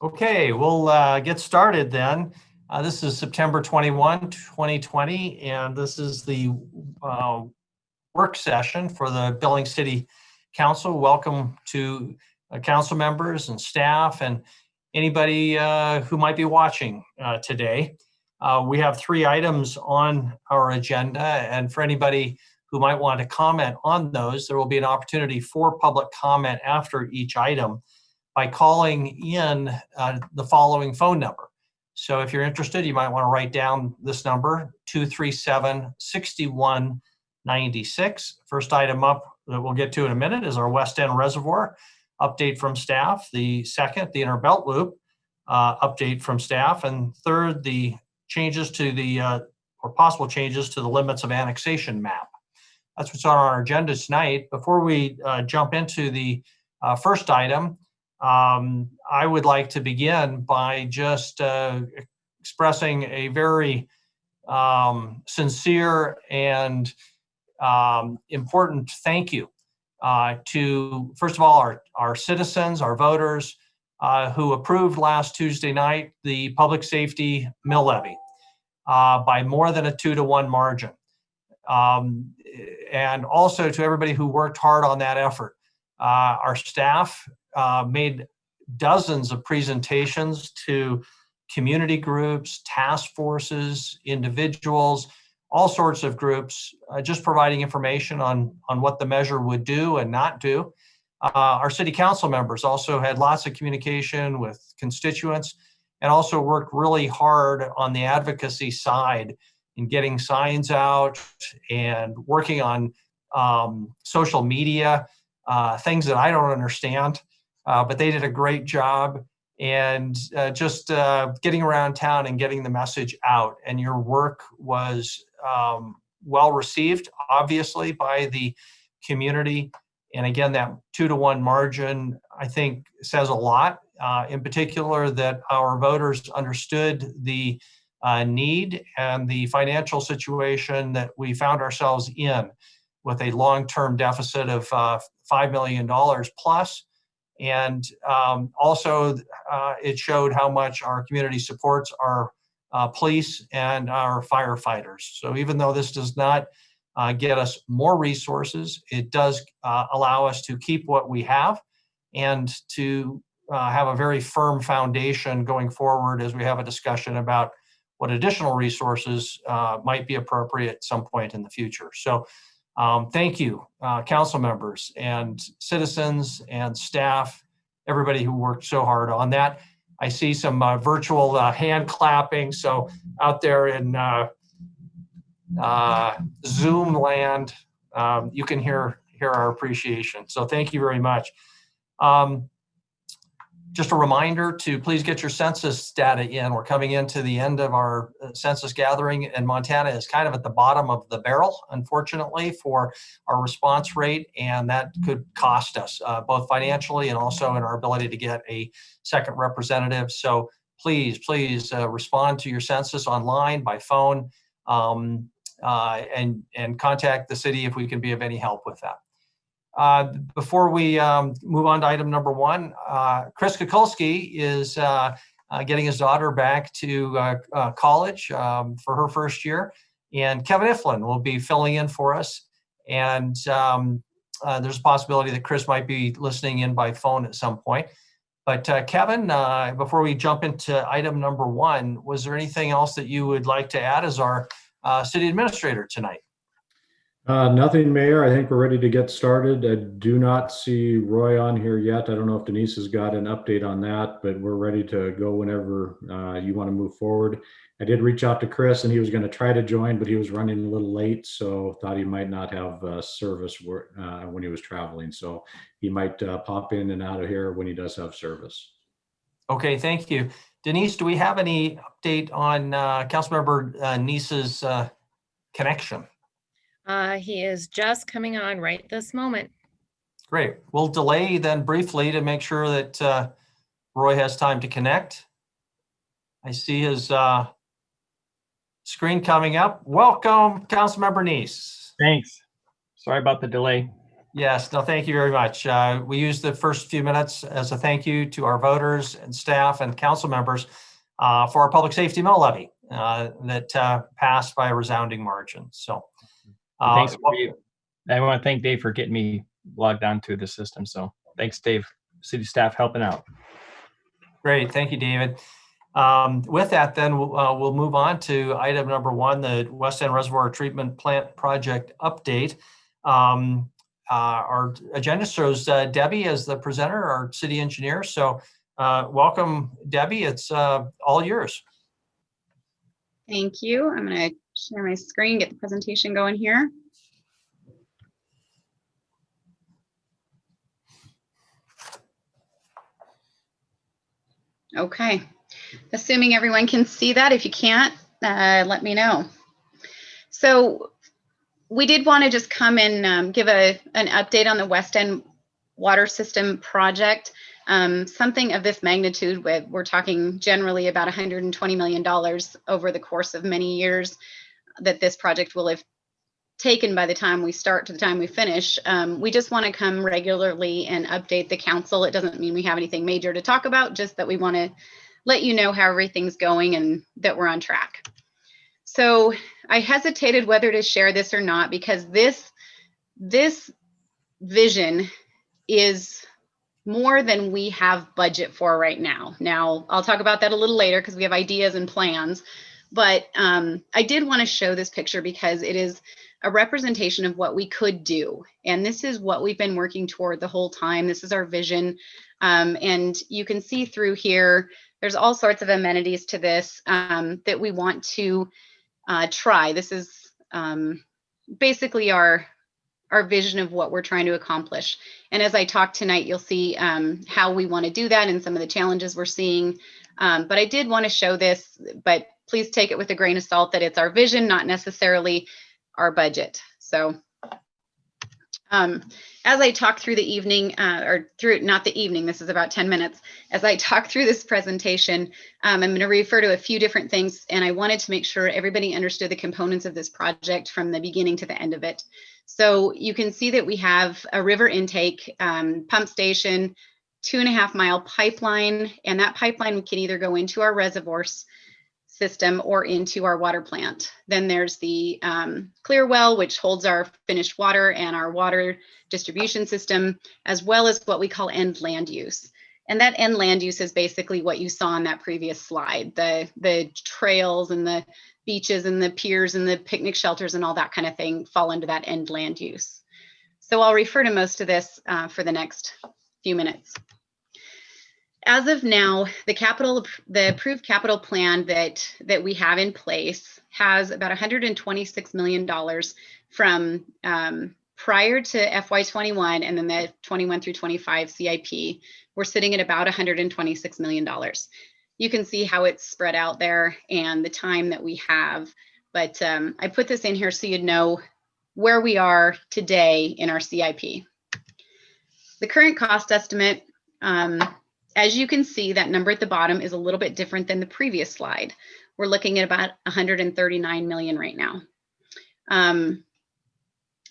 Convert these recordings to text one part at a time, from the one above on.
Okay, we'll get started then. This is September 21, 2020, and this is the work session for the Billings City Council. Welcome to council members and staff and anybody who might be watching today. We have 3 items on our agenda, and for anybody who might want to comment on those, there will be an opportunity for public comment after each item by calling in the following phone number. So if you're interested, you might want to write down this number, 237-6196. First item up that we'll get to in a minute is our West End Reservoir update from staff. The second, the Inner Belt Loop update from staff. And third, the changes to the, or possible changes to the limits of annexation map. That's what's on our agenda tonight. Before we jump into the first item, I would like to begin by just expressing a very sincere and important thank you to, first of all, our citizens, our voters who approved last Tuesday night the public safety mill levy by more than a 2-to-1 margin. And also to everybody who worked hard on that effort. Our staff made dozens of presentations to community groups, task forces, individuals, all sorts of groups, just providing information on what the measure would do and not do. Our city council members also had lots of communication with constituents and also worked really hard on the advocacy side in getting signs out and working on social media, things that I don't understand, but they did a great job and just getting around town and getting the message out. And your work was well received, obviously, by the community. And again, that 2-to-1 margin, I think, says a lot, in particular that our voters understood the need and the financial situation that we found ourselves in with a long-term deficit of $5 million plus. And also it showed how much our community supports our police and our firefighters. So even though this does not get us more resources, it does allow us to keep what we have and to have a very firm foundation going forward as we have a discussion about what additional resources might be appropriate at some point in the future. So thank you, council members and citizens and staff, everybody who worked so hard on that. I see some virtual hand clapping. So out there in Zoom land, you can hear our appreciation. So thank you very much. Just a reminder to please get your census data in. We're coming into the end of our census gathering, and Montana is kind of at the bottom of the barrel, unfortunately, for our response rate, and that could cost us both financially and also in our ability to get a second representative. So please respond to your census online, by phone, and contact the city if we can be of any help with that. Before we move on to item number 1, Chris Kukulski is getting his daughter back to college for her first year, and Kevin Iflin will be filling in for us. And there's a possibility that Chris might be listening in by phone at some point. But Kevin, before we jump into item number 1, was there anything else that you would like to add as our city administrator tonight? Nothing, Mayor. I think we're ready to get started. I do not see Roy on here yet. I don't know if Denise has got an update on that, but we're ready to go whenever you want to move forward. I did reach out to Chris, and he was going to try to join, but he was running a little late, so thought he might not have service when he was traveling. So he might pop in and out of here when he does have service. Okay, thank you. Denise, do we have any update on Councilmember Neese's connection? He is just coming on right this moment. Great. We'll delay then briefly to make sure that Roy has time to connect. I see his screen coming up. Welcome, Councilmember Neese. Thanks. Sorry about the delay. Yes, no, thank you very much. We used the first few minutes as a thank you to our voters and staff and council members for our public safety mill levy that passed by a resounding margin. So Thanks. I want to thank Dave for getting me logged onto the system. So thanks, Dave. City staff helping out. Great. Thank you, David. With that, then we'll move on to item number 1, the West End Reservoir Treatment Plant Project update. Our agenda shows Debbie as the presenter, our city engineer. So welcome, Debbie. It's all yours. Thank you. I'm going to share my screen, get the presentation going here. Okay. Assuming everyone can see that. If you can't, let me know. So we did want to just come and give an update on the West End Water System project. Something of this magnitude, we're talking generally about $120 million over the course of many years that this project will have taken by the time we start to the time we finish. We just want to come regularly and update the council. It doesn't mean we have anything major to talk about, just that we want to let you know how everything's going and that we're on track. So I hesitated whether to share this or not, because this vision is more than we have budget for right now. Now, I'll talk about that a little later because we have ideas and plans, but I did want to show this picture because it is a representation of what we could do. And this is what we've been working toward the whole time. This is our vision. And you can see through here, there's all sorts of amenities to this that we want to try. This is basically our vision of what we're trying to accomplish. And as I talk tonight, you'll see how we want to do that and some of the challenges we're seeing. But I did want to show this, but please take it with a grain of salt that it's our vision, not necessarily our budget. So as I talk through the evening, not the evening, this is about 10 minutes. As I talk through this presentation, I'm going to refer to a few different things, and I wanted to make sure everybody understood the components of this project from the beginning to the end of it. So you can see that we have a river intake, pump station, 2.5 mile pipeline, and that pipeline can either go into our reservoirs system or into our water plant. Then there's the clear well, which holds our finished water and our water distribution system, as well as what we call end land use. And that end land use is basically what you saw on that previous slide, the trails and the beaches and the piers and the picnic shelters and all that kind of thing fall under that end land use. So I'll refer to most of this for the next few minutes. As of now, the approved capital plan that we have in place has about $126 million from prior to FY21 and then the 21 through 25 CIP. We're sitting at about $126 million. You can see how it's spread out there and the time that we have. But I put this in here so you'd know where we are today in our CIP. The current cost estimate, as you can see, that number at the bottom is a little bit different than the previous slide. We're looking at about 139 million right now.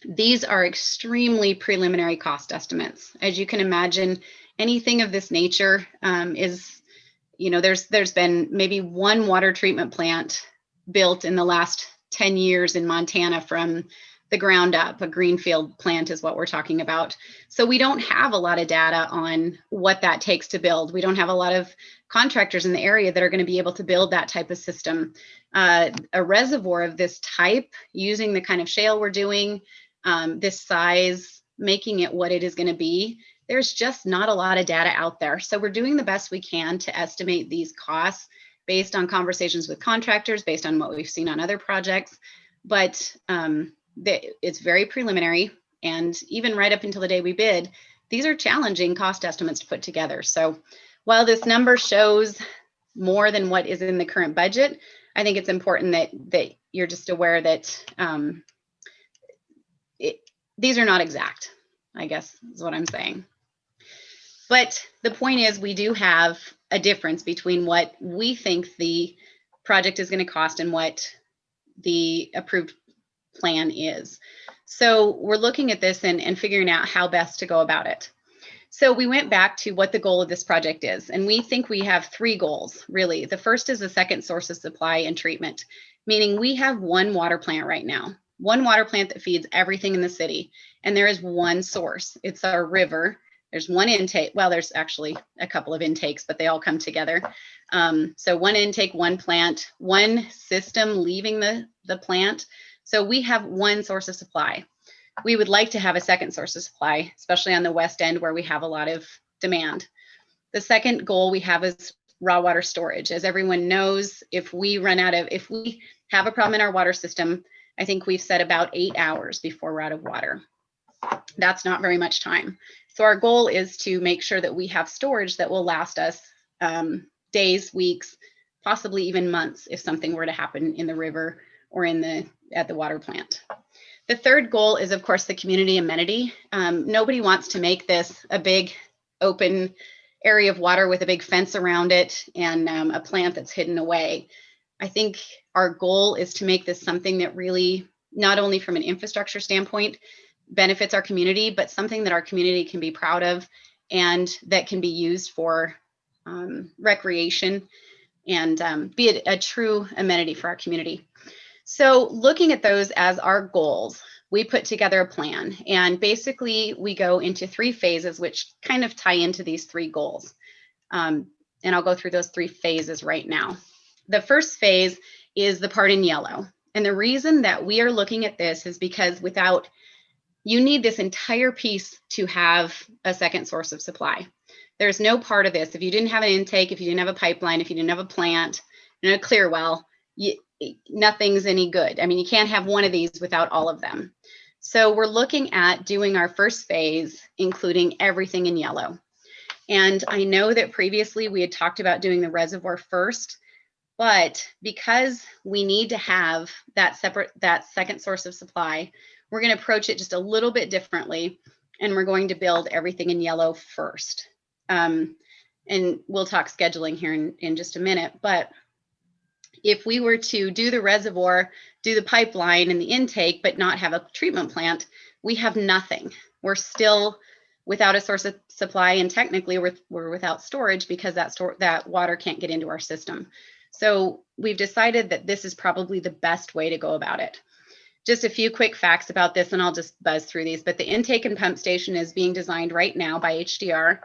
These are extremely preliminary cost estimates. As you can imagine, anything of this nature is, there's been maybe one water treatment plant built in the last 10 years in Montana from the ground up. A greenfield plant is what we're talking about. So we don't have a lot of data on what that takes to build. We don't have a lot of contractors in the area that are going to be able to build that type of system. A reservoir of this type, using the kind of shale we're doing, this size, making it what it is going to be, there's just not a lot of data out there. So we're doing the best we can to estimate these costs based on conversations with contractors, based on what we've seen on other projects. But it's very preliminary, and even right up until the day we bid, these are challenging cost estimates to put together. So while this number shows more than what is in the current budget, I think it's important that you're just aware that these are not exact, I guess is what I'm saying. But the point is, we do have a difference between what we think the project is going to cost and what the approved plan is. So we're looking at this and figuring out how best to go about it. So we went back to what the goal of this project is, and we think we have 3 goals, really. The first is a second source of supply and treatment, meaning we have one water plant right now, one water plant that feeds everything in the city, and there is one source. It's our river. There's one intake. Well, there's actually a couple of intakes, but they all come together. So one intake, one plant, one system leaving the plant. So we have one source of supply. We would like to have a second source of supply, especially on the west end where we have a lot of demand. The second goal we have is raw water storage. As everyone knows, if we have a problem in our water system, I think we've said about 8 hours before we're out of water. That's not very much time. So our goal is to make sure that we have storage that will last us days, weeks, possibly even months if something were to happen in the river or at the water plant. The third goal is, of course, the community amenity. Nobody wants to make this a big open area of water with a big fence around it and a plant that's hidden away. I think our goal is to make this something that really, not only from an infrastructure standpoint, benefits our community, but something that our community can be proud of and that can be used for recreation and be a true amenity for our community. So looking at those as our goals, we put together a plan, and basically we go into 3 phases, which kind of tie into these 3 goals. And I'll go through those 3 phases right now. The first phase is the part in yellow. And the reason that we are looking at this is because you need this entire piece to have a second source of supply. There's no part of this. If you didn't have an intake, if you didn't have a pipeline, if you didn't have a plant, and a clear well, nothing's any good. I mean, you can't have one of these without all of them. So we're looking at doing our first phase, including everything in yellow. And I know that previously we had talked about doing the reservoir first, but because we need to have that second source of supply, we're going to approach it just a little bit differently, and we're going to build everything in yellow first. And we'll talk scheduling here in just a minute, but if we were to do the reservoir, do the pipeline and the intake, but not have a treatment plant, we have nothing. We're still without a source of supply, and technically we're without storage because that water can't get into our system. So we've decided that this is probably the best way to go about it. Just a few quick facts about this, and I'll just buzz through these, but the intake and pump station is being designed right now by HDR.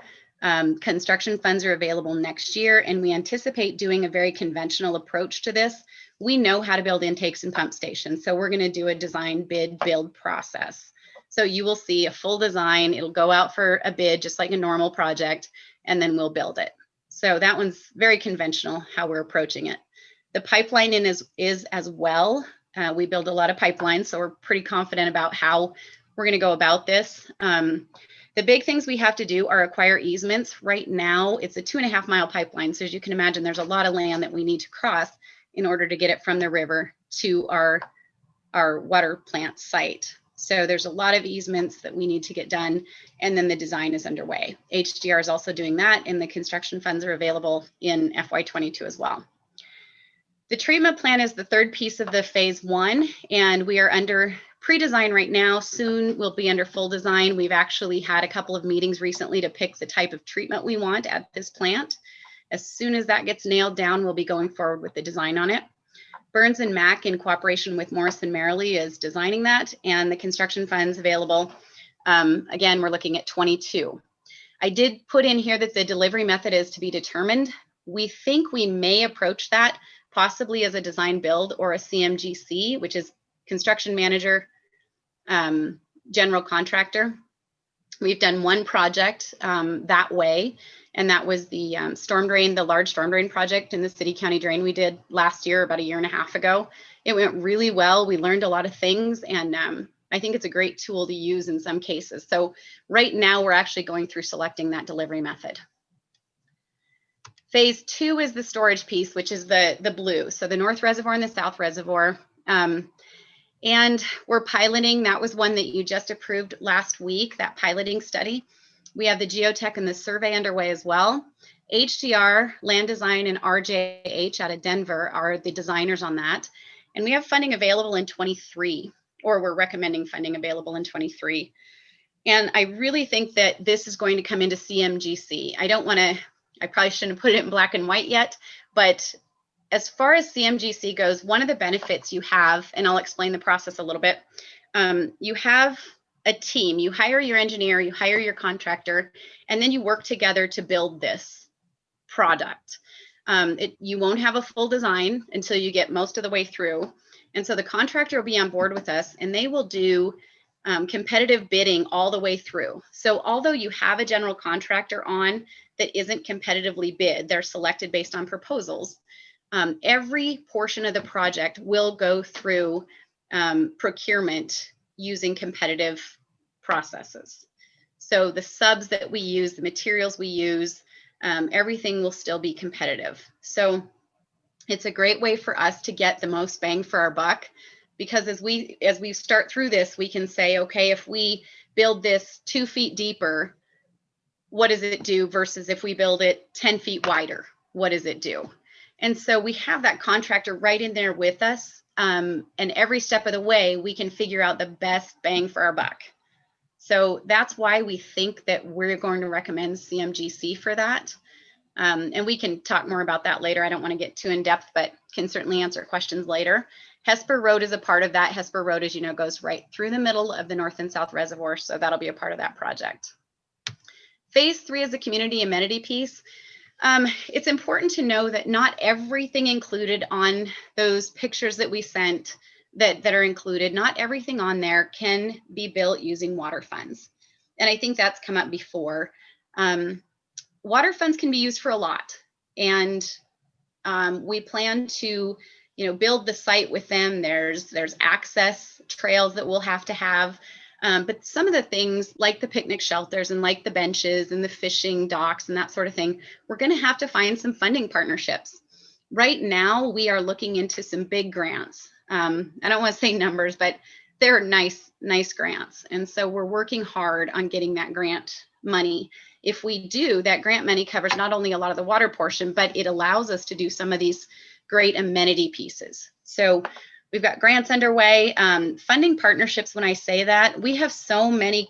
Construction funds are available next year, and we anticipate doing a very conventional approach to this. We know how to build intakes and pump stations, so we're going to do a design, bid, build process. So you will see a full design. It'll go out for a bid just like a normal project, and then we'll build it. So that one's very conventional how we're approaching it. The pipeline is as well. We build a lot of pipelines, so we're pretty confident about how we're going to go about this. The big things we have to do are acquire easements. Right now, it's a 2.5 mile pipeline. So as you can imagine, there's a lot of land that we need to cross in order to get it from the river to our water plant site. So there's a lot of easements that we need to get done, and then the design is underway. HDR is also doing that, and the construction funds are available in FY22 as well. The treatment plan is the third piece of the phase 1, and we are under pre-design right now. Soon we'll be under full design. We've actually had a couple of meetings recently to pick the type of treatment we want at this plant. As soon as that gets nailed down, we'll be going forward with the design on it. Burns and Mack, in cooperation with Morrison Merrily, is designing that, and the construction funds available. Again, we're looking at 22. I did put in here that the delivery method is to be determined. We think we may approach that possibly as a design build or a CMGC, which is construction manager, general contractor. We've done one project that way, and that was the storm drain, the large storm drain project in the city county drain we did last year, about 1.5 years ago. It went really well. We learned a lot of things, and I think it's a great tool to use in some cases. So right now we're actually going through selecting that delivery method. Phase 2 is the storage piece, which is the blue. So the North Reservoir and the South Reservoir. And we're piloting. That was one that you just approved last week, that piloting study. We have the geotech and the survey underway as well. HDR, Land Design, and RJH out of Denver are the designers on that. And we have funding available in 23. or we're recommending funding available in 23. And I really think that this is going to come into CMGC. I probably shouldn't have put it in black and white yet, but as far as CMGC goes, one of the benefits you have, and I'll explain the process a little bit, you have a team, you hire your engineer, you hire your contractor, and then you work together to build this product. You won't have a full design until you get most of the way through. And so the contractor will be on board with us, and they will do competitive bidding all the way through. So although you have a general contractor on that isn't competitively bid, they're selected based on proposals. Every portion of the project will go through procurement using competitive processes. So the subs that we use, the materials we use, everything will still be competitive. So it's a great way for us to get the most bang for our buck, because as we start through this, we can say, okay, if we build this 2 feet deeper, what does it do versus if we build it 10 feet wider, what does it do? And so we have that contractor right in there with us. And every step of the way, we can figure out the best bang for our buck. So that's why we think that we're going to recommend CMGC for that. And we can talk more about that later. I don't want to get too in depth, but can certainly answer questions later. Hesper Road is a part of that. Hesper Road, as you know, goes right through the middle of the North and South Reservoir. So that'll be a part of that project. Phase 3 is the community amenity piece. It's important to know that not everything included on those pictures that we sent that are included, not everything on there can be built using water funds. And I think that's come up before. Water funds can be used for a lot. And we plan to, build the site with them. There's access trails that we'll have to have. But some of the things like the picnic shelters and like the benches and the fishing docks and that sort of thing, we're going to have to find some funding partnerships. Right now, we are looking into some big grants. I don't want to say numbers, but they're nice grants. And so we're working hard on getting that grant money. If we do, that grant money covers not only a lot of the water portion, but it allows us to do some of these great amenity pieces. So we've got grants underway. Funding partnerships, when I say that, we have so many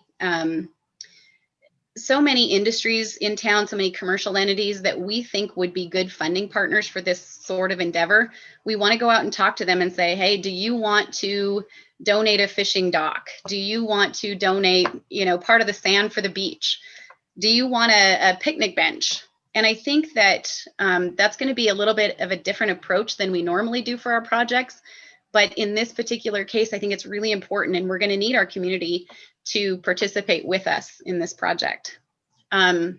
industries in town, so many commercial entities that we think would be good funding partners for this sort of endeavor. We want to go out and talk to them and say, hey, do you want to donate a fishing dock? Do you want to donate, part of the sand for the beach? Do you want a picnic bench? And I think that that's going to be a little bit of a different approach than we normally do for our projects. But in this particular case, I think it's really important, and we're going to need our community to participate with us in this project. A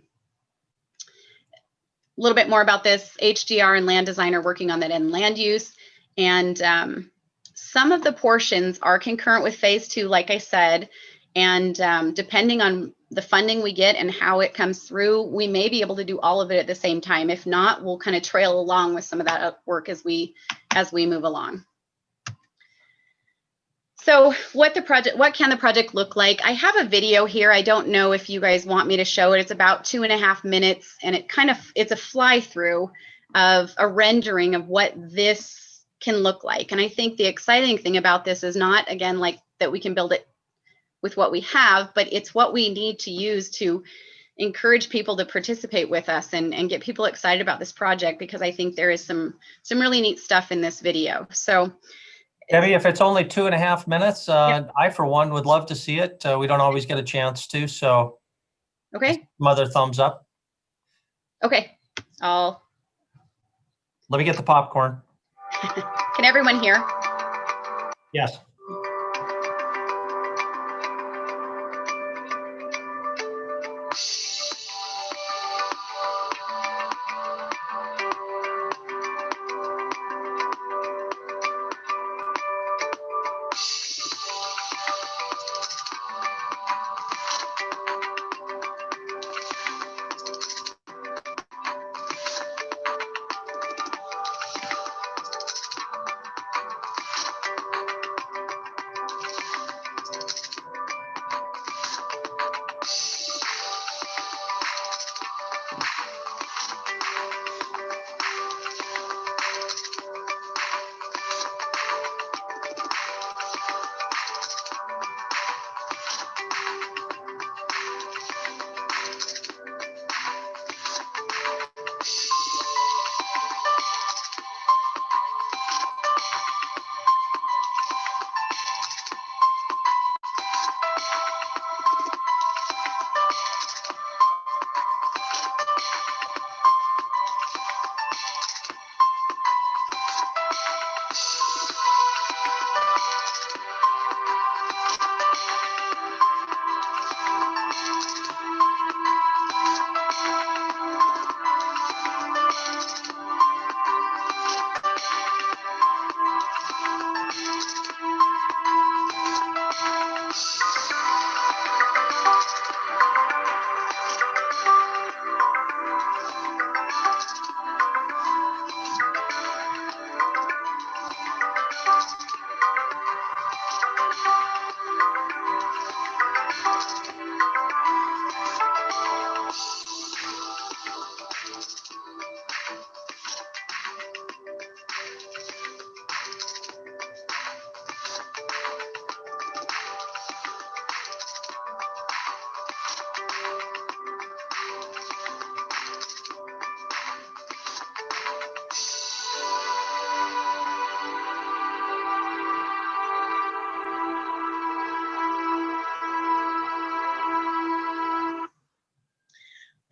little bit more about this. HDR and land design are working on that in land use. And some of the portions are concurrent with phase 2, like I said. And depending on the funding we get and how it comes through, we may be able to do all of it at the same time. If not, we'll kind of trail along with some of that work as we move along. So what can the project look like? I have a video here. I don't know if you guys want me to show it. It's about 2.5 minutes, and it's a fly through of a rendering of what this can look like. And I think the exciting thing about this is not, again, like that we can build it with what we have, but it's what we need to use to encourage people to participate with us and get people excited about this project, because I think there is some really neat stuff in this video. So Debbie, if it's only 2.5 minutes, Yep. I, for one, would love to see it. We don't always get a chance to, so. Okay. Mother thumbs up. Okay. Let me get the popcorn. Can everyone hear? Yes.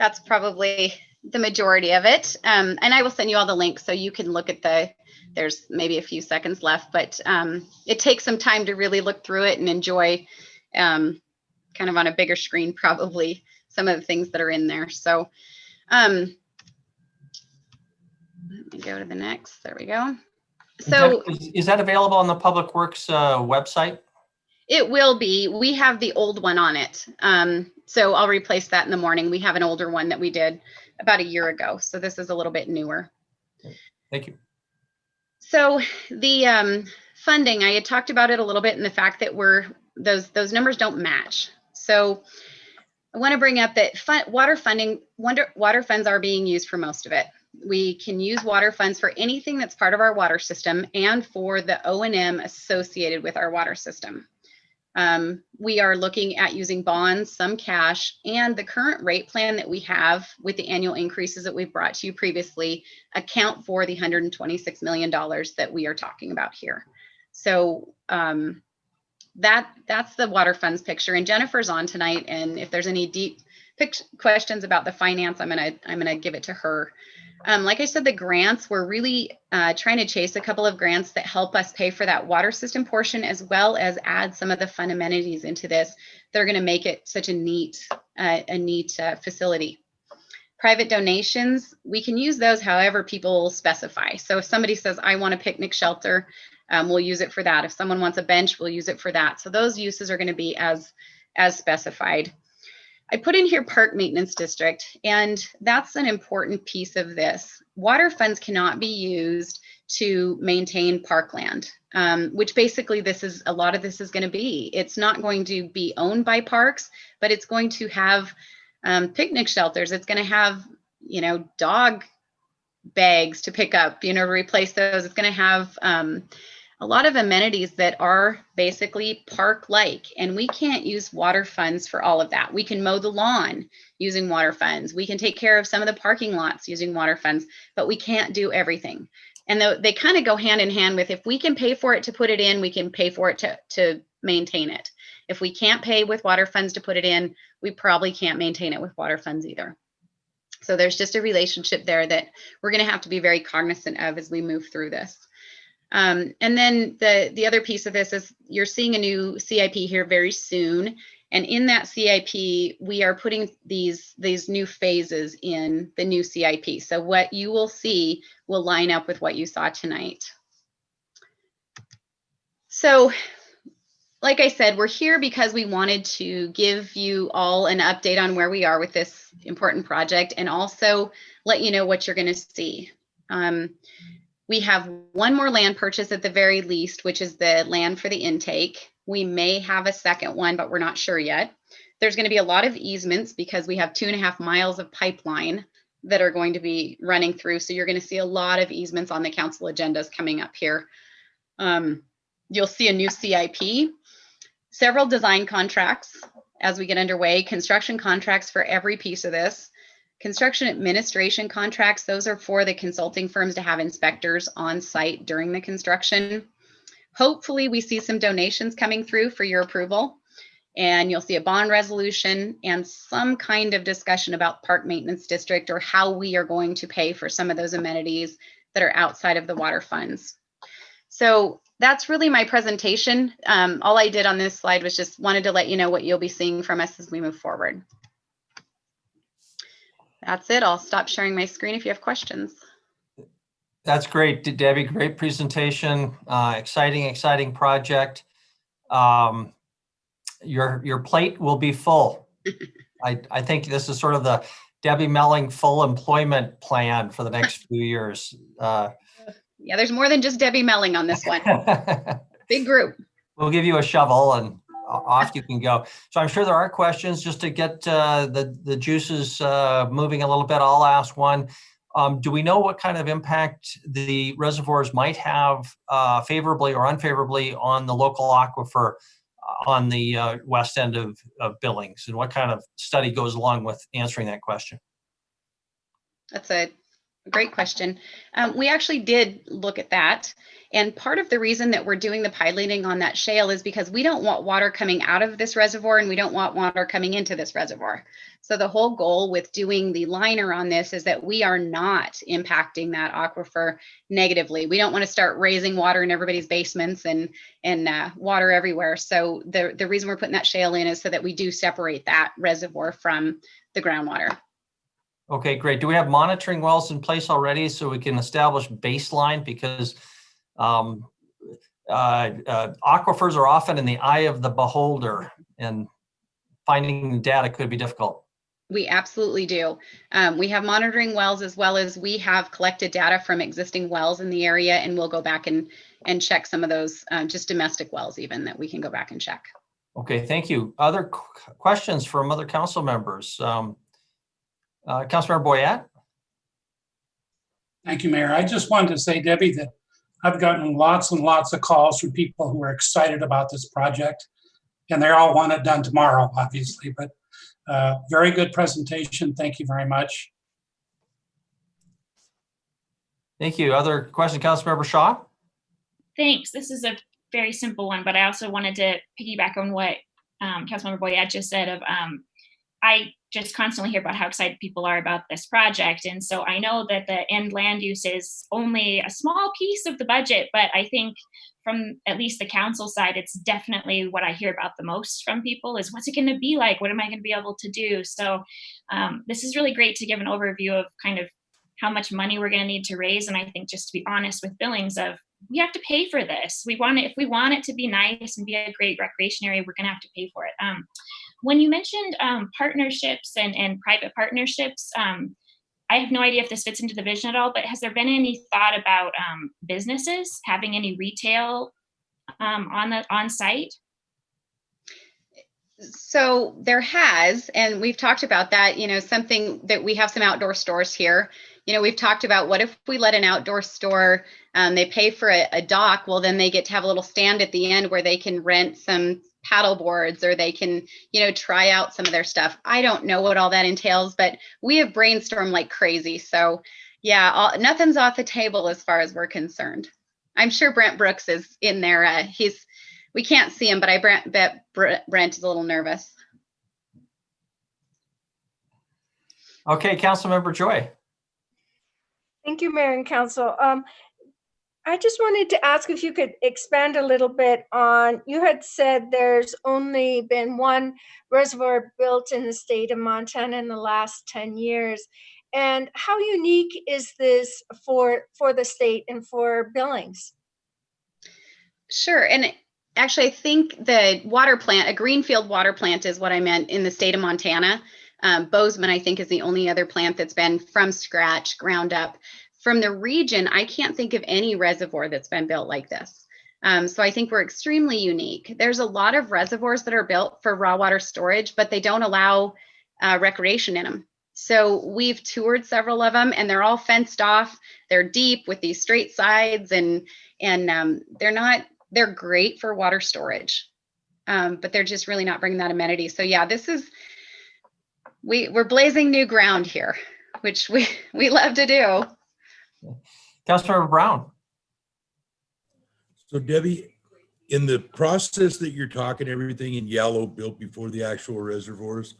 that's probably the majority of it. And I will send you all the links so you can look at there's maybe a few seconds left, but it takes some time to really look through it and enjoy kind of on a bigger screen, probably some of the things that are in there. So let me go to the next. There we go. So is that available on the Public Works website? it will be. We have the old one on it. So I'll replace that in the morning. We have an older one that we did about a year ago. So this is a little bit newer. Thank you. So the funding, I had talked about it a little bit, and the fact that those numbers don't match. So I want to bring up that water funds are being used for most of it. We can use water funds for anything that's part of our water system and for the O&M associated with our water system. We are looking at using bonds, some cash, and the current rate plan that we have with the annual increases that we've brought to you previously account for the $126 million that we are talking about here. So that's the water funds picture. And Jennifer's on tonight, and if there's any deep questions about the finance, I'm gonna give it to her. Like I said, the grants, we're really trying to chase a couple of grants that help us pay for that water system portion, as well as add some of the fun amenities into this. They're going to make it such a neat facility. Private donations, we can use those however people specify. So if somebody says, I want a picnic shelter, we'll use it for that. If someone wants a bench, we'll use it for that. So those uses are going to be as specified. I put in here park maintenance district, and that's an important piece of this. Water funds cannot be used to maintain parkland, which basically a lot of this is going to be. It's not going to be owned by parks, but it's going to have picnic shelters. It's going to have, dog bags to pick up, to replace those. It's going to have a lot of amenities that are basically park-like, and we can't use water funds for all of that. We can mow the lawn using water funds. We can take care of some of the parking lots using water funds, but we can't do everything. And they kind of go hand in hand with, if we can pay for it to put it in, we can pay for it to maintain it. If we can't pay with water funds to put it in, we probably can't maintain it with water funds either. So there's just a relationship there that we're going to have to be very cognizant of as we move through this. And then the other piece of this is you're seeing a new CIP here very soon. And in that CIP, we are putting these new phases in the new CIP. So what you will see will line up with what you saw tonight. So like I said, we're here because we wanted to give you all an update on where we are with this important project, and also let you know what you're going to see. We have one more land purchase at the very least, which is the land for the intake. We may have a second one, but we're not sure yet. There's going to be a lot of easements because we have 2.5 miles of pipeline that are going to be running through. So you're going to see a lot of easements on the council agendas coming up here. You'll see a new CIP, several design contracts as we get underway, construction contracts for every piece of this. Construction administration contracts, those are for the consulting firms to have inspectors on site during the construction. Hopefully we see some donations coming through for your approval, and you'll see a bond resolution and some kind of discussion about park maintenance district, or how we are going to pay for some of those amenities that are outside of the water funds. So that's really my presentation. All I did on this slide was just wanted to let you know what you'll be seeing from us as we move forward. That's it. I'll stop sharing my screen if you have questions. That's great, Debbie. Great presentation. Exciting project. Your plate will be full. I think this is sort of the Debbie Melling full employment plan for the next few years. Yeah, there's more than just Debbie Melling on this one. Big group. We'll give you a shovel and off you can go. So I'm sure there are questions. Just to get the juices moving a little bit, I'll ask one. Do we know what kind of impact the reservoirs might have favorably or unfavorably on the local aquifer on the west end of Billings? And what kind of study goes along with answering that question? That's a Great question. We actually did look at that. And part of the reason that we're doing the piloting on that shale is because we don't want water coming out of this reservoir and we don't want water coming into this reservoir. So the whole goal with doing the liner on this is that we are not impacting that aquifer negatively. We don't want to start raising water in everybody's basements and water everywhere. So the reason we're putting that shale in is so that we do separate that reservoir from the groundwater. Okay, great. Do we have monitoring wells in place already so we can establish baseline? Because aquifers are often in the eye of the beholder, and finding data could be difficult. We absolutely do. We have monitoring wells, as well as we have collected data from existing wells in the area, and we'll go back and check some of those, just domestic wells even, that we can go back and check. Okay, thank you. Other questions from other council members? Councilmember Boyette? Thank you, Mayor. I just wanted to say, Debbie, that I've gotten lots and lots of calls from people who are excited about this project, and they all want it done tomorrow, obviously, but very good presentation. Thank you very much. Thank you. Other questions, Councilmember Shaw? Thanks. This is a very simple one, but I also wanted to piggyback on what Councilmember Boyette just said of I just constantly hear about how excited people are about this project. And so I know that the end land use is only a small piece of the budget, but I think from at least the council side, it's definitely what I hear about the most from people is what's it going to be like? What am I going to be able to do? So this is really great to give an overview of kind of how much money we're going to need to raise. And I think just to be honest with Billings of, we have to pay for this. We want it, if we want it to be nice and be a great recreation area, we're going to have to pay for it. When you mentioned partnerships and private partnerships, I have no idea if this fits into the vision at all, but has there been any thought about businesses having any retail on site? So there has, and we've talked about that, something that we have some outdoor stores here. We've talked about what if we let an outdoor store, they pay for a dock, well, then they get to have a little stand at the end where they can rent some paddle boards or they can, try out some of their stuff. I don't know what all that entails, but we have brainstormed like crazy. So yeah, nothing's off the table as far as we're concerned. I'm sure Brent Brooks is in there. We can't see him, but I bet Brent is a little nervous. Okay, Councilmember Joy. Thank you, Mayor and Council. I just wanted to ask if you could expand a little bit on, you had said there's only been one reservoir built in the state of Montana in the last 10 years. And how unique is this for the state and for Billings? Sure. And actually, I think the water plant, a greenfield water plant is what I meant in the state of Montana. Bozeman, I think, is the only other plant that's been from scratch, ground up. From the region, I can't think of any reservoir that's been built like this. So I think we're extremely unique. There's a lot of reservoirs that are built for raw water storage, but they don't allow recreation in them. So we've toured several of them, and they're all fenced off. They're deep with these straight sides, and they're great for water storage, but they're just really not bringing that amenity. So yeah, we're blazing new ground here, which we love to do. Councilmember Brown. So Debbie, in the process that you're talking, everything in yellow built before the actual reservoirs,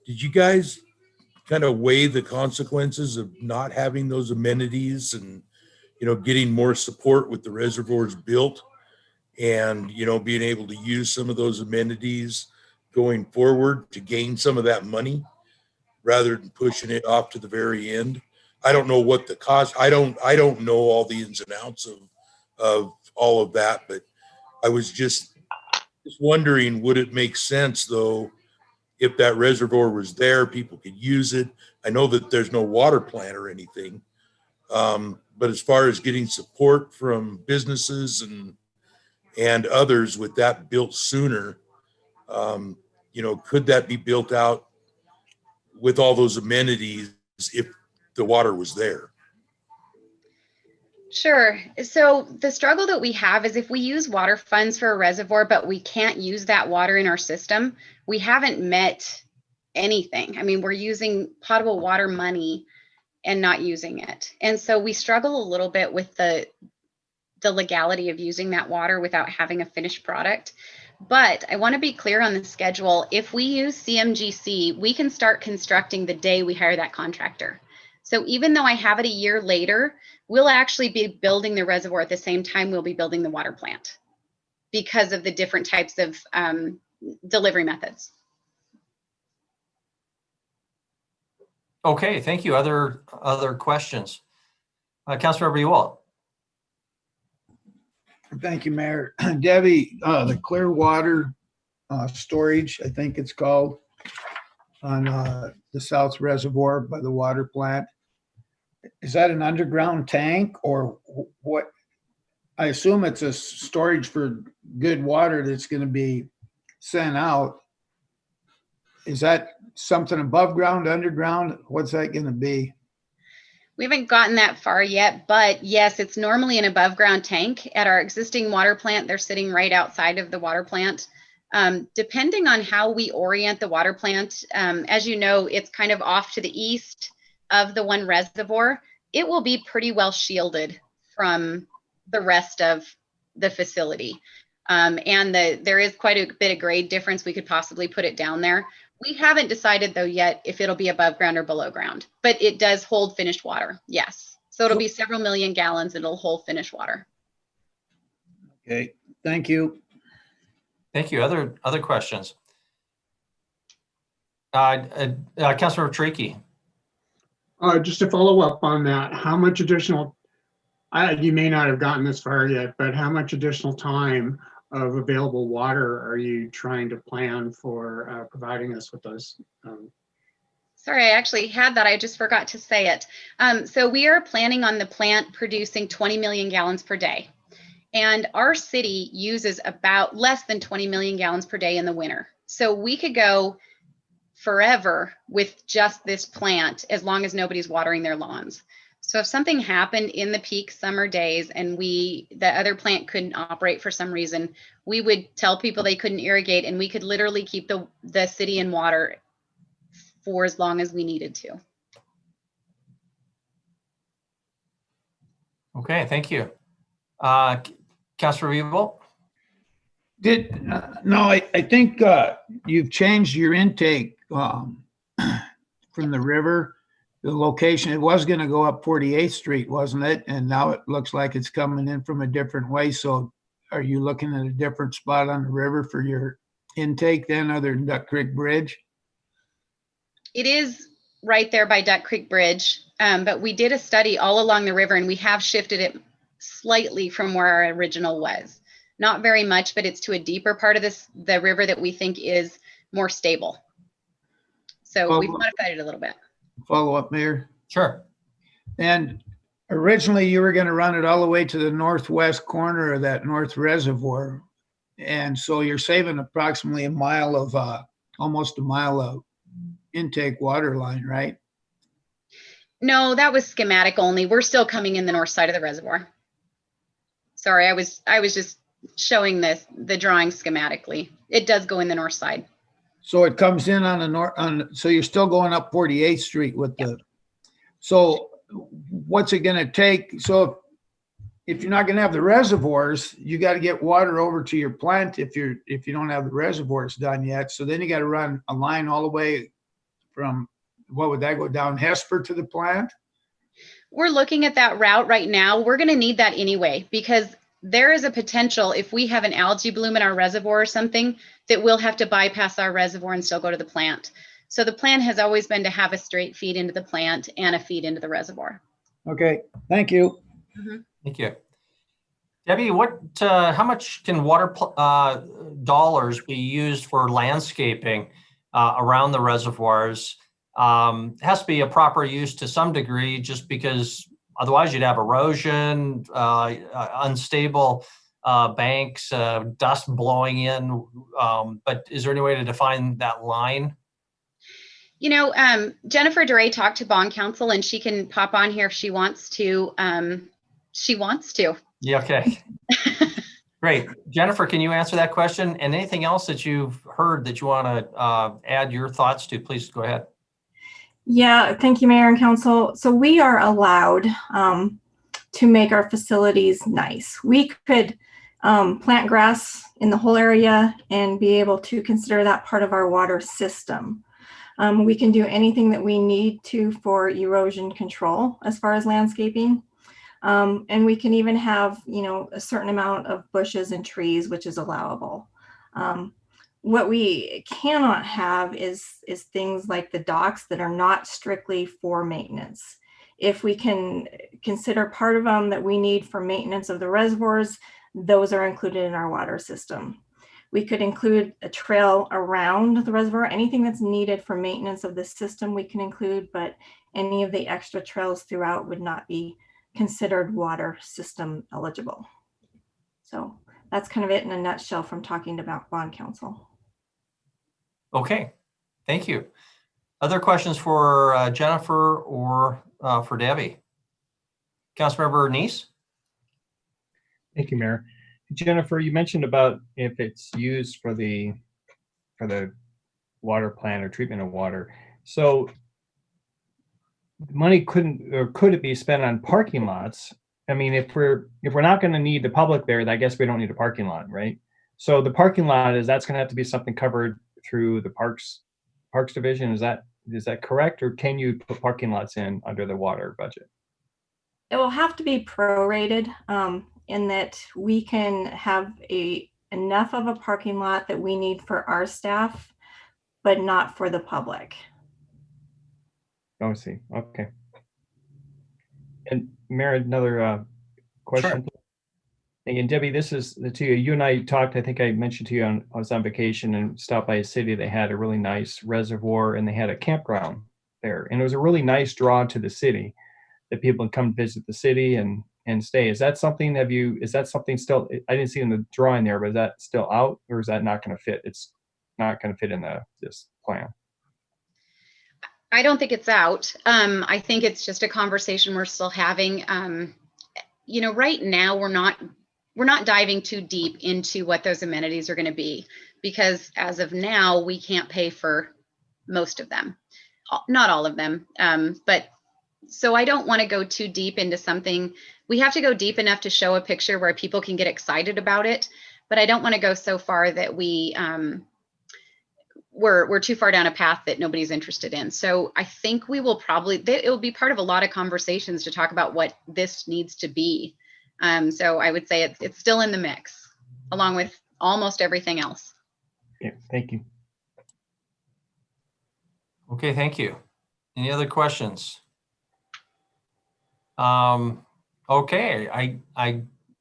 did you guys kind of weigh the consequences of not having those amenities and, getting more support with the reservoirs built and, being able to use some of those amenities going forward to gain some of that money rather than pushing it off to the very end? I don't know what the cost, I don't know all the ins and outs of all of that, but I was just wondering, would it make sense though, if that reservoir was there, people could use it? I know that there's no water plant or anything, but as far as getting support from businesses and others with that built sooner, could that be built out with all those amenities if the water was there? Sure. So the struggle that we have is if we use water funds for a reservoir, but we can't use that water in our system, we haven't met anything. I mean, we're using potable water money and not using it. And so we struggle a little bit with the legality of using that water without having a finished product. But I want to be clear on the schedule. If we use CMGC, we can start constructing the day we hire that contractor. So even though I have it a year later, we'll actually be building the reservoir at the same time we'll be building the water plant because of the different types of delivery methods. Okay, thank you. Other questions? Councilmember Ewald. Thank you, Mayor. Debbie, the Clearwater storage, I think it's called, on the South Reservoir by the water plant. Is that an underground tank or what? I assume it's a storage for good water that's going to be sent out. Is that something above ground, underground? What's that going to be? We haven't gotten that far yet, but yes, it's normally an above ground tank. At our existing water plant, they're sitting right outside of the water plant. Depending on how we orient the water plant, as you know, it's kind of off to the east of the one reservoir. It will be pretty well shielded from the rest of the facility. And there is quite a bit of grade difference. We could possibly put it down there. We haven't decided though yet if it'll be above ground or below ground, but it does hold finished water. Yes. So it'll be several million gallons. It'll hold finished water. Okay, thank you. Thank you. Other questions? Councilmember Tricky. Just to follow up on that, how much additional, you may not have gotten this far yet, but how much additional time of available water are you trying to plan for providing us with those? Sorry, I actually had that. I just forgot to say it. So we are planning on the plant producing 20 million gallons per day. And our city uses about less than 20 million gallons per day in the winter. So we could go forever with just this plant as long as nobody's watering their lawns. So if something happened in the peak summer days and the other plant couldn't operate for some reason, we would tell people they couldn't irrigate and we could literally keep the city in water for as long as we needed to. Okay, thank you. Councilor Weevil? No, I think you've changed your intake from the river. The location, it was going to go up 48th Street, wasn't it? And now it looks like it's coming in from a different way. So are you looking at a different spot on the river for your intake then, other than Duck Creek Bridge? It is right there by Duck Creek Bridge, but we did a study all along the river and we have shifted it slightly from where our original was. Not very much, but it's to a deeper part of the river that we think is more stable. So we've modified it a little bit. Follow up, Mayor. Sure. And originally you were going to run it all the way to the northwest corner of that north reservoir. And so you're saving approximately almost a mile of intake water line, right? No, that was schematic only. We're still coming in the north side of the reservoir. Sorry, I was just showing the drawing schematically. It does go in the north side. So it comes in on the north, so you're still going up 48th Street with the, so what's it going to take? So if you're not going to have the reservoirs, you got to get water over to your plant if you don't have the reservoirs done yet. So then you got to run a line all the way from, what would that go down Hesper to the plant? We're looking at that route right now. We're going to need that anyway, because there is a potential if we have an algae bloom in our reservoir or something that we'll have to bypass our reservoir and still go to the plant. So the plan has always been to have a straight feed into the plant and a feed into the reservoir. Okay, thank you. Mm-hmm. Thank you. Debbie, how much can water dollars be used for landscaping around the reservoirs? It has to be a proper use to some degree, just because otherwise you'd have erosion, unstable banks, dust blowing in. But is there any way to define that line? You know, Jennifer DeRay talked to bond counsel, and she can pop on here if she wants to. Yeah, okay. Great. Jennifer, can you answer that question? And anything else that you've heard that you want to add your thoughts to, please go ahead. Yeah, thank you, Mayor and Council. So we are allowed to make our facilities nice. We could plant grass in the whole area and be able to consider that part of our water system. We can do anything that we need to for erosion control as far as landscaping. And we can even have, a certain amount of bushes and trees, which is allowable. What we cannot have is things like the docks that are not strictly for maintenance. If we can consider part of them that we need for maintenance of the reservoirs, those are included in our water system. We could include a trail around the reservoir. Anything that's needed for maintenance of the system we can include, but any of the extra trails throughout would not be considered water system eligible. So that's kind of it in a nutshell from talking about bond council. Okay, thank you. Other questions for Jennifer or for Debbie? Councilmember Neese? Thank you, Mayor. Jennifer, you mentioned about if it's used for the water plant or treatment of water. So money couldn't, or could it be spent on parking lots? I mean, if we're not going to need the public there, I guess we don't need a parking lot, right? So the parking lot that's going to have to be something covered through the Parks Division. Is that correct, or can you put parking lots in under the water budget? It will have to be prorated in that we can have enough of a parking lot that we need for our staff, but not for the public. Oh, I see. Okay. And Mayor, another question. Sure. And Debbie, this is to you. You and I talked, I think I mentioned to you, I was on vacation and stopped by a city that had a really nice reservoir and they had a campground there. And it was a really nice draw to the city that people can come visit the city and stay. Is that something, is that something still, I didn't see in the drawing there, but is that still out, or is that not going to fit? It's not going to fit in this plan. I don't think it's out. I think it's just a conversation we're still having. Right now we're not diving too deep into what those amenities are going to be, because as of now, we can't pay for most of them, not all of them. But so I don't want to go too deep into something. We have to go deep enough to show a picture where people can get excited about it. But I don't want to go so far that we're too far down a path that nobody's interested in. So I think we will it will be part of a lot of conversations to talk about what this needs to be. So I would say it's still in the mix, along with almost everything else. Okay, thank you. Okay, thank you. Any other questions? Okay, I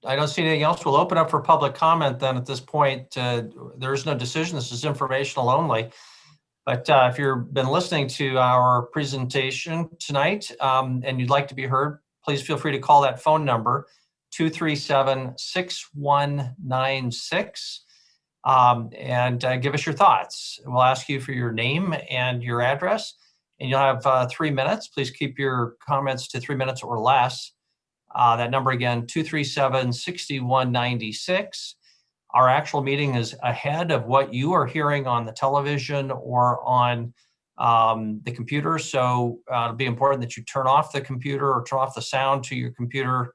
don't see anything else. We'll open up for public comment then at this point. There is no decision. This is informational only. But if you've been listening to our presentation tonight and you'd like to be heard, please feel free to call that phone number, 237-6196, and give us your thoughts. We'll ask you for your name and your address, and you'll have 3 minutes. Please keep your comments to 3 minutes or less. That number again, 237-6196. Our actual meeting is ahead of what you are hearing on the television or on the computer. So it'll be important that you turn off the computer or turn off the sound to your computer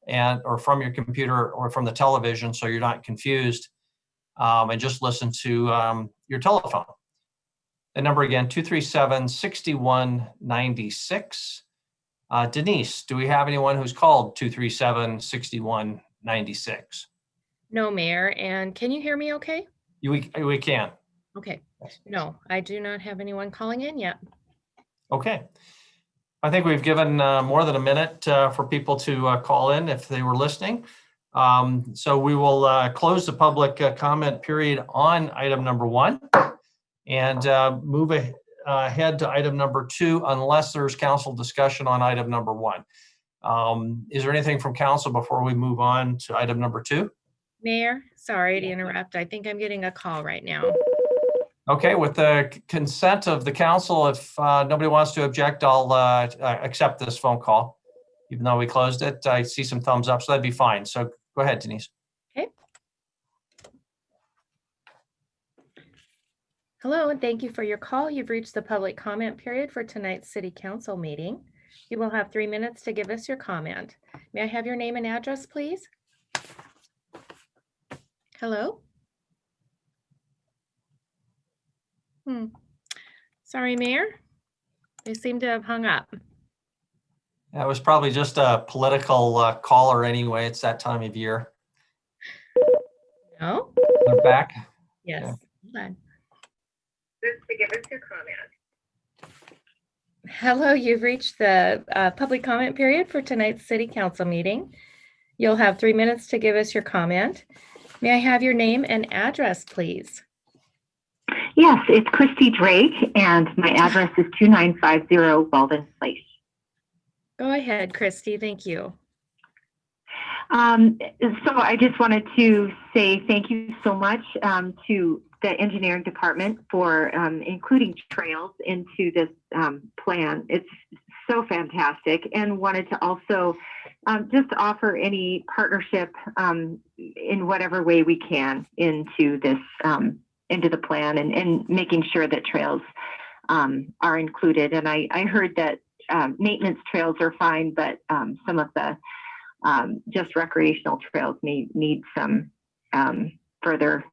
or from your computer or from the television, so you're not confused, and just listen to your telephone. The number again, 237-6196. Denise, do we have anyone who's called 237-6196? No, Mayor. And can you hear me okay? We can. Okay. No, I do not have anyone calling in yet. Okay. I think we've given more than a minute for people to call in if they were listening. So we will close the public comment period on item number 1 and move ahead to item number 2 unless there's council discussion on item number 1. Is there anything from council before we move on to item number 2? Mayor, sorry to interrupt. I think I'm getting a call right now. Okay, with the consent of the council, if nobody wants to object, I'll accept this phone call. Even though we closed it, I see some thumbs up, so that'd be fine. So go ahead, Denise. Okay. Hello, and thank you for your call. You've reached the public comment period for tonight's city council meeting. You will have 3 minutes to give us your comment. May I have your name and address, please? Hello? Sorry, Mayor. They seem to have hung up. That was probably just a political caller anyway. It's that time of year. No? They're back. Yes. Yeah. Hold on. To give us your comment. Hello, you've reached the public comment period for tonight's city council meeting. You'll have 3 minutes to give us your comment. May I have your name and address, please? Yes, it's Christy Drake, and my address is 2950 Weldon Place. Go ahead, Christy. Thank you. So I just wanted to say thank you so much to the engineering department for including trails into this plan. It's so fantastic, and wanted to also just offer any partnership in whatever way we can into this into the plan, and making sure that trails are included. And I heard that maintenance trails are fine, but some of the just recreational trails need some further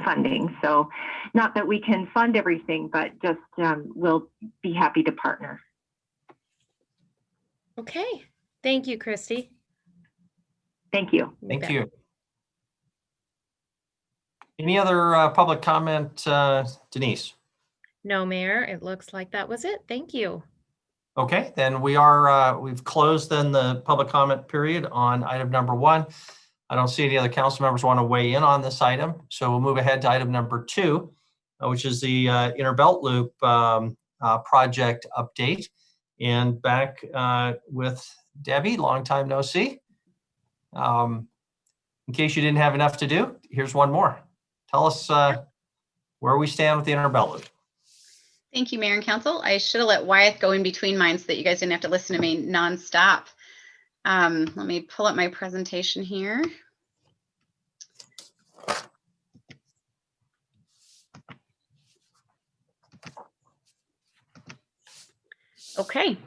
funding. So not that we can fund everything, but just we'll be happy to partner. Okay. Thank you, Christy. Thank you. Thank you. Any other public comment, Denise? No, Mayor, it looks like that was it. Thank you. Okay, then we've closed then the public comment period on item number 1. I don't see any other council members want to weigh in on this item, so we'll move ahead to item number 2, which is the Inner Belt Loop project update. And back with Debbie, long time no see. In case you didn't have enough to do, here's one more. Tell us where we stand with the Inner Belt Loop. Thank you, Mayor and Council. I should have let Wyeth go in between mine so that you guys didn't have to listen to me nonstop. Let me pull up my presentation here. Okay.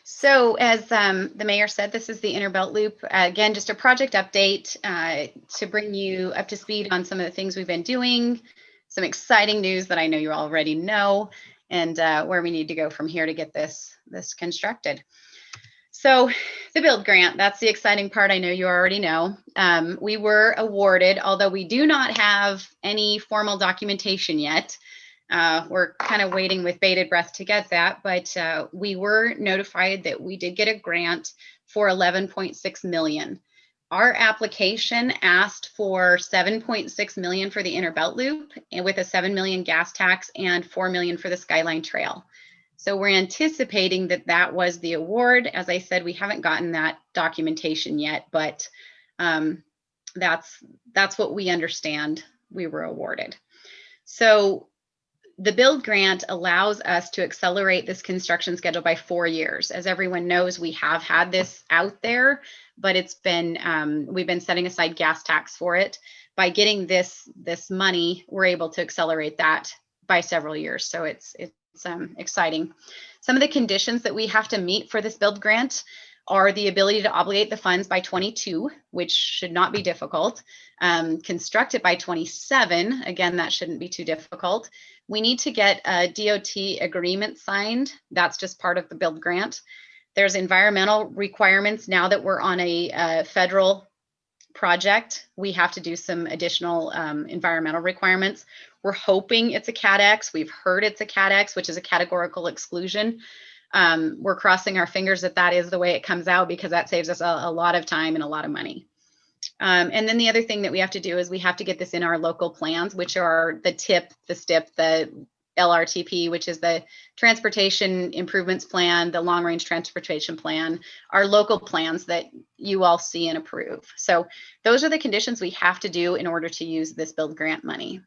So as the mayor said, this is the Inner Belt Loop. Again, just a project update to bring you up to speed on some of the things we've been doing, some exciting news that I know you already know, and where we need to go from here to get this constructed. So the build grant, that's the exciting part. I know you already know. We were awarded, although we do not have any formal documentation yet. We're kind of waiting with bated breath to get that, but we were notified that we did get a grant for $11.6 million. Our application asked for $7.6 million for the Inner Belt Loop, and with a $7 million gas tax and $4 million for the Skyline Trail. So we're anticipating that that was the award. As I said, we haven't gotten that documentation yet, but that's what we understand we were awarded. So the build grant allows us to accelerate this construction schedule by 4 years. As everyone knows, we have had this out there, but it's been we've been setting aside gas tax for it. By getting this money, we're able to accelerate that by several years. So it's exciting. Some of the conditions that we have to meet for this build grant are the ability to obligate the funds by 22, which should not be difficult. Construct it by 27. Again, that shouldn't be too difficult. We need to get a DOT agreement signed. That's just part of the build grant. There's environmental requirements. Now that we're on a federal project, we have to do some additional environmental requirements. We're hoping it's a Cat X. We've heard it's a Cat X, which is a categorical exclusion. We're crossing our fingers that that is the way it comes out, because that saves us a lot of time and a lot of money. And then the other thing that we have to do is we have to get this in our local plans, which are the TIP, the STIP, the LRTP, which is the Transportation Improvements Plan, the Long Range Transportation Plan, our local plans that you all see and approve. So those are the conditions we have to do in order to use this build grant money.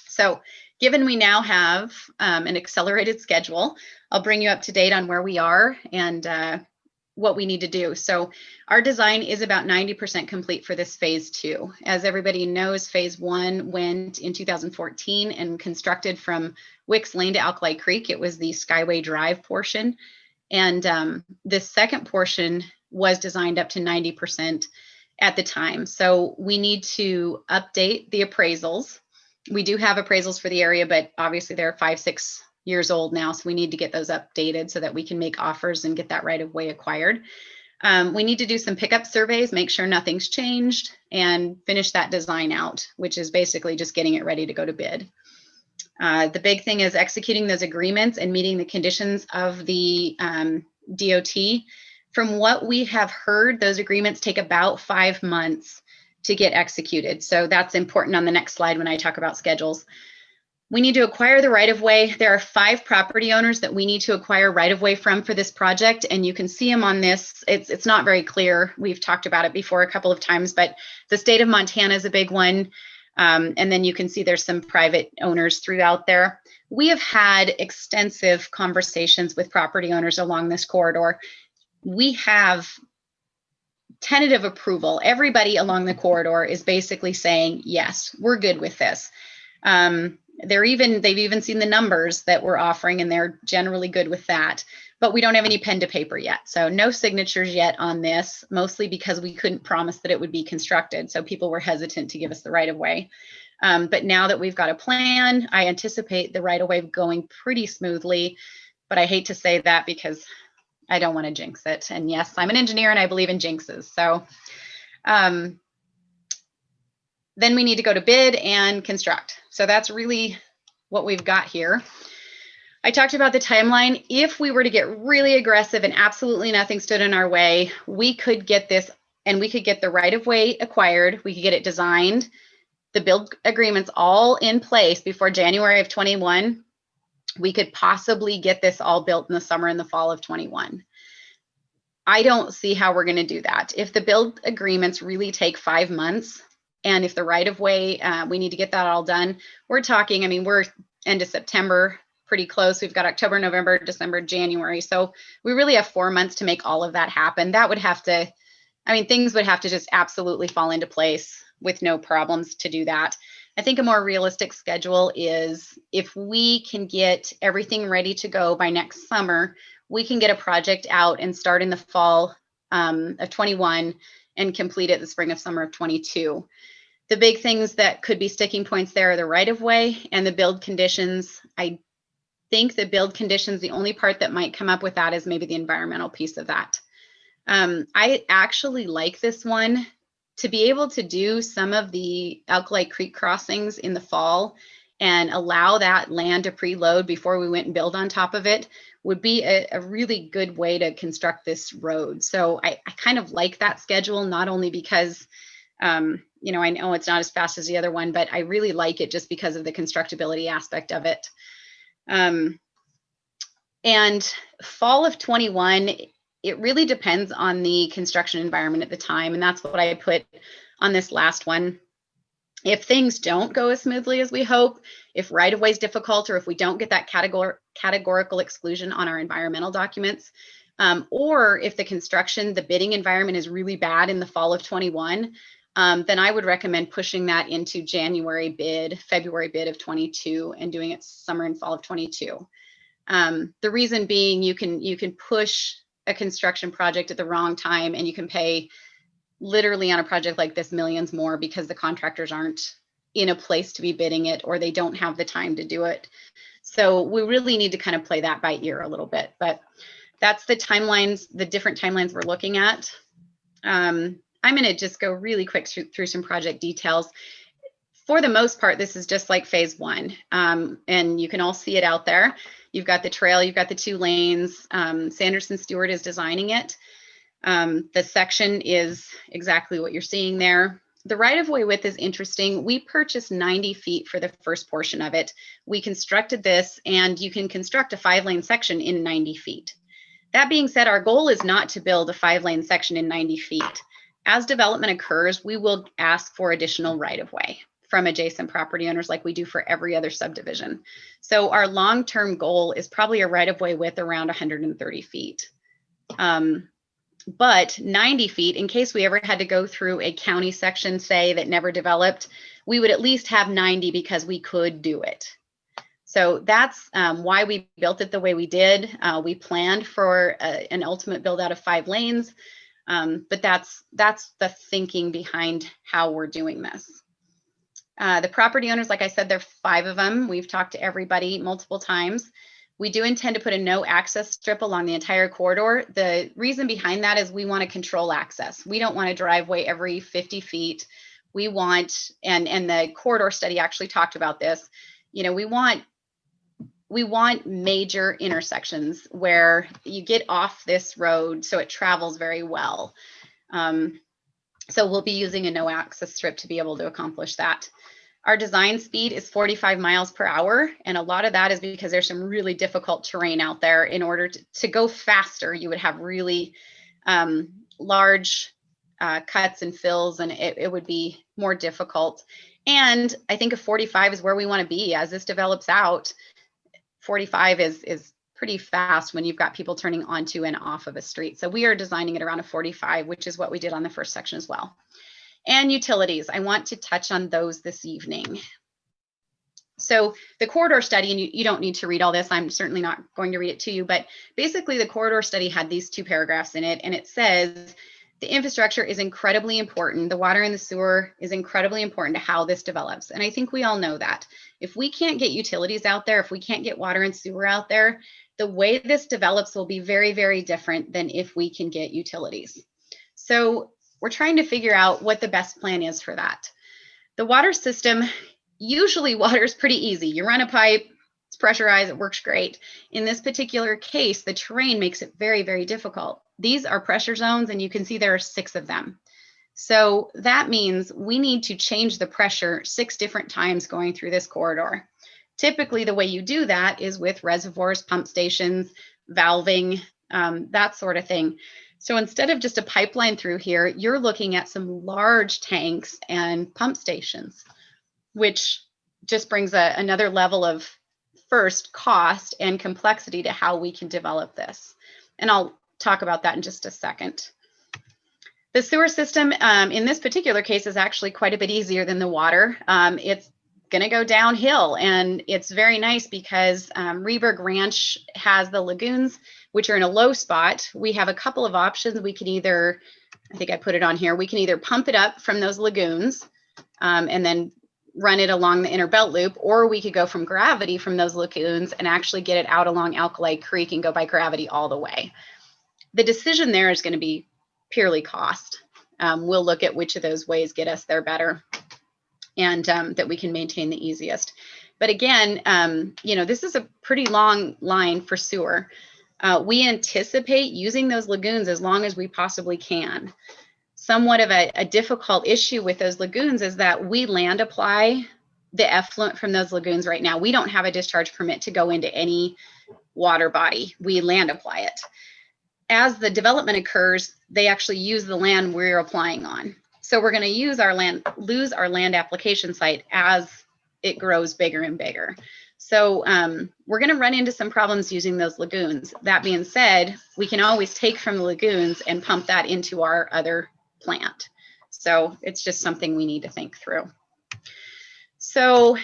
So given we now have an accelerated schedule, I'll bring you up to date on where we are and what we need to do. So our design is about 90% complete for this phase 2. As everybody knows, phase 1 went in 2014 and constructed from Wicks Lane to Alkali Creek. It was the Skyway Drive portion. And this second portion was designed up to 90% at the time. So we need to update the appraisals. We do have appraisals for the area, but obviously they're 5-6 years old now. So we need to get those updated so that we can make offers and get that right of way acquired. We need to do some pickup surveys, make sure nothing's changed, and finish that design out, which is basically just getting it ready to go to bid. The big thing is executing those agreements and meeting the conditions of the DOT. From what we have heard, those agreements take about 5 months to get executed. So that's important on the next slide when I talk about schedules. We need to acquire the right-of-way. There are 5 property owners that we need to acquire right-of-way from for this project, and you can see them on this. It's not very clear. We've talked about it before a couple of times, but the state of Montana is a big one. And then you can see there's some private owners throughout there. We have had extensive conversations with property owners along this corridor. We have tentative approval. Everybody along the corridor is basically saying, yes, we're good with this. They've even seen the numbers that we're offering, and they're generally good with that. But we don't have any pen to paper yet. So no signatures yet on this, mostly because we couldn't promise that it would be constructed. So people were hesitant to give us the right of way. But now that we've got a plan, I anticipate the right of way going pretty smoothly. But I hate to say that because I don't want to jinx it. And yes, I'm an engineer and I believe in jinxes. So then we need to go to bid and construct. So that's really what we've got here. I talked about the timeline. If we were to get really aggressive and absolutely nothing stood in our way, we could get this, and we could get the right of way acquired. We could get it designed, the build agreements all in place before January of 21. We could possibly get this all built in the summer and the fall of 21. I don't see how we're going to do that. If the build agreements really take 5 months, and if the right of way, we need to get that all done, we're talking, I mean, we're end of September, pretty close. We've got October, November, December, January. So we really have 4 months to make all of that happen. That would have to, I mean, things would have to just absolutely fall into place with no problems to do that. I think a more realistic schedule is if we can get everything ready to go by next summer, we can get a project out and start in the fall of 21 and complete it the spring of summer of 22. The big things that could be sticking points there are the right of way and the build conditions. I think the build conditions, the only part that might come up with that is maybe the environmental piece of that. I actually like this one. To be able to do some of the Alkali Creek crossings in the fall and allow that land to preload before we went and build on top of it would be a really good way to construct this road. So I kind of like that schedule, not only because, you know, I know it's not as fast as the other one, but I really like it just because of the constructability aspect of it. And fall of 21, it really depends on the construction environment at the time. And that's what I put on this last one. If things don't go as smoothly as we hope, if right-of-way is difficult, or if we don't get that categorical exclusion on our environmental documents, or if the construction, the bidding environment is really bad in the fall of 21, then I would recommend pushing that into January bid, February bid of 22, and doing it summer and fall of 22. The reason being, you can push a construction project at the wrong time, and you can pay literally on a project like this millions more because the contractors aren't in a place to be bidding it, or they don't have the time to do it. So we really need to kind of play that by ear a little bit, but that's the timelines, the different timelines we're looking at. I'm going to just go really quick through some project details. For the most part, this is just like phase 1, and you can all see it out there. You've got the trail, you've got the 2 lanes. Sanderson Stewart is designing it. The section is exactly what you're seeing there. The right-of-way width is interesting. We purchased 90 feet for the first portion of it. We constructed this, and you can construct a 5-lane section in 90 feet. That being said, our goal is not to build a 5-lane section in 90 feet. As development occurs, we will ask for additional right-of-way from adjacent property owners like we do for every other subdivision. So our long-term goal is probably a right-of-way width around 130 feet. But 90 feet, in case we ever had to go through a county section, say, that never developed, we would at least have 90 because we could do it. So that's why we built it the way we did. We planned for an ultimate build out of 5 lanes, but that's the thinking behind how we're doing this. The property owners, like I said, there are 5 of them. We've talked to everybody multiple times. We do intend to put a no access strip along the entire corridor. The reason behind that is we want to control access. We don't want a driveway every 50 feet. We want, and the corridor study actually talked about this, you know, we want major intersections where you get off this road so it travels very well. So we'll be using a no access strip to be able to accomplish that. Our design speed is 45 miles per hour. And a lot of that is because there's some really difficult terrain out there. In order to go faster, you would have really large cuts and fills, and it would be more difficult. And I think a 45 is where we want to be. As this develops out, 45 is pretty fast when you've got people turning onto and off of a street. So we are designing it around a 45, which is what we did on the first section as well. And utilities, I want to touch on those this evening. So the corridor study, and you don't need to read all this, I'm certainly not going to read it to you, but basically the corridor study had these 2 paragraphs in it, and it says, the infrastructure is incredibly important. The water and the sewer is incredibly important to how this develops. And I think we all know that. If we can't get utilities out there, if we can't get water and sewer out there, the way this develops will be very, very different than if we can get utilities. So we're trying to figure out what the best plan is for that. The water system, usually water is pretty easy. You run a pipe, it's pressurized, it works great. In this particular case, the terrain makes it very, very difficult. These are pressure zones, and you can see there are 6 of them. So that means we need to change the pressure 6 different times going through this corridor. Typically, the way you do that is with reservoirs, pump stations, valving, that sort of thing. So instead of just a pipeline through here, you're looking at some large tanks and pump stations, which just brings another level of, first, cost and complexity to how we can develop this. And I'll talk about that in just a second. The sewer system in this particular case is actually quite a bit easier than the water. It's going to go downhill, and it's very nice because Reberg Ranch has the lagoons, which are in a low spot. We have a couple of options. We can either, I think I put it on here, we can either pump it up from those lagoons and then run it along the inner belt loop, or we could go from gravity from those lagoons and actually get it out along Alkali Creek and go by gravity all the way. The decision there is going to be purely cost. We'll look at which of those ways get us there better and that we can maintain the easiest. But again, you know, this is a pretty long line for sewer. We anticipate using those lagoons as long as we possibly can. Somewhat of a difficult issue with those lagoons is that we land apply the effluent from those lagoons right now. We don't have a discharge permit to go into any water body. We land apply it. As the development occurs, they actually use the land we're applying on. So we're going to use our land, lose our land application site as it grows bigger and bigger. So we're going to run into some problems using those lagoons. That being said, we can always take from the lagoons and pump that into our other plant. So it's just something we need to think through. So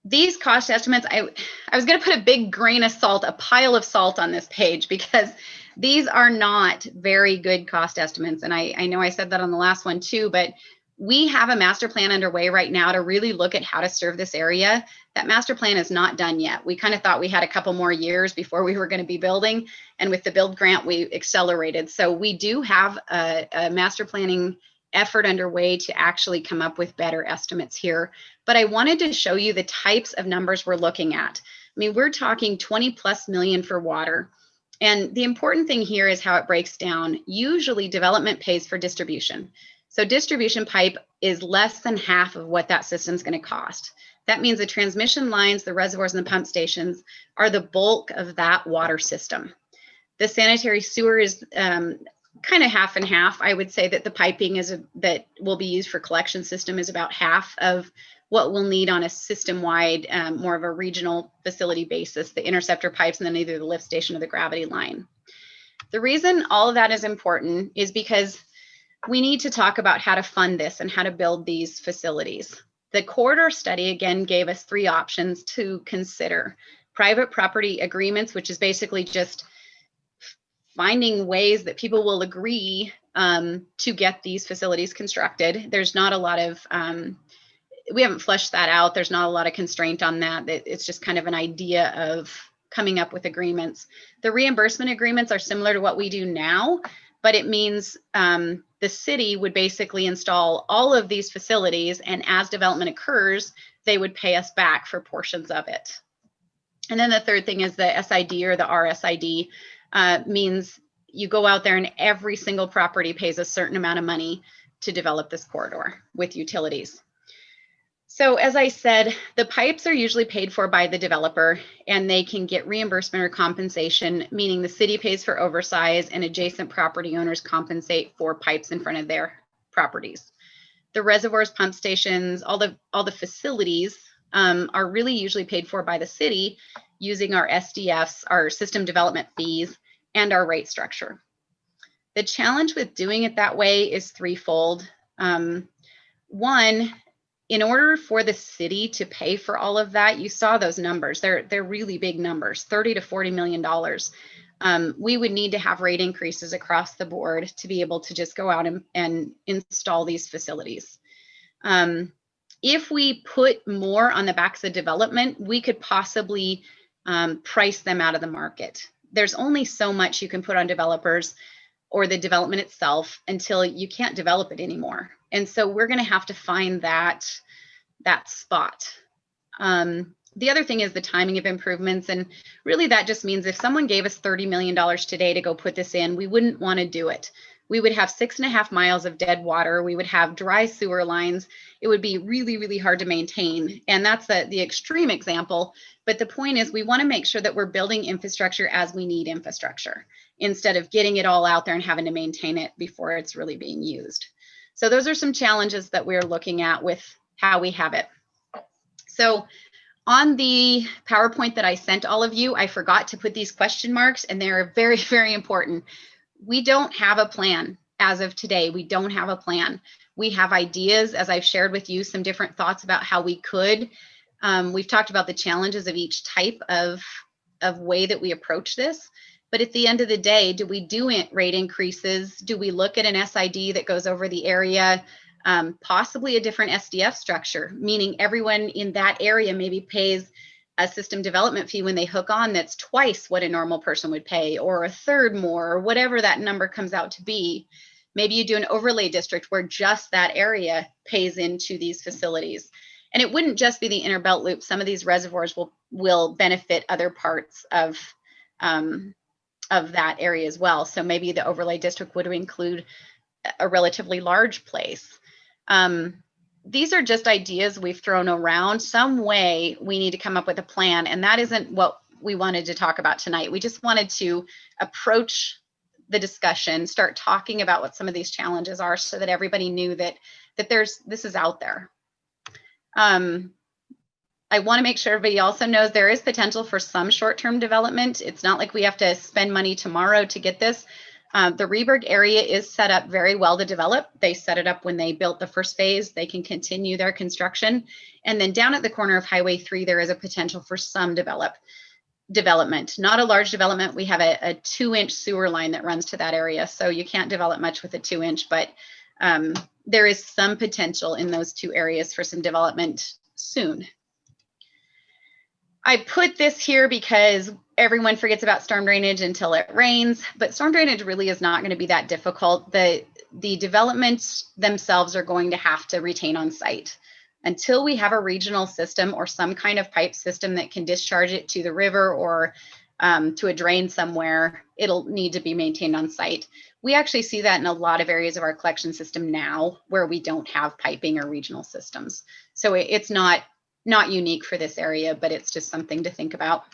these cost estimates, I was going to put a big grain of salt, a pile of salt on this page, because these are not very good cost estimates. And I know I said that on the last one too, but we have a master plan underway right now to really look at how to serve this area. That master plan is not done yet. We kind of thought we had a couple more years before we were going to be building. And with the build grant, we accelerated. So we do have a master planning effort underway to actually come up with better estimates here. But I wanted to show you the types of numbers we're looking at. I mean, we're talking 20+ million for water. And the important thing here is how it breaks down. Usually development pays for distribution. So distribution pipe is less than half of what that system's going to cost. That means the transmission lines, the reservoirs, and the pump stations are the bulk of that water system. The sanitary sewer is kind of half and half. I would say that the piping that will be used for collection system is about half of what we'll need on a system-wide, more of a regional facility basis, the interceptor pipes, and then either the lift station or the gravity line. The reason all of that is important is because we need to talk about how to fund this and how to build these facilities. The corridor study, again, gave us 3 options to consider. Private property agreements, which is basically just finding ways that people will agree to get these facilities constructed. There's not a lot of, we haven't fleshed that out. There's not a lot of constraint on that. It's just kind of an idea of coming up with agreements. The reimbursement agreements are similar to what we do now, but it means the city would basically install all of these facilities, and as development occurs, they would pay us back for portions of it. And then the third thing is the SID or the RSID means you go out there and every single property pays a certain amount of money to develop this corridor with utilities. So as I said, the pipes are usually paid for by the developer, and they can get reimbursement or compensation, meaning the city pays for oversize and adjacent property owners compensate for pipes in front of their properties. The reservoirs, pump stations, all the facilities are really usually paid for by the city using our SDFs, our system development fees, and our rate structure. The challenge with doing it that way is threefold. One, in order for the city to pay for all of that, you saw those numbers. They're really big numbers, $30 to $40 million. We would need to have rate increases across the board to be able to just go out and install these facilities. If we put more on the backs of development, we could possibly price them out of the market. There's only so much you can put on developers or the development itself until you can't develop it anymore. And so we're going to have to find that spot. The other thing is the timing of improvements. And really that just means if someone gave us $30 million today to go put this in, we wouldn't want to do it. We would have 6.5 miles of dead water. We would have dry sewer lines. It would be really, really hard to maintain. And that's the extreme example. But the point is we want to make sure that we're building infrastructure as we need infrastructure instead of getting it all out there and having to maintain it before it's really being used. So those are some challenges that we're looking at with how we have it. So on the PowerPoint that I sent all of you, I forgot to put these question marks, and they're very, very important. We don't have a plan as of today. We don't have a plan. We have ideas, as I've shared with you, some different thoughts about how we could. We've talked about the challenges of each type of way that we approach this. But at the end of the day, do we do rate increases? Do we look at an SID that goes over the area? Possibly a different SDF structure, meaning everyone in that area maybe pays a system development fee when they hook on that's twice what a normal person would pay, or a third more, or whatever that number comes out to be. Maybe you do an overlay district where just that area pays into these facilities. And it wouldn't just be the inner belt loop. Some of these reservoirs will benefit other parts of that area as well. So maybe the overlay district would include a relatively large place. These are just ideas we've thrown around. Some way we need to come up with a plan, and that isn't what we wanted to talk about tonight. We just wanted to approach the discussion, start talking about what some of these challenges are so that everybody knew that this is out there. I want to make sure everybody also knows there is potential for some short-term development. It's not like we have to spend money tomorrow to get this. The Rehberg area is set up very well to develop. They set it up when they built the first phase. They can continue their construction. And then down at the corner of Highway 3, there is a potential for some development. Not a large development. We have a 2-inch sewer line that runs to that area. So you can't develop much with a 2-inch, but there is some potential in those 2 areas for some development soon. I put this here because everyone forgets about storm drainage until it rains, but storm drainage really is not going to be that difficult. The developments themselves are going to have to retain on site. Until we have a regional system or some kind of pipe system that can discharge it to the river or to a drain somewhere, it'll need to be maintained on site. We actually see that in a lot of areas of our collection system now where we don't have piping or regional systems. So it's not unique for this area, but it's just something to think about.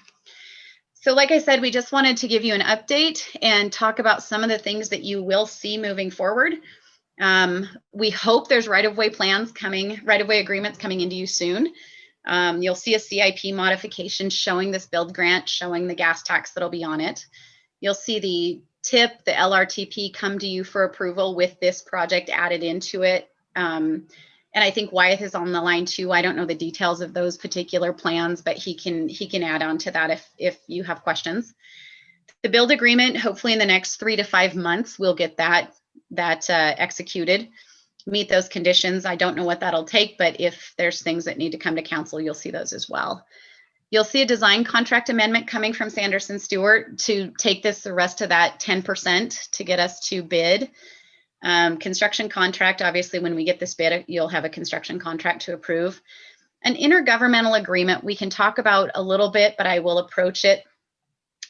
So like I said, we just wanted to give you an update and talk about some of the things that you will see moving forward. We hope there's right-of-way plans coming, right-of-way agreements coming into you soon. You'll see a CIP modification showing this build grant, showing the gas tax that'll be on it. You'll see the TIP, the LRTP come to you for approval with this project added into it. And I think Wyeth is on the line too. I don't know the details of those particular plans, but he can add on to that if you have questions. The build agreement, hopefully in the next 3 to 5 months, we'll get that executed, meet those conditions. I don't know what that'll take, but if there's things that need to come to council, you'll see those as well. You'll see a design contract amendment coming from Sanderson Stewart to take the rest of that 10% to get us to bid. Construction contract, obviously, when we get this bid, you'll have a construction contract to approve. An intergovernmental agreement we can talk about a little bit, but I will approach it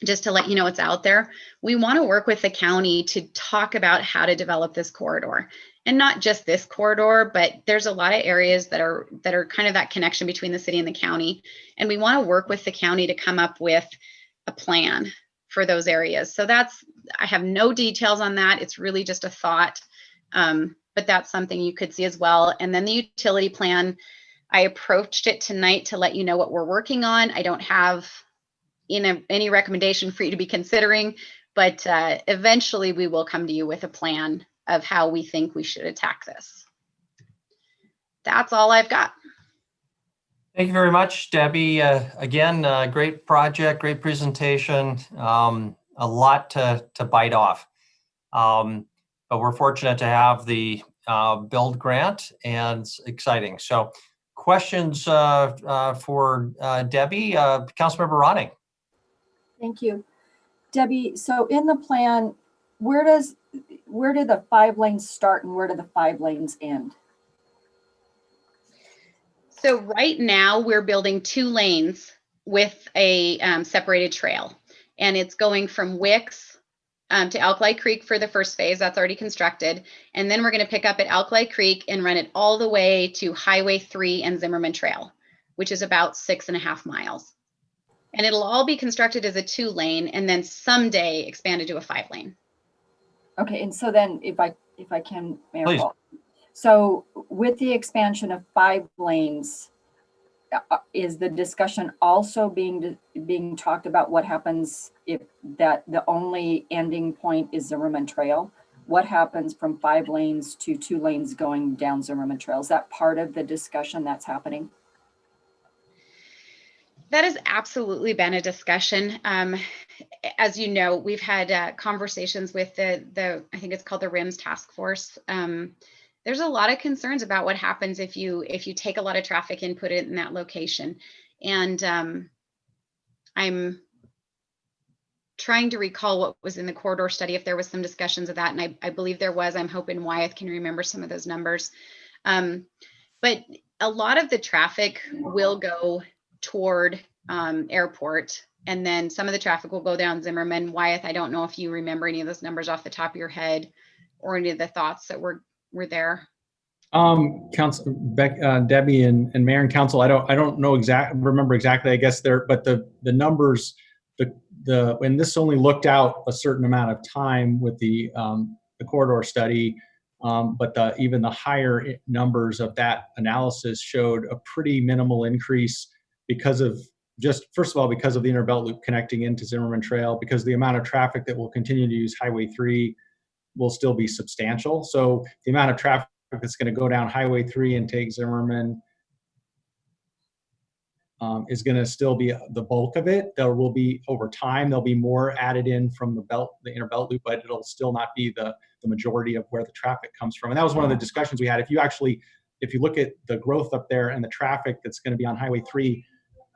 just to let you know it's out there. We want to work with the county to talk about how to develop this corridor. And not just this corridor, but there's a lot of areas that are kind of that connection between the city and the county. And we want to work with the county to come up with a plan for those areas. So I have no details on that. It's really just a thought, but that's something you could see as well. And then the utility plan, I approached it tonight to let you know what we're working on. I don't have any recommendation for you to be considering, but eventually we will come to you with a plan of how we think we should attack this. That's all I've got. Thank you very much, Debbie. Again, great project, great presentation, a lot to bite off. But we're fortunate to have the build grant, and it's exciting. So questions for Debbie, Councilmember Ronning. Thank you. Debbie, so in the plan, where do the 5 lanes start and where do the 5 lanes end? So right now we're building 2 lanes with a separated trail, and it's going from Wicks to Alkali Creek for the first phase. That's already constructed. And then we're going to pick up at Alkali Creek and run it all the way to Highway 3 and Zimmerman Trail, which is about 6.5 miles. And it'll all be constructed as a 2 lane and then someday expanded to a 5 lane. Okay, and so then if I can, Mayor Please. Paul. So with the expansion of 5 lanes, is the discussion also being talked about what happens if that the only ending point is Zimmerman Trail? What happens from 5 lanes to 2 lanes going down Zimmerman Trail? Is that part of the discussion that's happening? That has absolutely been a discussion. As you know, we've had conversations with the I think it's called the RIMS task force. There's a lot of concerns about what happens if you take a lot of traffic and put it in that location. And I'm trying to recall what was in the corridor study, if there was some discussions of that. And I believe there was. I'm hoping Wyeth can remember some of those numbers. But a lot of the traffic will go toward airport, and then some of the traffic will go down Zimmerman. Wyeth, I don't know if you remember any of those numbers off the top of your head or any of the thoughts that were there. Council Debbie and Mayor and Council, I don't know remember exactly, I guess but the numbers, and this only looked out a certain amount of time with the corridor study, but even the higher numbers of that analysis showed a pretty minimal increase because of first of all, because of the inner belt loop connecting into Zimmerman Trail, because the amount of traffic that will continue to use Highway 3 will still be substantial. So the amount of traffic that's going to go down Highway 3 and take Zimmerman is going to still be the bulk of it. There will be, over time, there'll be more added in from the inner belt loop, but it'll still not be the majority of where the traffic comes from. And that was one of the discussions we had. If you look at the growth up there and the traffic that's going to be on Highway 3,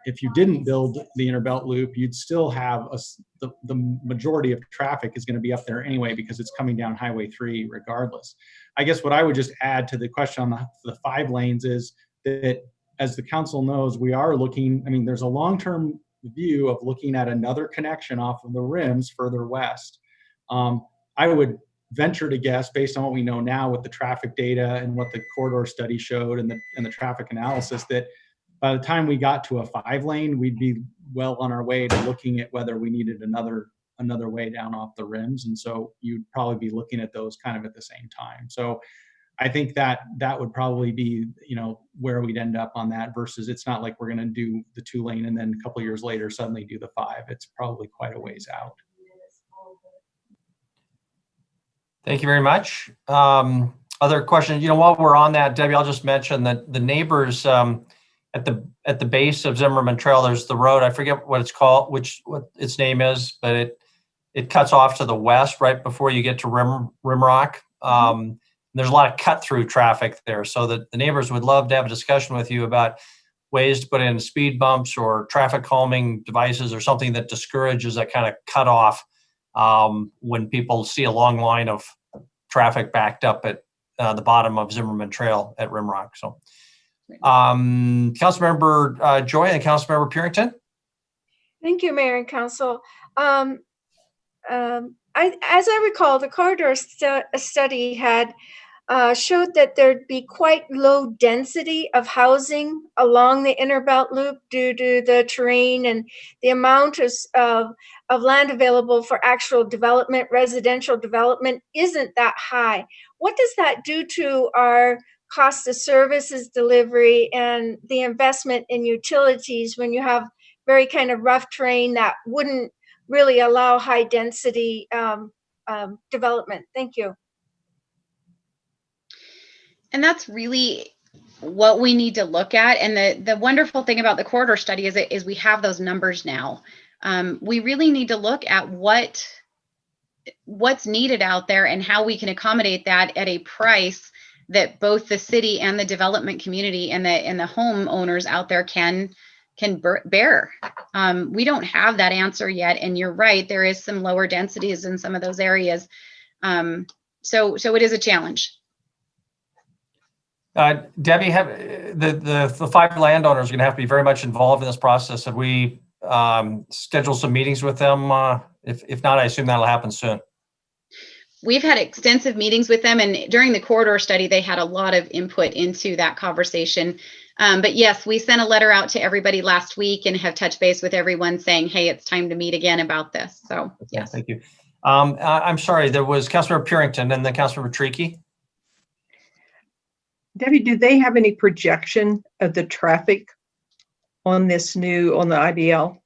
if you didn't build the inner belt loop, you'd still have the majority of traffic is going to be up there anyway, because it's coming down Highway 3 regardless. I guess what I would just add to the question on the 5 lanes is that, as the council knows, we are looking, there's a long-term view of looking at another connection off of the rims further west. I would venture to guess, based on what we know now with the traffic data and what the corridor study showed and the traffic analysis, that by the time we got to a 5 lane, we'd be well on our way to looking at whether we needed another way down off the rims. And so you'd probably be looking at those kind of at the same time. So I think that would probably be, where we'd end up on that, versus it's not like we're going to do the 2 lane and then a couple of years later suddenly do the 5. It's probably quite a ways out. Thank you very much. Other questions? While we're on that, Debbie, I'll just mention that the neighbors at the base of Zimmerman Trail, there's the road. I forget what it's called, what its name is, but it cuts off to the west right before you get to Rimrock. There's a lot of cut through traffic there, so that the neighbors would love to have a discussion with you about ways to put in speed bumps or traffic calming devices or something that discourages that kind of cutoff when people see a long line of traffic backed up at the bottom of Zimmerman Trail at Rimrock. So, Councilmember Joy and Councilmember Purington. Thank you, Mayor and Council. As I recall, the corridor study had showed that there'd be quite low density of housing along the inner belt loop due to the terrain and the amount of land available for actual development, residential development, isn't that high. What does that do to our cost of services delivery and the investment in utilities when you have very kind of rough terrain that wouldn't really allow high density development? Thank you. And that's really what we need to look at. And the wonderful thing about the corridor study is we have those numbers now. We really need to look at what's needed out there and how we can accommodate that at a price that both the city and the development community and the homeowners out there can bear. We don't have that answer yet. And you're right, there is some lower densities in some of those areas. So it is a challenge. Debbie, have the 5 landowners are going to have to be very much involved in this process. Have we scheduled some meetings with them? If not, I assume that'll happen soon. We've had extensive meetings with them, and during the corridor study, they had a lot of input into that conversation. But yes, we sent a letter out to everybody last week and have touched base with everyone saying, hey, it's time to meet again about this. So yes. Thank you. I'm sorry, there was Councilmember Purington and then Councilmember Trickey. Debbie, do they have any projection of the traffic on the IBL?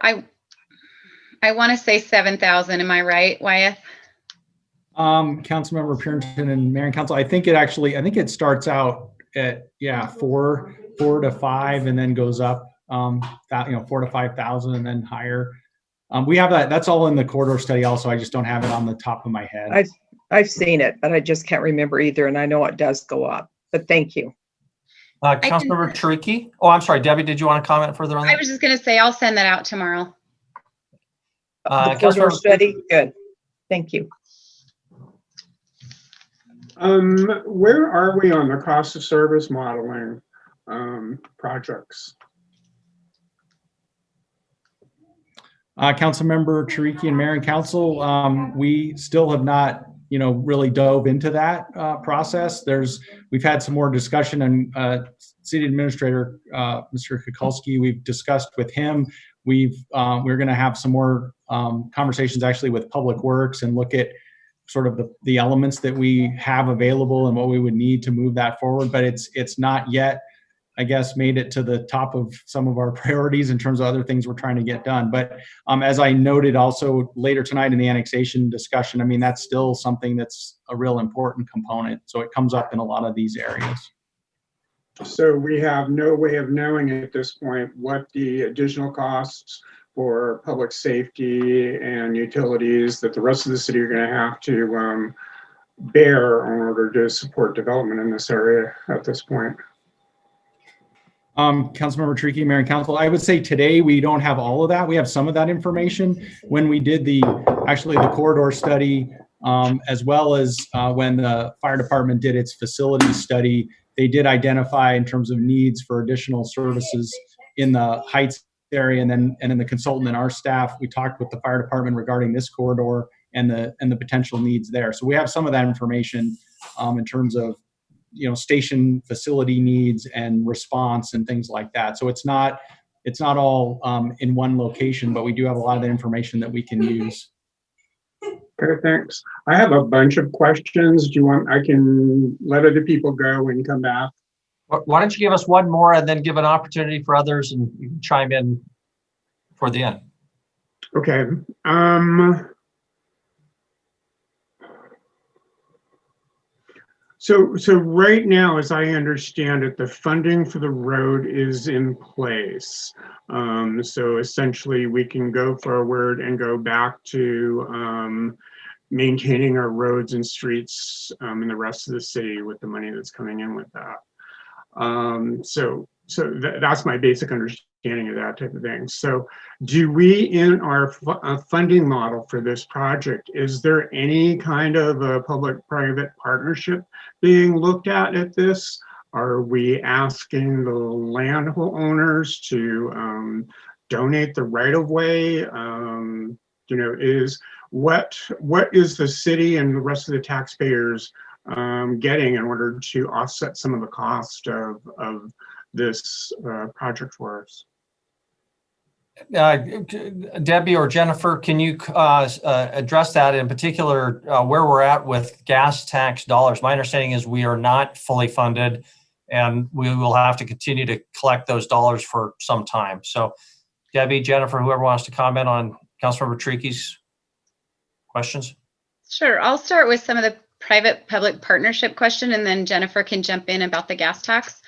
I want to say 7,000. Am I right, Wyeth? Councilmember Purington and Mayor and Council, I think it starts out at 4 to 5 and then goes up 4 to 5,000 and then higher. We have that's all in the corridor study also. I just don't have it on the top of my head. I've seen it, but I just can't remember either, and I know it does go up. But thank you. Councilmember Trickey. Oh, I'm sorry, Debbie. Did you want to comment further on that? I was just going to say I'll send that out tomorrow. The corridor study, good. Thank you. Where are we on the cost of service modeling projects? Councilmember Trickey and Mayor and Council, we still have not really dove into that process. We've had some more discussion, and City Administrator Mr. Kukulski, we've discussed with him. We're going to have some more conversations actually with Public Works and look at sort of the elements that we have available and what we would need to move that forward. But it's not yet, I guess, made it to the top of some of our priorities in terms of other things we're trying to get done. But as I noted also later tonight in the annexation discussion, I mean, that's still something that's a real important component. So it comes up in a lot of these areas. So we have no way of knowing at this point what the additional costs for public safety and utilities that the rest of the city are going to have to bear in order to support development in this area at this point. Councilmember Trickey, Mayor and Council, I would say today we don't have all of that. We have some of that information. When we did the corridor study, as well as when the fire department did its facility study, they did identify in terms of needs for additional services in the Heights area, and then the consultant and our staff, we talked with the fire department regarding this corridor and the potential needs there. So we have some of that information in terms of station facility needs and response and things like that. So it's not all in one location, but we do have a lot of the information that we can use. Okay, thanks. I have a bunch of questions. Do you want, I can let other people go and come back? Why don't you give us one more and then give an opportunity for others and you can chime in for the end. Okay. So right now, as I understand it, the funding for the road is in place. So essentially we can go forward and go back to maintaining our roads and streets in the rest of the city with the money that's coming in with that. That's my basic understanding of that type of thing. So do we, in our funding model for this project, is there any kind of a public-private partnership being looked at this? Are we asking the landowners to donate the right-of-way? What is the city and the rest of the taxpayers getting in order to offset some of the cost of this project for us? Debbie or Jennifer, can you address that, in particular where we're at with gas tax dollars? My understanding is we are not fully funded, and we will have to continue to collect those dollars for some time. So Debbie, Jennifer, whoever wants to comment on Councilmember Trickey's questions. Sure, I'll start with some of the private-public partnership question, and then Jennifer can jump in about the gas tax.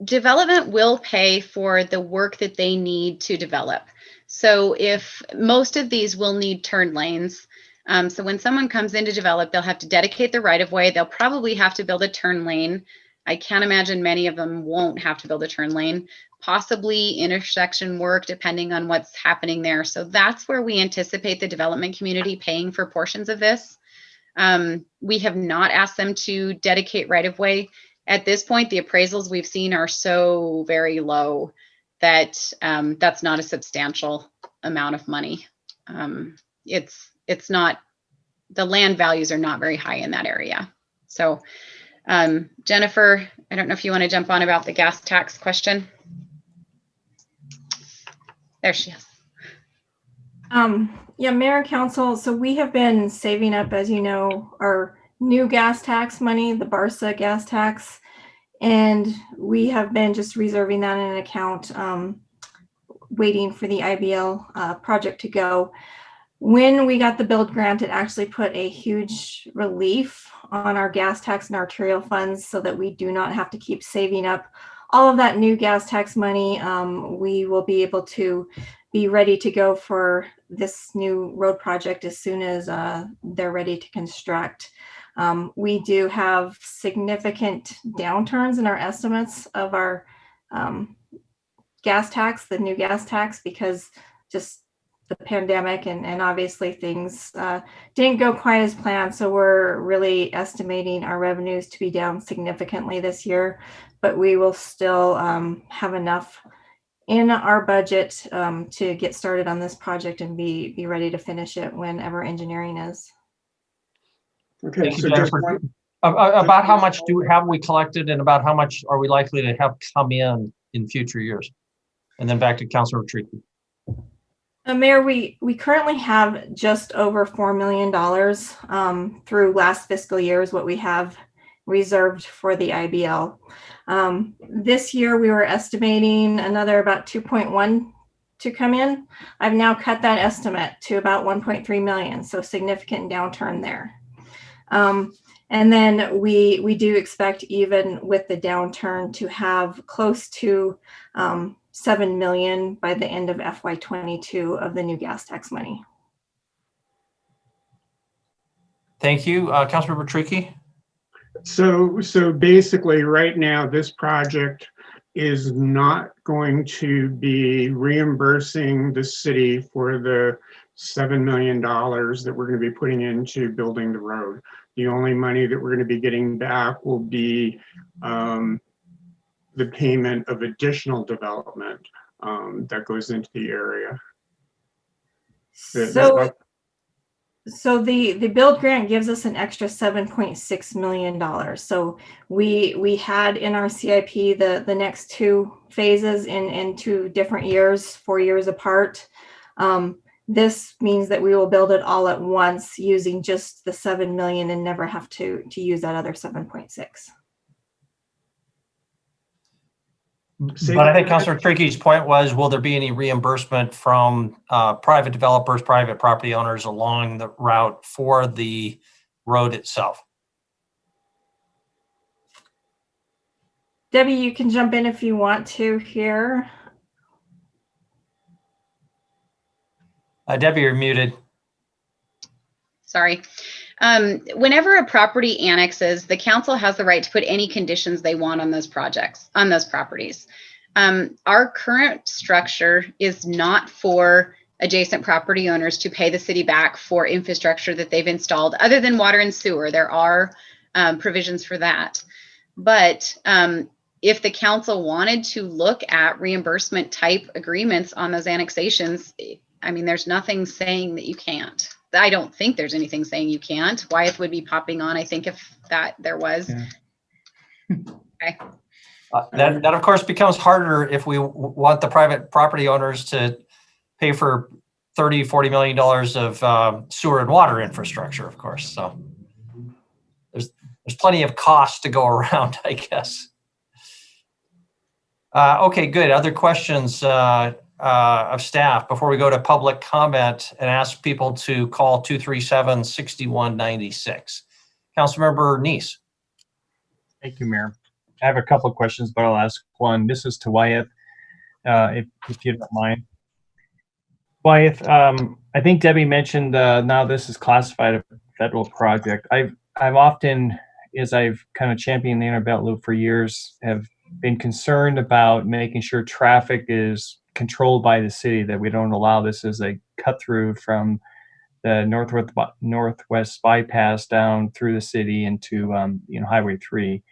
Development will pay for the work that they need to develop. So if most of these will need turn lanes, so when someone comes in to develop, they'll have to dedicate the right-of-way. They'll probably have to build a turn lane. I can't imagine many of them won't have to build a turn lane, possibly intersection work depending on what's happening there. So that's where we anticipate the development community paying for portions of this. We have not asked them to dedicate right-of-way. At this point, the appraisals we've seen are so very low that that's not a substantial amount of money. It's not, the land values are not very high in that area. So Jennifer, I don't know if you want to jump on about the gas tax question. There she is. Yeah, Mayor and Council, so we have been saving up, as you know, our new gas tax money, the Barca gas tax, and we have been just reserving that in an account, waiting for the IBL project to go. When we got the build grant, it actually put a huge relief on our gas tax and arterial funds so that we do not have to keep saving up all of that new gas tax money. We will be able to be ready to go for this new road project as soon as they're ready to construct. We do have significant downturns in our estimates of our gas tax, the new gas tax, because just the pandemic and obviously things didn't go quite as planned. So we're really estimating our revenues to be down significantly this year, but we will still have enough in our budget to get started on this project and be ready to finish it whenever engineering is. Okay, Thank you, so just Jennifer. About how much have we collected, and about how much are we likely to have come in future years? And then back to Councilor Trickey. Mayor, we currently have just over $4 million through last fiscal year is what we have reserved for the IBL. This year we were estimating another about 2.1 to come in. I've now cut that estimate to about 1.3 million, so significant downturn there. And then we do expect, even with the downturn, to have close to 7 million by the end of FY22 of the new gas tax money. Thank you. Councilmember Trickey. So basically right now, this project is not going to be reimbursing the city for the $7 million that we're going to be putting into building the road. The only money that we're going to be getting back will be the payment of additional development that goes into the area. So the build grant gives us an extra $7.6 million. So we had in our CIP the next two phases in 2 different years, 4 years apart. This means that we will build it all at once using just the 7 million and never have to use that other 7.6. But I think Councilor Trickey's point was, will there be any reimbursement from private developers, private property owners along the route for the road itself? Debbie, you can jump in if you want to here. Debbie, you're muted. Sorry. Whenever a property annexes, the council has the right to put any conditions they want on those projects, on those properties. Our current structure is not for adjacent property owners to pay the city back for infrastructure that they've installed, other than water and sewer. There are provisions for that. But if the council wanted to look at reimbursement type agreements on those annexations, I mean, there's nothing saying that you can't. I don't think there's anything saying you can't. Wyeth would be popping on, I think, if that there was. Yeah. Okay. That of course becomes harder if we want the private property owners to pay for $30–40 million of sewer and water infrastructure, of course. So there's plenty of costs to go around, I guess. Okay, good. Other questions of staff before we go to public comment and ask people to call 237-6196. Councilmember Neese. Thank you, Mayor. I have a couple of questions, but I'll ask one. This is to Wyeth, if you don't mind. Wyeth, I think Debbie mentioned now this is classified a federal project. I've often, as I've kind of championed the Inner Belt Loop for years, have been concerned about making sure traffic is controlled by the city, that we don't allow this as a cut through from the northwest bypass down through the city into Highway 3.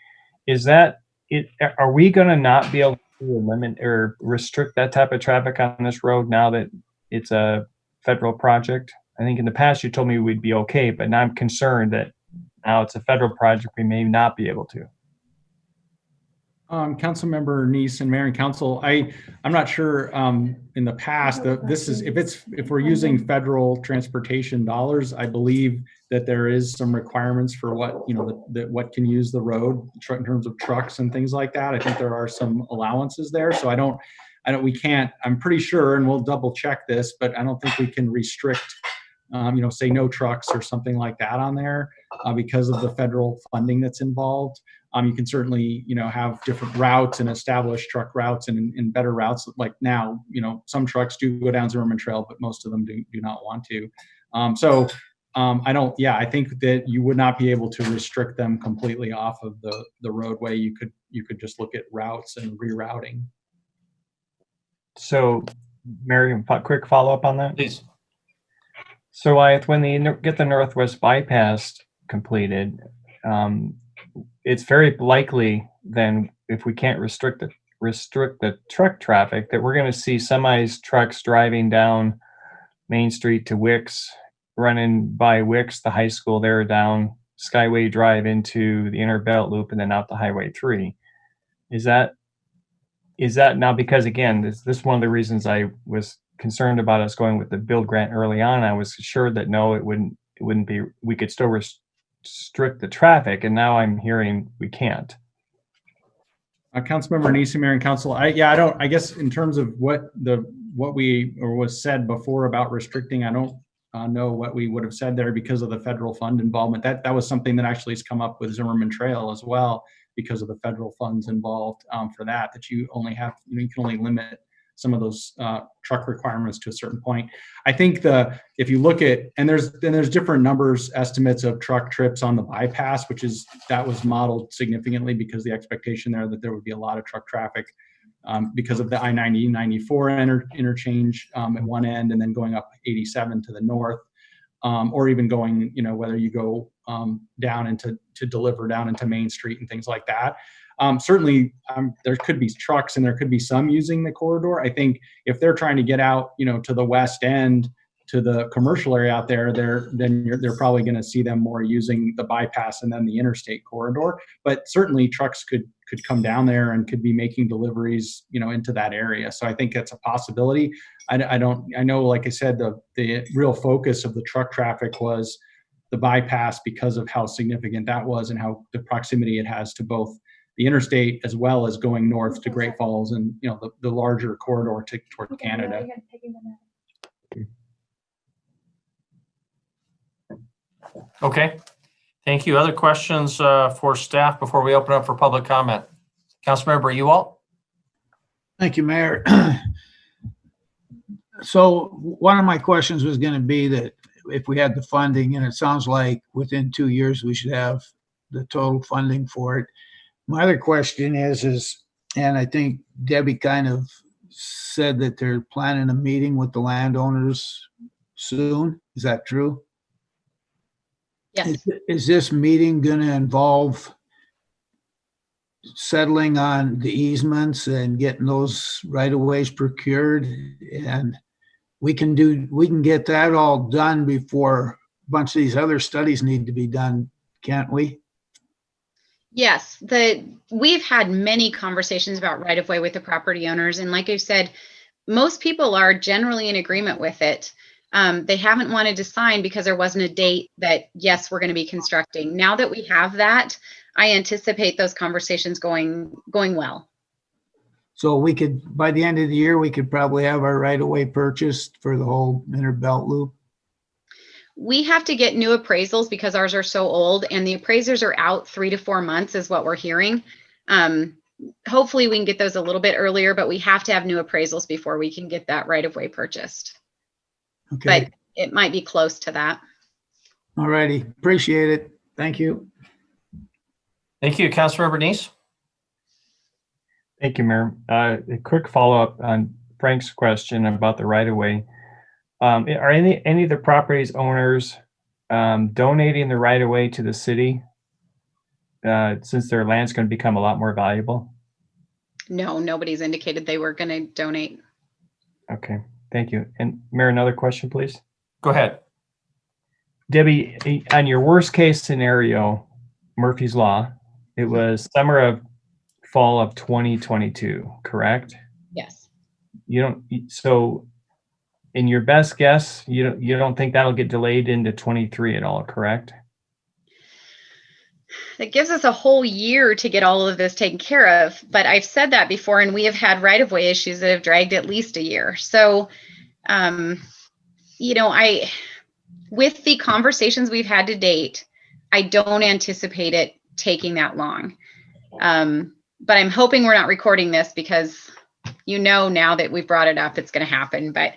Is that it? Are we going to not be able to limit or restrict that type of traffic on this road now that it's a federal project? I think in the past you told me we'd be okay, but now I'm concerned that now it's a federal project, we may not be able to. Councilmember Neese and Mayor and Council, I'm not sure in the past this is if we're using federal transportation dollars, I believe that there is some requirements for what what can use the road in terms of trucks and things like that. I think there are some allowances there, so we can't. I'm pretty sure, and we'll double check this, but I don't think we can restrict say no trucks or something like that on there because of the federal funding that's involved. You can certainly, have different routes and establish truck routes and better routes. Like now, some trucks do go down Zimmerman Trail, but most of them do not want to. I think that you would not be able to restrict them completely off of the roadway. You could just look at routes and rerouting. So, Mary, quick follow up on that? Please. So, Wyeth, when they get the Northwest bypass completed, it's very likely then, if we can't restrict the truck traffic, that we're going to see semis, trucks driving down Main Street to Wicks, running by Wicks, the high school there, down Skyway Drive into the Inner Belt Loop, and then out to Highway 3. Is that now, because again, this is one of the reasons I was concerned about us going with the build grant early on. I was assured that no, it wouldn't be, we could still restrict the traffic, and now I'm hearing we can't. Councilmember Neese, Mayor and Council, I guess in terms of what was said before about restricting, I don't know what we would have said there because of the federal fund involvement. That was something that actually has come up with Zimmerman Trail as well, because of the federal funds involved for that you only have, you can only limit some of those truck requirements to a certain point. I think if you look at, and there's different estimates of truck trips on the bypass, that was modeled significantly because the expectation there that there would be a lot of truck traffic because of the I-90-94 interchange at one end, and then going up 87 to the north, or even going, whether you go down to deliver down into Main Street and things like that. Certainly, there could be trucks and there could be some using the corridor. I think if they're trying to get out, to the west end, to the commercial area out there, they're probably going to see them more using the bypass and then the interstate corridor. But certainly, trucks could come down there and could be making deliveries, into that area. So I think that's a possibility. I know, like I said, the real focus of the truck traffic was the bypass because of how significant that was and how the proximity it has to both the interstate as well as going north to Great Falls and the larger corridor toward Canada. Okay, thank you. Other questions for staff before we open up for public comment? Councilmember Ewalt? Thank you, Mayor. So one of my questions was going to be that if we had the funding, and it sounds like within 2 years, we should have the total funding for it. My other question is, and I think Debbie kind of said that they're planning a meeting with the landowners soon. Is that true? Yes. Is this meeting going to involve settling on the easements and getting those right of ways procured? And we can get that all done before a bunch of these other studies need to be done, can't we? Yes, we've had many conversations about right of way with the property owners. And like I said, most people are generally in agreement with it. They haven't wanted to sign because there wasn't a date that, yes, we're going to be constructing. Now that we have that, I anticipate those conversations going well. So we could, by the end of the year, we could probably have our right of way purchased for the whole inner belt loop. We have to get new appraisals because ours are so old, and the appraisers are out 3 to 4 months is what we're hearing. Hopefully we can get those a little bit earlier, but we have to have new appraisals before we can get that right of way purchased. Okay. But it might be close to that. All righty. Appreciate it. Thank you. Thank you. Councilmember Neese? Thank you, Mayor. A quick follow-up on Frank's question about the right-of-way. Are any of the properties owners donating the right-of-way to the city since their land's going to become a lot more valuable? No, nobody's indicated they were going to donate. Okay, thank you. And Mayor, another question, please. Go ahead. Debbie, on your worst case scenario, Murphy's Law, it was fall of 2022, correct? Yes. So in your best guess, you don't think that'll get delayed into 23 at all, correct? It gives us a whole year to get all of this taken care of. But I've said that before, and we have had right-of-way issues that have dragged at least a year. So, with the conversations we've had to date, I don't anticipate it taking that long. But I'm hoping we're not recording this because now that we've brought it up, it's going to happen. But,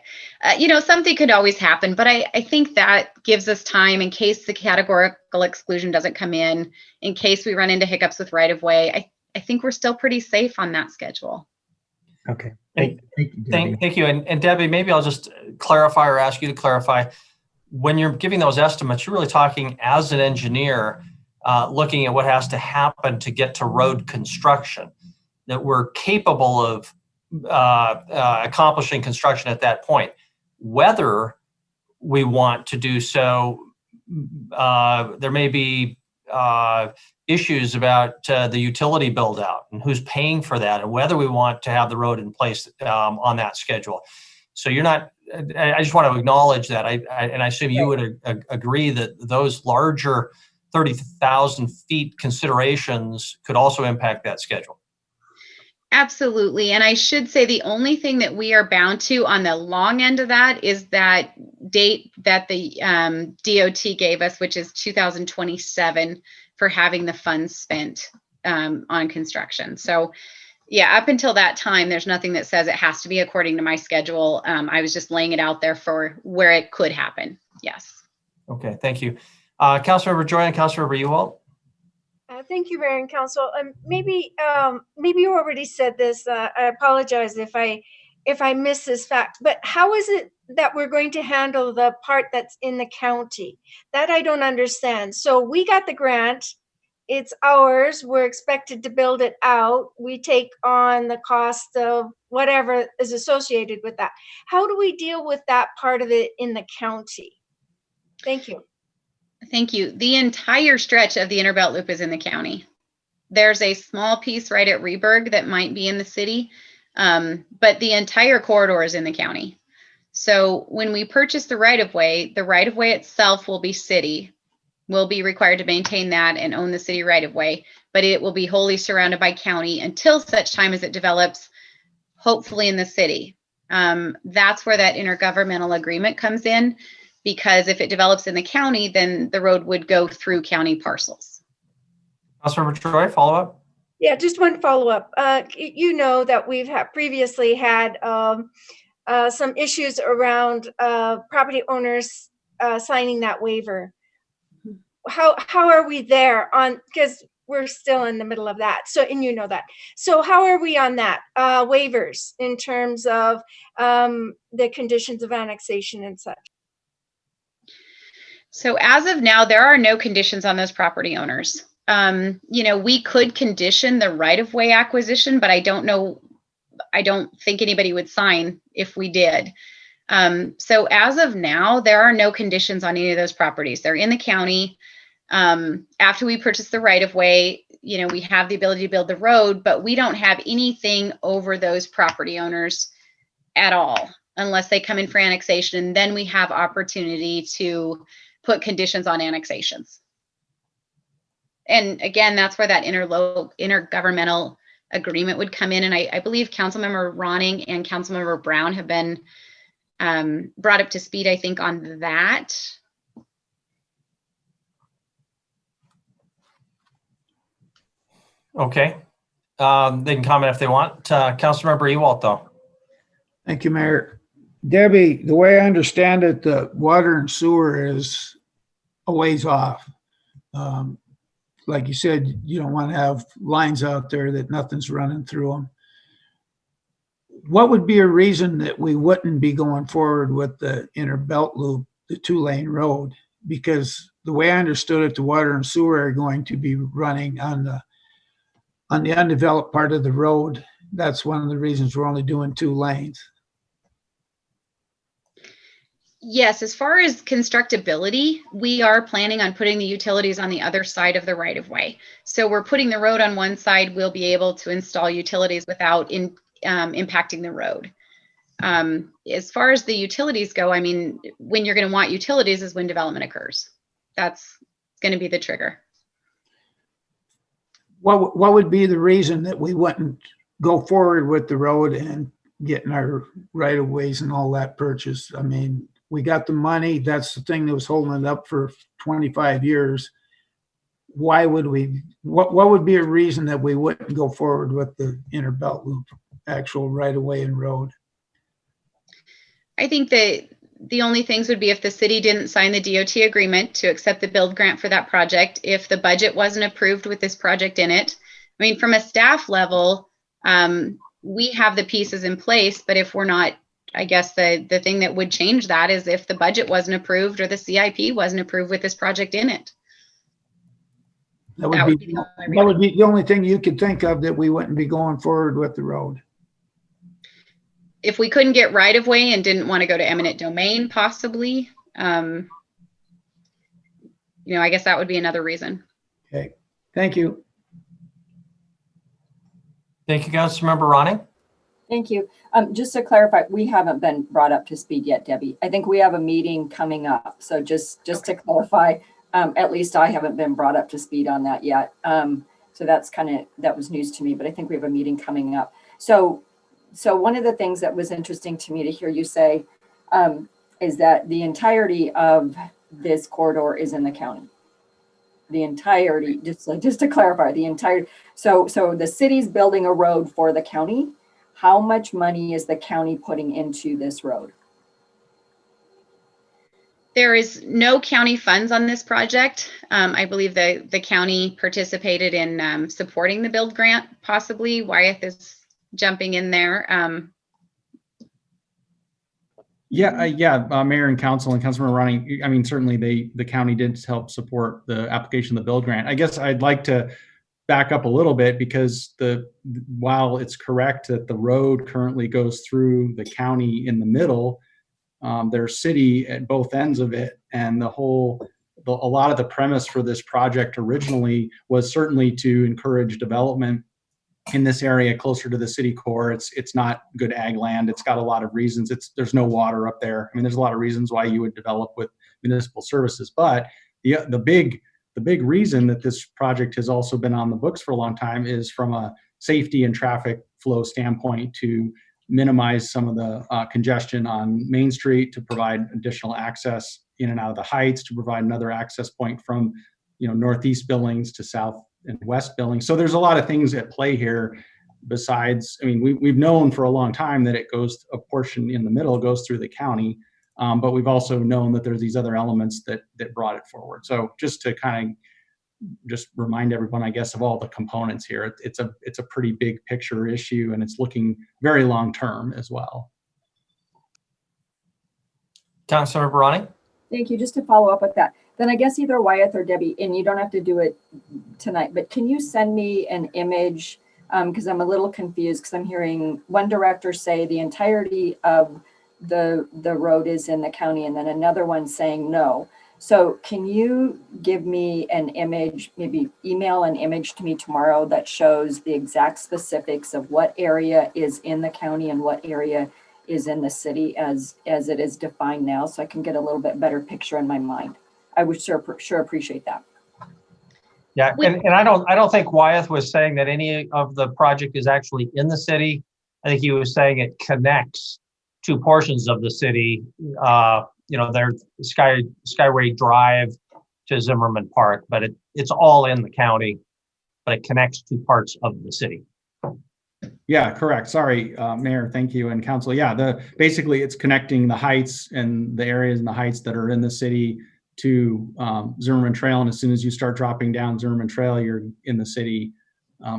something could always happen. But I think that gives us time in case the categorical exclusion doesn't come in case we run into hiccups with right-of-way. I think we're still pretty safe on that schedule. Okay. Thank you. And Debbie, maybe I'll just clarify or ask you to clarify. When you're giving those estimates, you're really talking as an engineer, looking at what has to happen to get to road construction, that we're capable of accomplishing construction at that point. Whether we want to do so, there may be issues about the utility build out and who's paying for that, and whether we want to have the road in place on that schedule. So you're not. I just want to acknowledge that. And I assume you would agree that those larger 30,000 feet considerations could also impact that schedule. Absolutely. And I should say the only thing that we are bound to on the long end of that is that date that the DOT gave us, which is 2027 for having the funds spent on construction. So yeah, up until that time, there's nothing that says it has to be according to my schedule. I was just laying it out there for where it could happen. Yes. Okay, thank you. Councilmember Joy and Councilmember Ewald. Thank you, Mayor and Council. Maybe you already said this. I apologize if I missed this fact. But how is it that we're going to handle the part that's in the county? That I don't understand. So we got the grant. It's ours. We're expected to build it out. We take on the cost of whatever is associated with that. How do we deal with that part of it in the county? Thank you. Thank you. The entire stretch of the Inner Belt Loop is in the county. There's a small piece right at Reberg that might be in the city, but the entire corridor is in the county. So when we purchase the right-of-way itself will be city. We'll be required to maintain that and own the city right-of-way, but it will be wholly surrounded by county until such time as it develops, hopefully in the city. That's where that intergovernmental agreement comes in. Because if it develops in the county, then the road would go through county parcels. Councilmember Troy, follow up. Yeah, just one follow-up. You know that we've previously had some issues around property owners signing that waiver. How are we there on, because we're still in the middle of that. So, and you know that. So how are we on that waivers in terms of the conditions of annexation and such? So as of now, there are no conditions on those property owners. We could condition the right-of-way acquisition, but I don't think anybody would sign if we did. So as of now, there are no conditions on any of those properties. They're in the county. After we purchase the right-of-way, we have the ability to build the road, but we don't have anything over those property owners at all, unless they come in for annexation. And then we have opportunity to put conditions on annexations. And again, that's where that intergovernmental agreement would come in. And I believe Councilmember Ronning and Councilmember Brown have been brought up to speed, I think, on that. Okay. They can comment if they want. Councilmember Ewalt, though. Thank you, Mayor. Debbie, the way I understand it, the water and sewer is a ways off. Like you said, you don't want to have lines out there that nothing's running through them. What would be a reason that we wouldn't be going forward with the inner belt loop, the 2-lane road? Because the way I understood it, the water and sewer are going to be running on the undeveloped part of the road. That's one of the reasons we're only doing 2 lanes. Yes, as far as constructability, we are planning on putting the utilities on the other side of the right-of-way. So we're putting the road on one side, we'll be able to install utilities without impacting the road. As far as the utilities go, I mean, when you're going to want utilities is when development occurs. That's going to be the trigger. What would be the reason that we wouldn't go forward with the road and getting our right-of-ways and all that purchased? I mean, we got the money. That's the thing that was holding it up for 25 years. Why would we, what would be a reason that we wouldn't go forward with the inner belt loop, actual right-of-way and road? I think that the only things would be if the city didn't sign the DOT agreement to accept the build grant for that project, if the budget wasn't approved with this project in it. I mean, from a staff level, we have the pieces in place, but if we're not, I guess the thing that would change that is if the budget wasn't approved or the CIP wasn't approved with this project in it. That would be the only thing you could think of that we wouldn't be going forward with the road. If we couldn't get right of way and didn't want to go to eminent domain, possibly, I guess that would be another reason. Okay, thank you. Thank you, Councilmember Ronning. Thank you. Just to clarify, we haven't been brought up to speed yet, Debbie. I think we have a meeting coming up. So just to clarify, at least I haven't been brought up to speed on that yet. So that was news to me, but I think we have a meeting coming up. So one of the things that was interesting to me to hear you say is that the entirety of this corridor is in the county. The entirety, just to clarify, the entire, so the city's building a road for the county. How much money is the county putting into this road? There is no county funds on this project. I believe the county participated in supporting the build grant, possibly. Wyeth is jumping in there. Mayor and council and Councilmember Ronning, I mean, certainly the county did help support the application of the build grant. I guess I'd like to back up a little bit because while it's correct that the road currently goes through the county in the middle, there's city at both ends of it, and a lot of the premise for this project originally was certainly to encourage development in this area closer to the city core. It's not good ag land. It's got a lot of reasons. There's no water up there. I mean, there's a lot of reasons why you would develop with municipal services, but the big reason that this project has also been on the books for a long time is from a safety and traffic flow standpoint to minimize some of the congestion on Main Street, to provide additional access in and out of the Heights, to provide another access point from northeast Billings to West Billings. So there's a lot of things at play here. Besides, I mean, we've known for a long time that it goes, a portion in the middle goes through the county, but we've also known that there's these other elements that brought it forward. So just to kind of just remind everyone, I guess, of all the components here. It's a pretty big picture issue, and it's looking very long term as well. Councilmember Barani? Thank you. Just to follow up with that, then I guess either Wyeth or Debbie, and you don't have to do it tonight, but can you send me an image? Because I'm a little confused, because I'm hearing one director say the entirety of the road is in the county, and then another one saying no. So can you give me an image, maybe email an image to me tomorrow that shows the exact specifics of what area is in the county and what area is in the city as it is defined now, so I can get a little bit better picture in my mind? I would sure appreciate that. Yeah, and I don't think Wyeth was saying that any of the project is actually in the city. I think he was saying it connects two portions of the city. There's Skyway Drive to Zimmerman Park, but it's all in the county, but it connects two parts of the city. Yeah, correct. Sorry, Mayor, thank you, and Council. Yeah, basically it's connecting the heights and the areas and the heights that are in the city to Zimmerman Trail, and as soon as you start dropping down Zimmerman Trail, you're in the city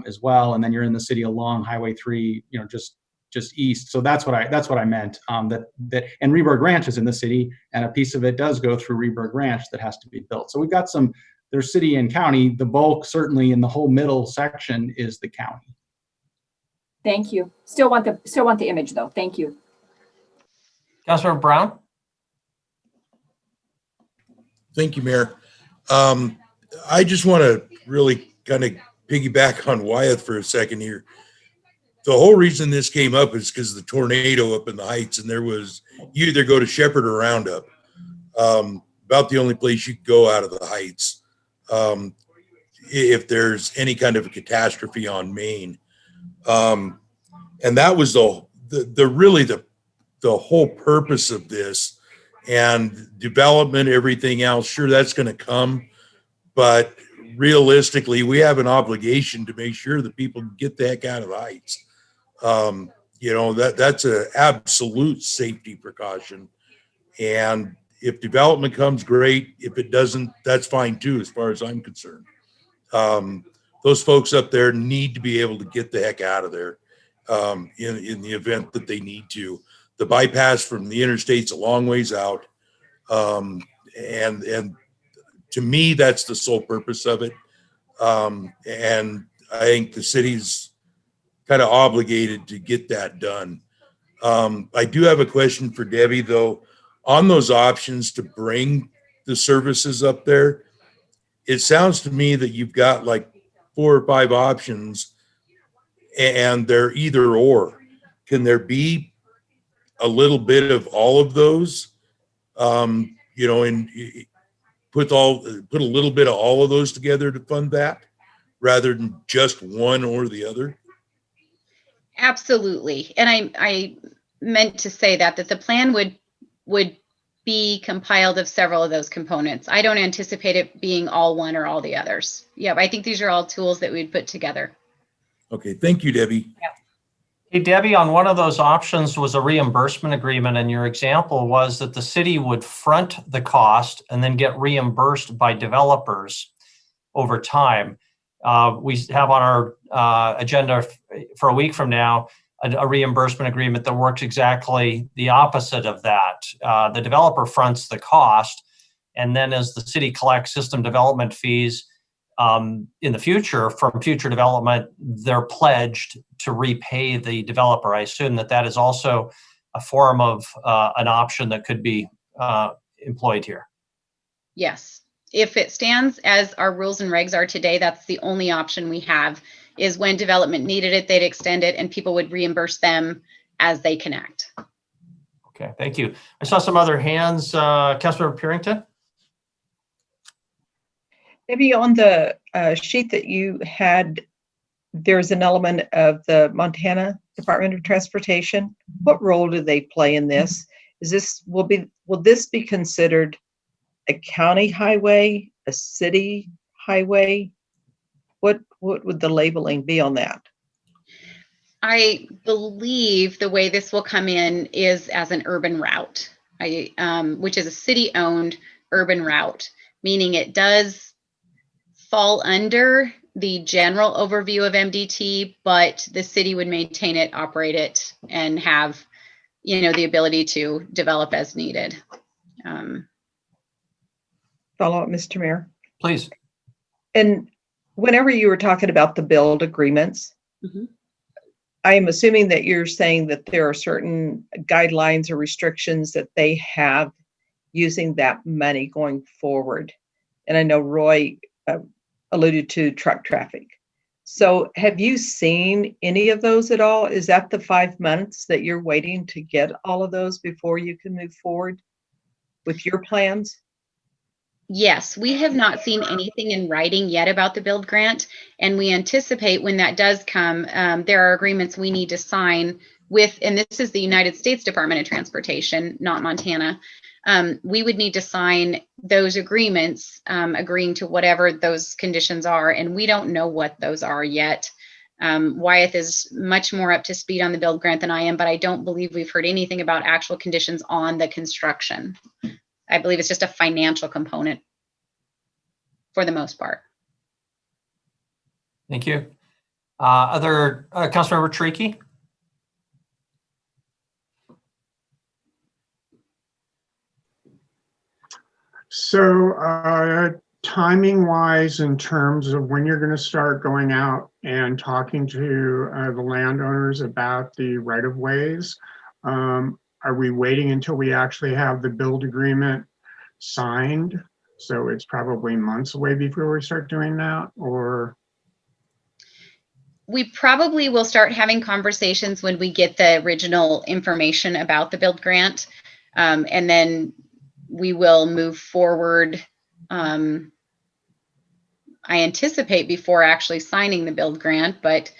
as well, and then you're in the city along Highway 3, just east. So that's what I meant. And Reberg Ranch is in the city, and a piece of it does go through Reberg Ranch that has to be built. So we've got there's city and county. The bulk, certainly in the whole middle section, is the county. Thank you. Still want the image though. Thank you. Councilmember Brown? Thank you, Mayor. I just want to really kind of piggyback on Wyeth for a second here. The whole reason this came up is because of the tornado up in the heights, and you either go to Shepherd or Roundup. About the only place you could go out of the heights if there's any kind of a catastrophe on Main. And that was the whole purpose of this, and development, everything else. Sure, that's going to come, but realistically, we have an obligation to make sure that people get the heck out of the heights. That's an absolute safety precaution. And if development comes, great. If it doesn't, that's fine too, as far as I'm concerned. Those folks up there need to be able to get the heck out of there in the event that they need to. The bypass from the interstate's a long ways out. And to me, that's the sole purpose of it. And I think the city's kind of obligated to get that done. I do have a question for Debbie, though. On those options to bring the services up there, it sounds to me that you've got like 4 or 5 options, and they're either or. Can there be a little bit of all of those? And put a little bit of all of those together to fund that, rather than just one or the other? Absolutely. And I meant to say that the plan would be compiled of several of those components. I don't anticipate it being all one or all the others. Yeah, I think these are all tools that we'd put together. Okay, thank you, Debbie. Yeah. Hey, Debbie, on one of those options was a reimbursement agreement, and your example was that the city would front the cost and then get reimbursed by developers over time. We have on our agenda for a week from now a reimbursement agreement that works exactly the opposite of that. The developer fronts the cost, and then as the city collects system development fees in the future from future development, they're pledged to repay the developer. I assume that is also a form of an option that could be employed here. Yes. If it stands as our rules and regs are today, that's the only option we have, is when development needed it, they'd extend it and people would reimburse them as they connect. Okay, thank you. I saw some other hands. Councilmember Purington? Maybe on the sheet that you had, there's an element of the Montana Department of Transportation. What role do they play in this? Will this be considered a county highway, a city highway? What would the labeling be on that? I believe the way this will come in is as an urban route, which is a city-owned urban route, meaning it does fall under the general overview of MDT, but the city would maintain it, operate it, and have, the ability to develop as needed. Follow up, Mr. Mayor. Please. And whenever you were talking about the build agreements, I am assuming that you're saying that there are certain guidelines or restrictions that they have using that money going forward. And I know Roy alluded to truck traffic. So have you seen any of those at all? Is that the 5 months that you're waiting to get all of those before you can move forward with your plans? Yes, we have not seen anything in writing yet about the build grant, and we anticipate when that does come, there are agreements we need to sign with, and this is the United States Department of Transportation, not Montana. We would need to sign those agreements, agreeing to whatever those conditions are, and we don't know what those are yet. Wyeth is much more up to speed on the build grant than I am, but I don't believe we've heard anything about actual conditions on the construction. I believe it's just a financial component for the most part. Thank you. Other Councilmember Tricky? So timing wise, in terms of when you're going to start going out and talking to the landowners about the right of ways, are we waiting until we actually have the build agreement signed? So it's probably months away before we start doing that, or? We probably will start having conversations when we get the original information about the build grant. And then we will move forward. I anticipate before actually signing the build grant, but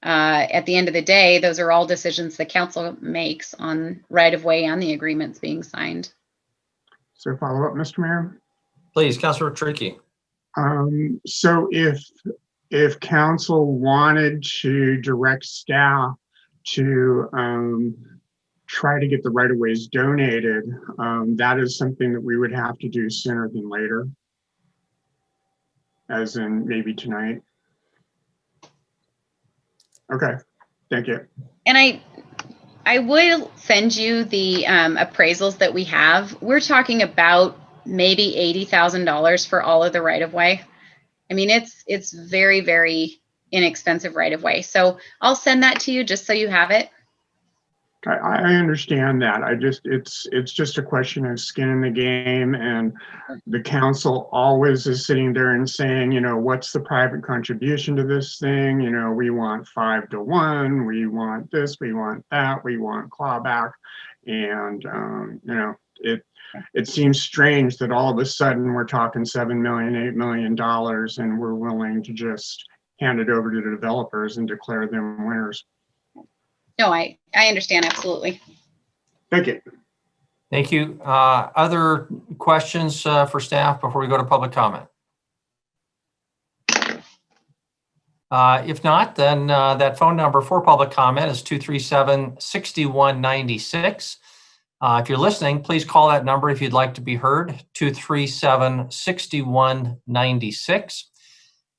at the end of the day, those are all decisions the council makes on right of way and the agreements being signed. So follow up, Mr. Mayor? Please, Councilor Tricky. So if council wanted to direct staff to try to get the right of ways donated, that is something that we would have to do sooner than later, as in maybe tonight. Okay, thank you. And I will send you the appraisals that we have. We're talking about maybe $80,000 for all of the right of way. I mean, it's very, very inexpensive right of way. So I'll send that to you just so you have it. I understand that. It's just a question of skin in the game, and the council always is sitting there and saying, what's the private contribution to this thing? We want 5 to 1, we want this, we want that, we want clawback. And, it seems strange that all of a sudden we're talking $7 million, $8 million, and we're willing to just hand it over to the developers and declare them winners. No, I understand, absolutely. Thank you. Thank you. Other questions for staff before we go to public comment? If not, then that phone number for public comment is 237-6196. If you're listening, please call that number if you'd like to be heard, 237-6196.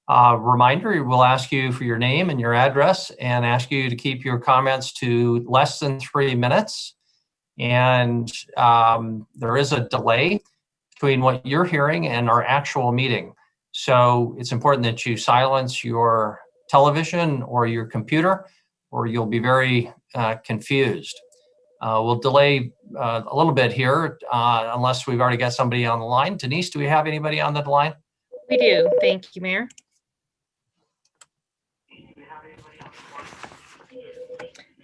Reminder, we'll ask you for your name and your address and ask you to keep your comments to less than 3 minutes. And there is a delay between what you're hearing and our actual meeting. So it's important that you silence your television or your computer, or you'll be very confused. We'll delay a little bit here unless we've already got somebody on the line. Denise, do we have anybody on the line? We do. Thank you, Mayor.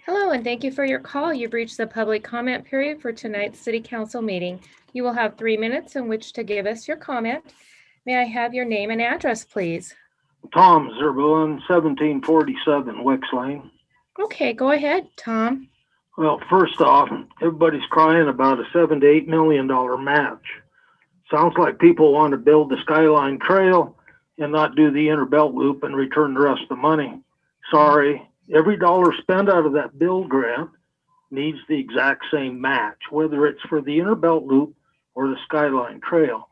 Hello, and thank you for your call. You've reached the public comment period for tonight's City Council meeting. You will have 3 minutes in which to give us your comment. May I have your name and address, please? Tom Zerblin, 1747 Wicks Lane. Okay, go ahead, Tom. Well, first off, everybody's crying about a $7 to $8 million match. Sounds like people want to build the Skyline Trail, and not do the inner belt loop and return the rest of the money. Sorry, every dollar spent out of that build grant needs the exact same match, whether it's for the inner belt loop or the Skyline Trail.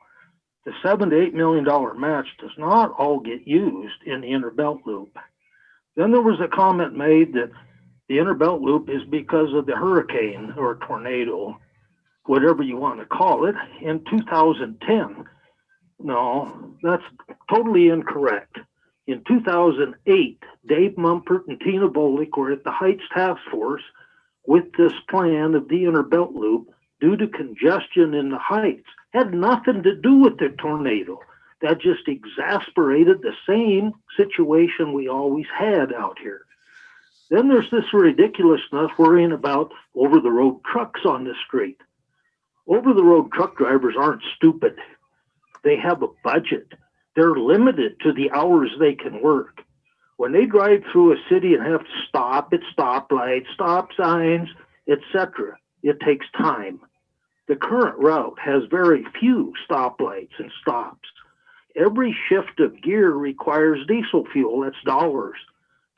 The $7 to $8 million match does not all get used in the inner belt loop. Then there was a comment made that the inner belt loop is because of the hurricane or tornado, whatever you want to call it, in 2010. No, that's totally incorrect. In 2008, Dave Mumpert and Tina Bolick were at the Heights Task Force with this plan of the inner belt loop due to congestion in the Heights. Had nothing to do with the tornado. That just exasperated the same situation we always had out here. Then there's this ridiculousness worrying about over-the-road trucks on the street. Over-the-road truck drivers aren't stupid. They have a budget. They're limited to the hours they can work. When they drive through a city and have to stop at stoplights, stop signs, etc., it takes time. The current route has very few stoplights and stops. Every shift of gear requires diesel fuel, that's dollars.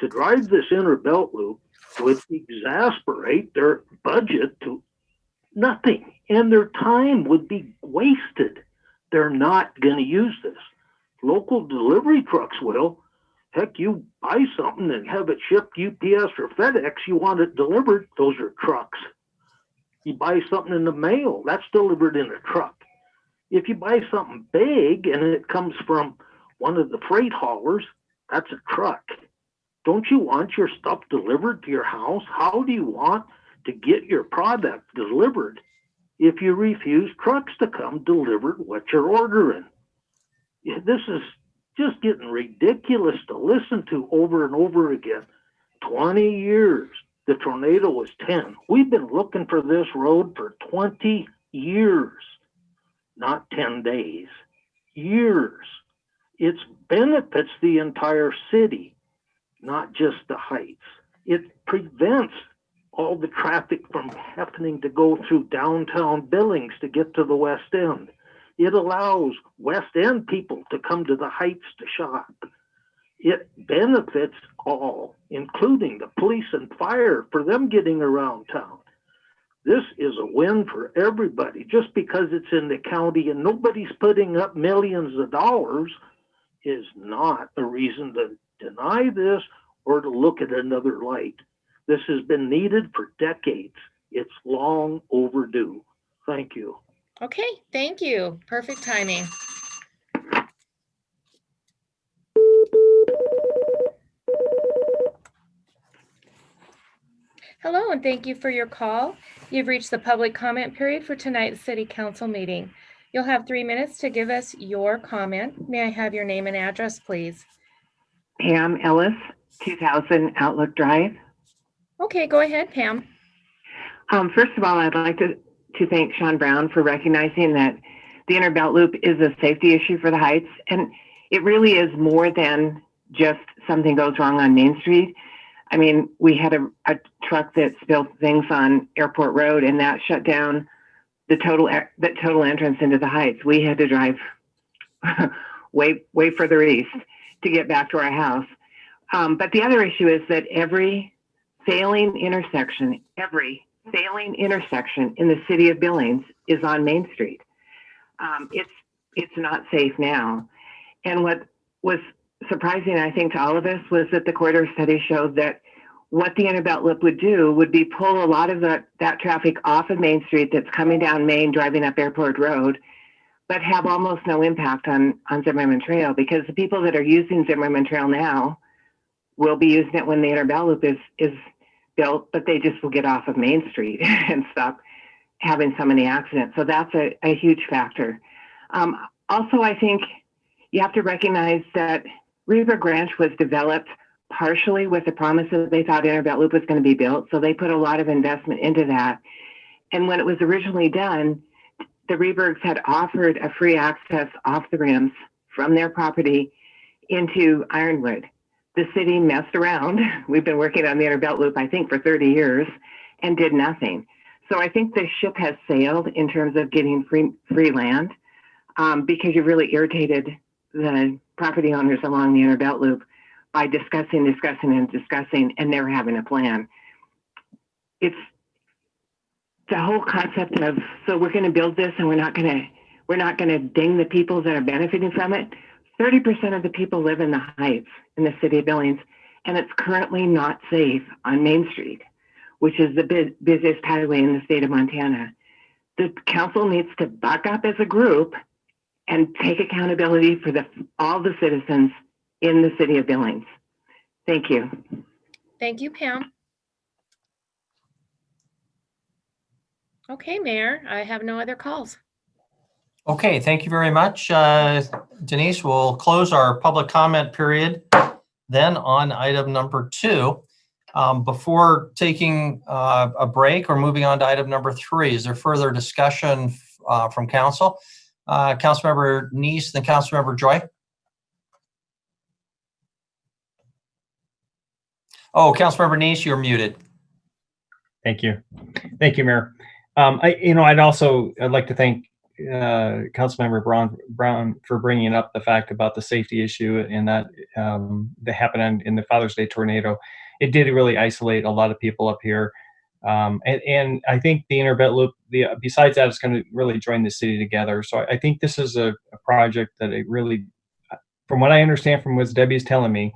To drive this inner belt loop would exasperate their budget to nothing, and their time would be wasted. They're not going to use this. Local delivery trucks will. Heck, you buy something and have it shipped UPS or FedEx, you want it delivered, those are trucks. You buy something in the mail, that's delivered in a truck. If you buy something big and it comes from one of the freight haulers, that's a truck. Don't you want your stuff delivered to your house? How do you want to get your product delivered if you refuse trucks to come deliver what you're ordering? This is just getting ridiculous to listen to over and over again. 20 years. The tornado was 10. We've been looking for this road for 20 years, not 10 days. Years. It benefits the entire city, not just the Heights. It prevents all the traffic from happening to go through downtown Billings to get to the West End. It allows West End people to come to the Heights to shop. It benefits all, including the police and fire, for them getting around town. This is a win for everybody. Just because it's in the county and nobody's putting up millions of dollars is not a reason to deny this or to look at another light. This has been needed for decades. It's long overdue. Thank you. Okay, thank you. Perfect timing. Hello, and thank you for your call. You've reached the public comment period for tonight's City Council meeting. You'll have 3 minutes to give us your comment. May I have your name and address, please? Pam Ellis, 2000 Outlook Drive. Okay, go ahead, Pam. First of all, I'd like to thank Sean Brown for recognizing that the inner belt loop is a safety issue for the Heights. And it really is more than just something goes wrong on Main Street. I mean, we had a truck that spilled things on Airport Road, and that shut down the total entrance into the Heights. We had to drive way further east to get back to our house. But the other issue is that every failing intersection in the city of Billings is on Main Street. It's not safe now. And what was surprising, I think, to all of us was that the corridor study showed that what the inner belt loop would do would be pull a lot of that traffic off of Main Street that's coming down Main, driving up Airport Road, but have almost no impact on Zimmerman Trail, because the people that are using Zimmerman Trail now will be using it when the inner belt loop is built, but they just will get off of Main Street and stop having so many accidents. So that's a huge factor. Also, I think you have to recognize that Reber Branch was developed partially with the promise that they thought inner belt loop was going to be built. So they put a lot of investment into that. And when it was originally done, the Rebergs had offered a free access off the rims from their property into Ironwood. The city messed around. We've been working on the inner belt loop, I think, for 30 years and did nothing. So I think the ship has sailed in terms of getting free land, because you really irritated the property owners along the Inner Belt Loop by discussing, and never having a plan. It's the whole concept of, so we're going to build this and we're not going to ding the people that are benefiting from it. 30% of the people live in the Heights in the city of Billings, and it's currently not safe on Main Street, which is the busiest highway in the state of Montana. The council needs to back up as a group and take accountability for all the citizens in the city of Billings. Thank you. Thank you, Pam. Okay, Mayor, I have no other calls. Okay, thank you very much. Denise, we'll close our public comment period then on item number 2. Before taking a break or moving on to item number 3, is there further discussion from council? Councilmember Neese, then Councilmember Joy. Oh, Councilmember Neese, you're muted. Thank you. Thank you, Mayor. I'd like to thank Councilmember Brown for bringing up the fact about the safety issue and that happened in the Father's Day tornado. It did really isolate a lot of people up here. And I think the Inner Belt Loop, besides that, it's going to really join the city together. So I think this is a project that it really, from what I understand from what Debbie's telling me,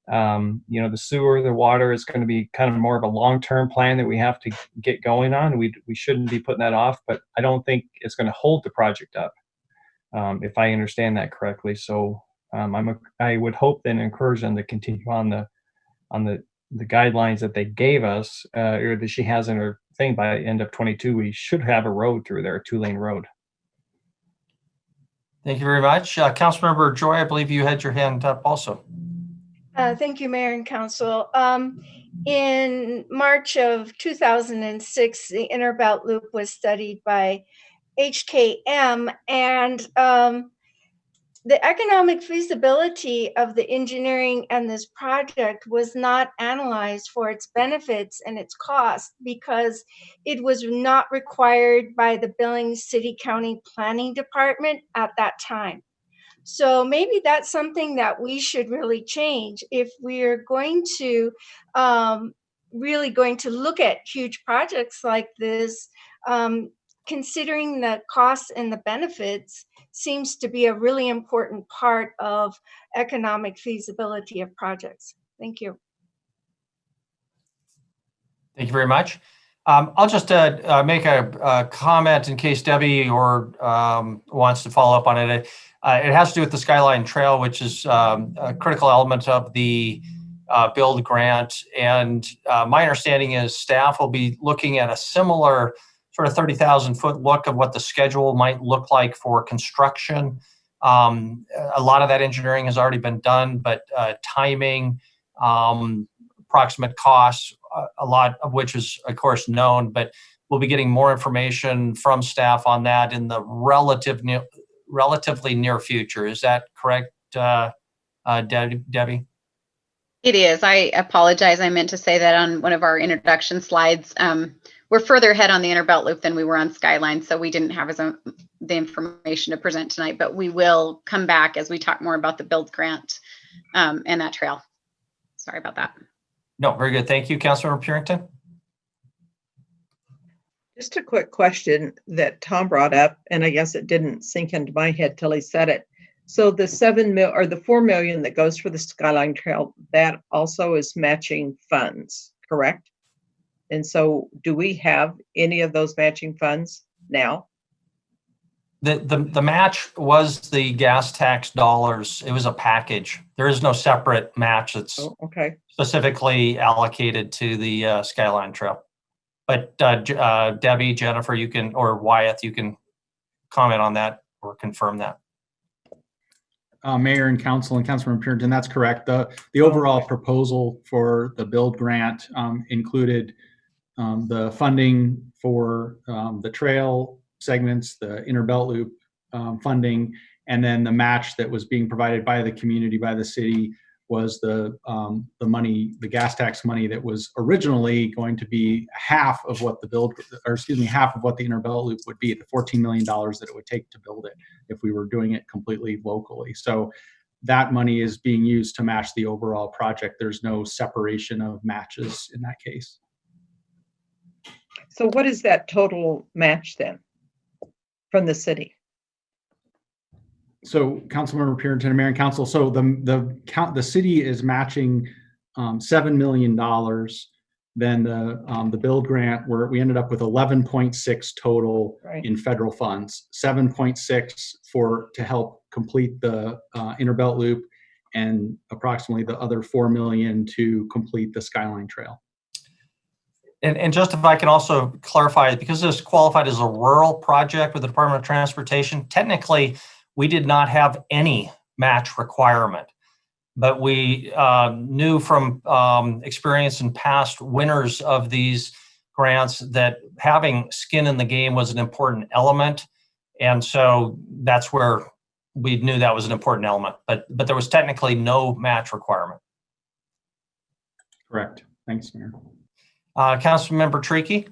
the sewer, the water is going to be kind of more of a long-term plan that we have to get going on. We shouldn't be putting that off, but I don't think it's going to hold the project up, if I understand that correctly. So I would hope and encourage them to continue on the guidelines that they gave us, or that she has in her thing. By the end of 22, we should have a road through there, a 2-lane road. Thank you very much. Councilmember Joy, I believe you had your hand up also. Thank you, Mayor and Council. In March of 2006, the Inner Belt Loop was studied by HKM, and the economic feasibility of the engineering and this project was not analyzed for its benefits and its cost because it was not required by the Billings City County Planning Department at that time. So maybe that's something that we should really change if we're going to really going to look at huge projects like this. Considering the costs and the benefits seems to be a really important part of economic feasibility of projects. Thank you. Thank you very much. I'll just make a comment in case Debbie wants to follow up on it. It has to do with the Skyline Trail, which is a critical element of the build grant. And my understanding is staff will be looking at a similar sort of 30,000 foot look of what the schedule might look like for construction. A lot of that engineering has already been done, but timing, approximate costs, a lot of which is, of course, known, but we'll be getting more information from staff on that in the relatively near future. Is that correct, Debbie? It is. I apologize. I meant to say that on one of our introduction slides. We're further ahead on the Inner Belt Loop than we were on Skyline, so we didn't have the information to present tonight, but we will come back as we talk more about the build grant and that trail. Sorry about that. No, very good. Thank you, Councilmember Purington. Just a quick question that Tom brought up, and I guess it didn't sink into my head till he said it. So the the $4 million that goes for the Skyline Trail, that also is matching funds, correct? And so do we have any of those matching funds now? The match was the gas tax dollars. It was a package. There is no separate match that's specifically allocated to the Skyline Trail. But Debbie, Jennifer, you can, or Wyeth, you can comment on that or confirm that. Mayor and Council and Councilmember Purington, that's correct. The overall proposal for the build grant included the funding for the trail segments, the Inner Belt Loop funding, and then the match that was being provided by the community, by the city, was the money, the gas tax money that was originally going to be half of what half of what the inner belt loop would be, the $14 million that it would take to build it if we were doing it completely locally. So that money is being used to match the overall project. There's no separation of matches in that case. So what is that total match then from the city? So Councilmember Purinton, Mayor and Council, so the city is matching $7 million. Then the build grant, where we ended up with 11.6 total in federal funds, 7.6 to help complete the inner belt loop, and approximately the other 4 million to complete the Skyline Trail. And just if I can also clarify, because this qualified as a rural project with the Department of Transportation, technically we did not have any match requirement. But we knew from experience in past winners of these grants that having skin in the game was an important element. And so that's where we knew that was an important element. But there was technically no match requirement. Correct. Thanks, Mayor. Councilmember Tricky.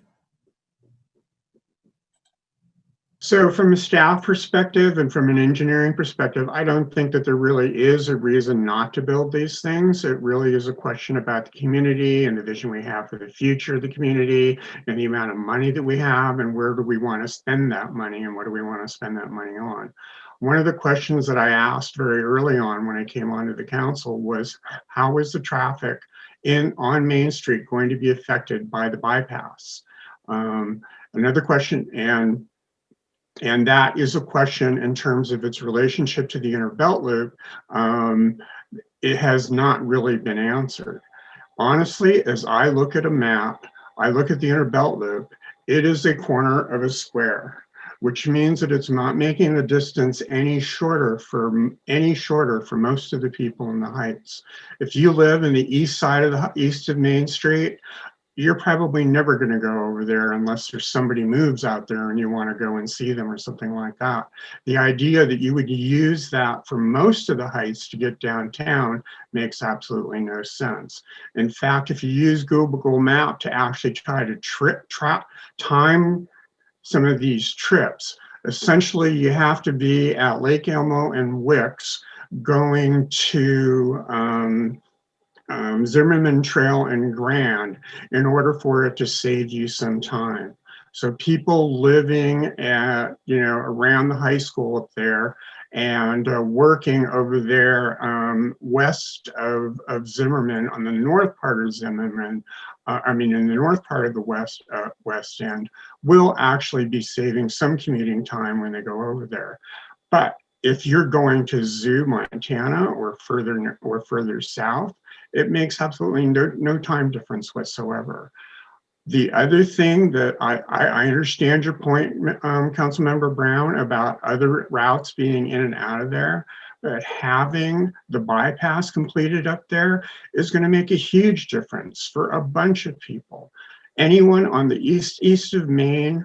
So from a staff perspective and from an engineering perspective, I don't think that there really is a reason not to build these things. It really is a question about the community and the vision we have for the future of the community and the amount of money that we have and where do we want to spend that money and what do we want to spend that money on. One of the questions that I asked very early on when I came onto the council was, how is the traffic on Main Street going to be affected by the bypass? Another question, and that is a question in terms of its relationship to the inner belt loop. It has not really been answered. Honestly, as I look at a map, I look at the inner belt loop, it is a corner of a square, which means that it's not making the distance any shorter for most of the people in the Heights. If you live in the east of Main Street, you're probably never going to go over there unless there's somebody moves out there and you want to go and see them or something like that. The idea that you would use that for most of the Heights to get downtown makes absolutely no sense. In fact, if you use Google Map to actually try to time some of these trips, essentially you have to be at Lake Elmo and Wicks going to Zimmerman Trail and Grand in order for it to save you some time. So people living at, around the high school up there and working over there west of Zimmerman on the north part of Zimmerman, in the north part of the west end, will actually be saving some commuting time when they go over there. But if you're going to Zoo, Montana, or further south, it makes absolutely no time difference whatsoever. The other thing that I understand your point, Councilmember Brown, about other routes being in and out of there, but having the bypass completed up there is going to make a huge difference for a bunch of people. Anyone on the east of Maine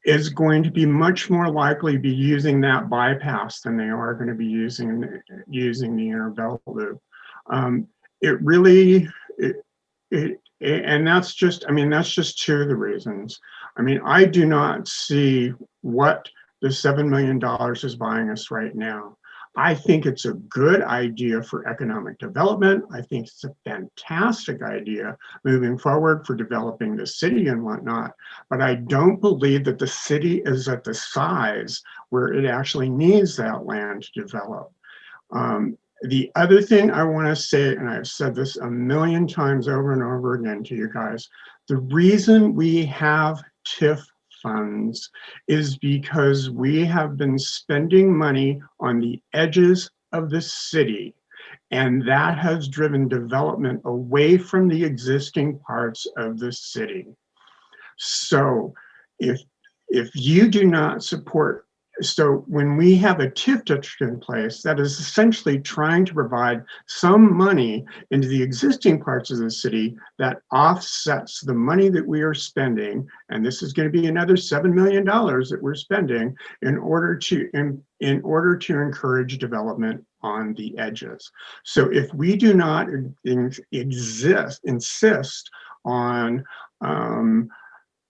is going to be much more likely to be using that bypass than they are going to be using the inner belt loop. And that's just two of the reasons. I do not see what the $7 million is buying us right now. I think it's a good idea for economic development. I think it's a fantastic idea moving forward for developing the city and whatnot. But I don't believe that the city is at the size where it actually needs that land to develop. The other thing I want to say, and I've said this a million times over and over again to you guys, the reason we have TIF funds is because we have been spending money on the edges of the city, and that has driven development away from the existing parts of the city. So if you do not support So when we have a TIF district in place, that is essentially trying to provide some money into the existing parts of the city that offsets the money that we are spending. And this is going to be another $7 million that we're spending in order to encourage development on the edges. So if we do not insist on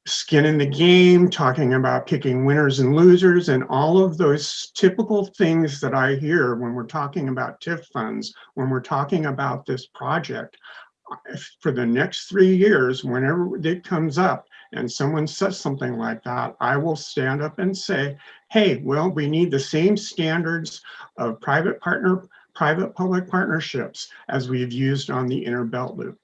skin in the game, talking about picking winners and losers, and all of those typical things that I hear when we're talking about TIF funds, when we're talking about this project, for the next 3 years, whenever it comes up and someone says something like that, I will stand up and say, hey, well, we need the same standards of private-public partnerships as we've used on the Inner Belt Loop.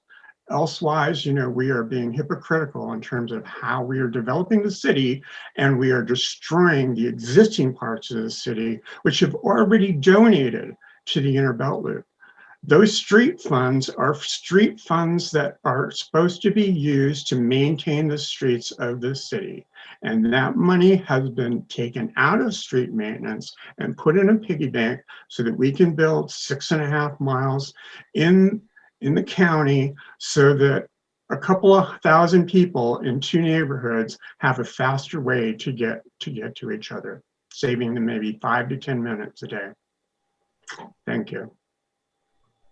Elsewise, we are being hypocritical in terms of how we are developing the city, and we are destroying the existing parts of the city, which have already donated to the Inner Belt Loop. Those street funds are street funds that are supposed to be used to maintain the streets of the city. And that money has been taken out of street maintenance and put in a piggy bank so that we can build 6.5 miles in the county so that a couple of thousand people in 2 neighborhoods have a faster way to get to each other, saving them maybe 5 to 10 minutes a day. Thank you.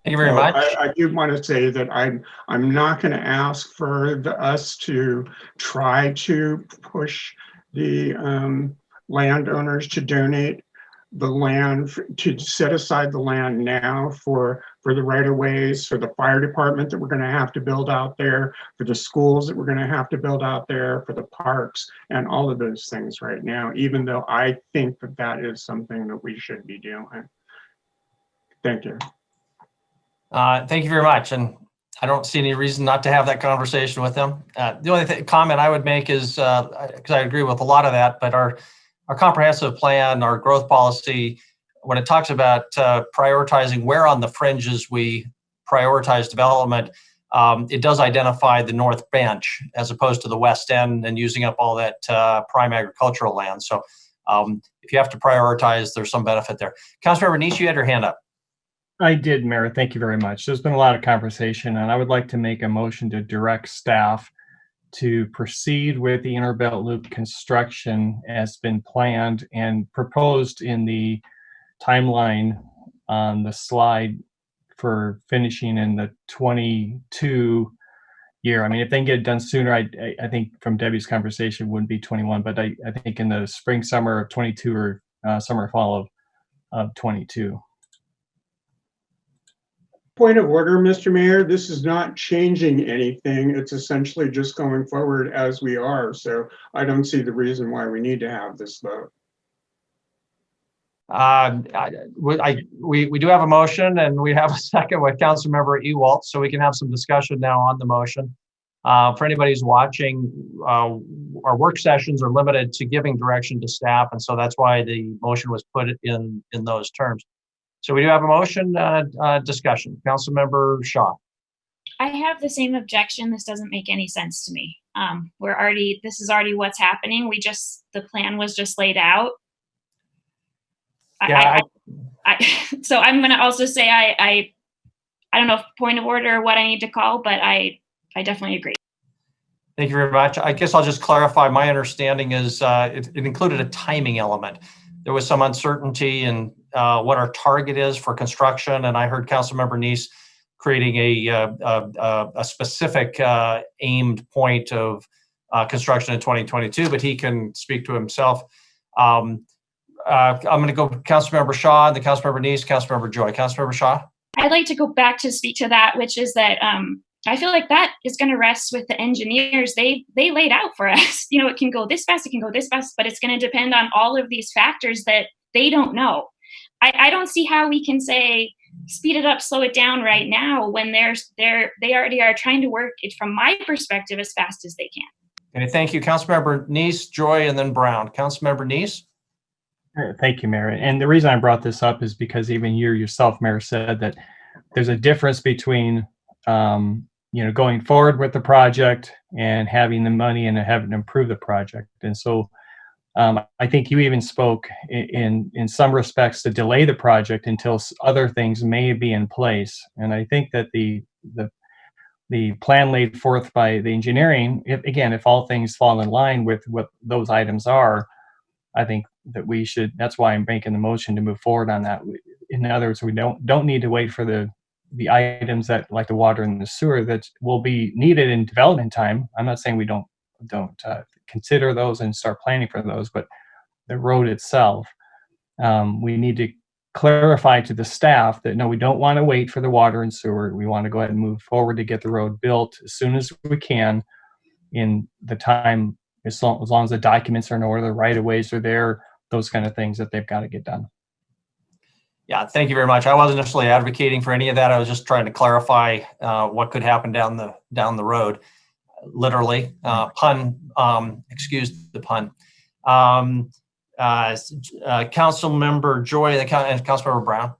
Thank you very much. I do want to say that I'm not going to ask for us to try to push the landowners to donate the land, to set aside the land now for the right-of-ways, for the fire department that we're going to have to build out there, for the schools that we're going to have to build out there, for the parks, and all of those things right now, even though I think that that is something that we should be doing. Thank you. Thank you very much. And I don't see any reason not to have that conversation with them. The only comment I would make is, because I agree with a lot of that, but our comprehensive plan, our growth policy, when it talks about prioritizing where on the fringes we prioritize development, it does identify the North Bench as opposed to the West End and using up all that prime agricultural land. So if you have to prioritize, there's some benefit there. Councilmember Nice, you had your hand up. I did, Mayor. Thank you very much. There's been a lot of conversation, and I would like to make a motion to direct staff to proceed with the Inner Belt Loop construction as been planned and proposed in the timeline on the slide for finishing in the 22 year. I mean, if they can get it done sooner, I think from Debbie's conversation wouldn't be 21, but I think in the spring, summer of 22 or summer, fall of 22. Point of order, Mr. Mayor, this is not changing anything. It's essentially just going forward as we are. So I don't see the reason why we need to have this vote. We do have a motion and we have a second with Councilmember Ewalt, so we can have some discussion now on the motion. For anybody who's watching, our work sessions are limited to giving direction to staff, and so that's why the motion was put in those terms. So we do have a motion discussion. Councilmember Shaw. I have the same objection. This doesn't make any sense to me. This is already what's happening. The plan was just laid out. Yeah, so I'm going to also say I don't know if point of order or what I need to call, but I definitely agree. Thank you very much. I guess I'll just clarify. My understanding is it included a timing element. There was some uncertainty in what our target is for construction, and I heard Councilmember Nice creating a specific aimed point of construction in 2022, but he can speak to himself. I'm going to go Councilmember Shaw, and then Councilmember Nice, Councilmember Joy. Councilmember Shaw. I'd like to go back to speak to that, which is that I feel like that is going to rest with the engineers. They laid out for us, it can go this fast, it can go this fast, but it's going to depend on all of these factors that they don't know. I don't see how we can say speed it up, slow it down right now when they already are trying to work it from my perspective as fast as they can. Okay, thank you, Councilmember Nice, Joy, and then Brown. Councilmember Nice. Thank you, Mayor. And the reason I brought this up is because even you yourself, Mayor, said that there's a difference between going forward with the project and having the money and having to improve the project. And so I think you even spoke in some respects to delay the project until other things may be in place. And I think that the plan laid forth by the engineering, if all things fall in line with what those items are, I think that we should. That's why I'm making the motion to move forward on that. In other words, we don't need to wait for the items that, like the water and the sewer, that will be needed in development time. I'm not saying we don't consider those and start planning for those, but the road itself, we need to clarify to the staff that no, we don't want to wait for the water and sewer. We want to go ahead and move forward to get the road built as soon as we can in the time, as long as the documents are in order, the right of ways are there, those kind of things that they've got to get done. Yeah, thank you very much. I wasn't necessarily advocating for any of that. I was just trying to clarify what could happen down the road. Literally, excuse the pun. Council Member Joy and Council Member Brown.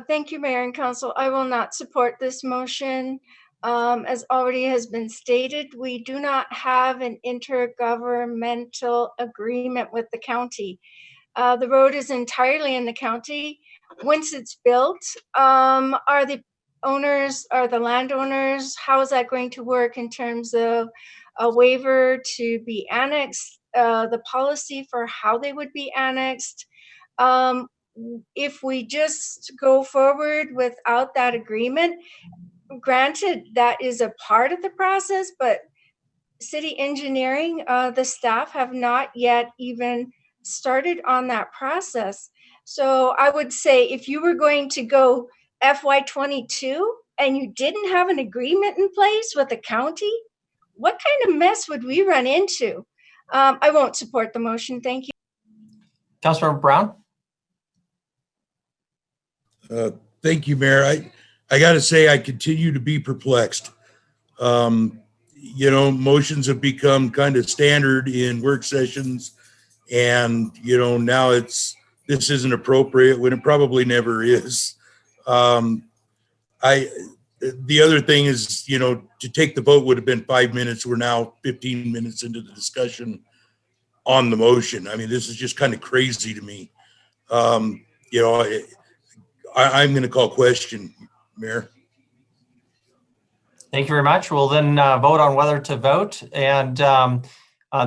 Thank you, Mayor and Council. I will not support this motion. As already has been stated, we do not have an intergovernmental agreement with the county. The road is entirely in the county. Once it's built, are the landowners, how is that going to work in terms of a waiver to be annexed, the policy for how they would be annexed? If we just go forward without that agreement, granted, that is a part of the process, but city engineering, the staff have not yet even started on that process. So I would say if you were going to go FY22 and you didn't have an agreement in place with the county, what kind of mess would we run into? I won't support the motion. Thank you. Councilmember Brown. Thank you, Mayor. I got to say, I continue to be perplexed. Motions have become kind of standard in work sessions, and now this isn't appropriate when it probably never is. The other thing is, to take the vote would have been 5 minutes. We're now 15 minutes into the discussion on the motion. I mean, this is just kind of crazy to me. I'm going to call question, Mayor. Thank you very much. We'll then vote on whether to vote. And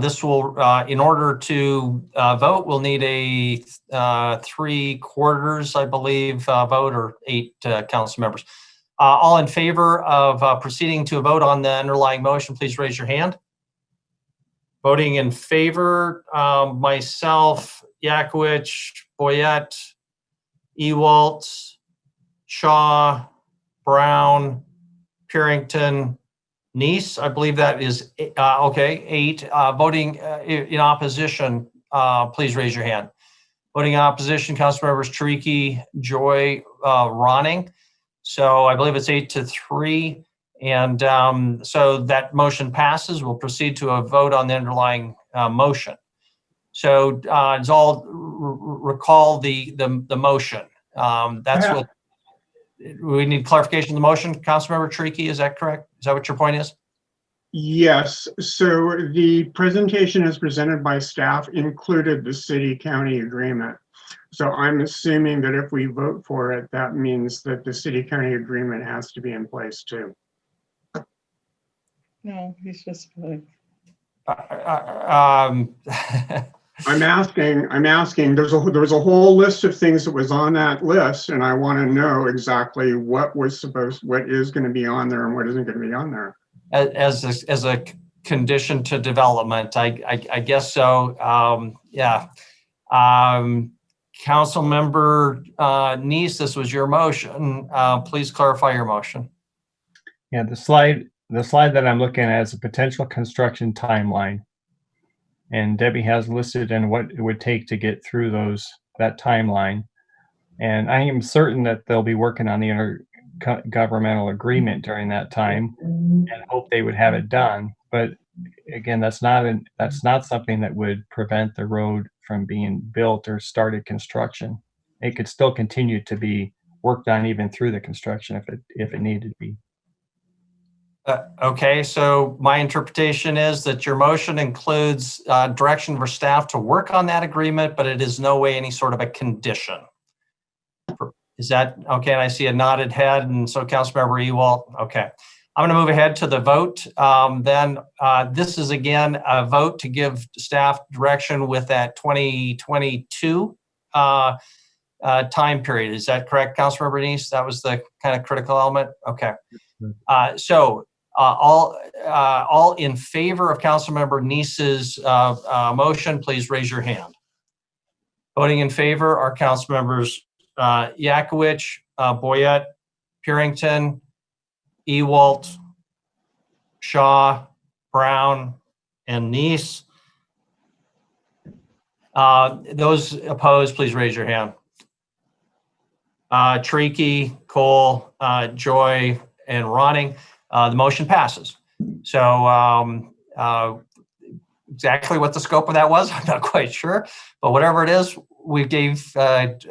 this will, in order to vote, we'll need a 3/4, I believe, vote, or 8 council members. All in favor of proceeding to a vote on the underlying motion, please raise your hand. Voting in favor, myself, Yakowicz, Boyette, Ewalt, Shaw, Brown, Purington, Neese, I believe that is okay. 8 voting in opposition. Please raise your hand. Voting in opposition, council members Tariki, Joy, Ronning. So I believe it's 8-3, and so that motion passes. We'll proceed to a vote on the underlying motion. So does all recall the motion? That's what. We need clarification of the motion. Councilmember Tariki, is that correct? Is that what your point is? Yes, so the presentation as presented by staff included the city-county agreement. So I'm assuming that if we vote for it, that means that the city-county agreement has to be in place too. No, he's just. I'm asking, there was a whole list of things that was on that list, and I want to know exactly what is going to be on there and what isn't going to be on there. As a condition to development, I guess so. Yeah. Council Member Neese, this was your motion. Please clarify your motion. Yeah, the slide that I'm looking at is a potential construction timeline. And Debbie has listed in what it would take to get through that timeline. And I am certain that they'll be working on the intergovernmental agreement during that time, and hope they would have it done. But again, that's not something that would prevent the road from being built or started construction. It could still continue to be worked on even through the construction if it needed to be. Okay, so my interpretation is that your motion includes direction for staff to work on that agreement, but it is no way any sort of a condition. Is that okay? And I see a nodded head, and so Councilmember Ewalt. Okay, I'm going to move ahead to the vote. Then this is again a vote to give staff direction with that 2022 time period. Is that correct, Councilmember Denise? That was the kind of critical element. Okay. All in favor of Councilmember Nice's motion, please raise your hand. Voting in favor are Councilmembers Yakowicz, Boyette, Purington, Ewalt, Shaw, Brown, and Nice. Those opposed, please raise your hand. Treaky, Cole, Joy, and Ronning. The motion passes. So exactly what the scope of that was, I'm not quite sure, but whatever it is, we gave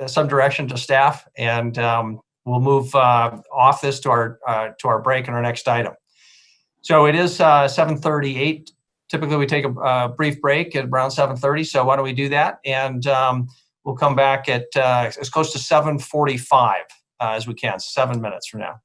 some direction to staff, and we'll move off this to our break and our next item. So it is 7:38. Typically, we take a brief break at around 7:30. So why don't we do that? And we'll come back at as close to 7:45 as we can, 7 minutes from now.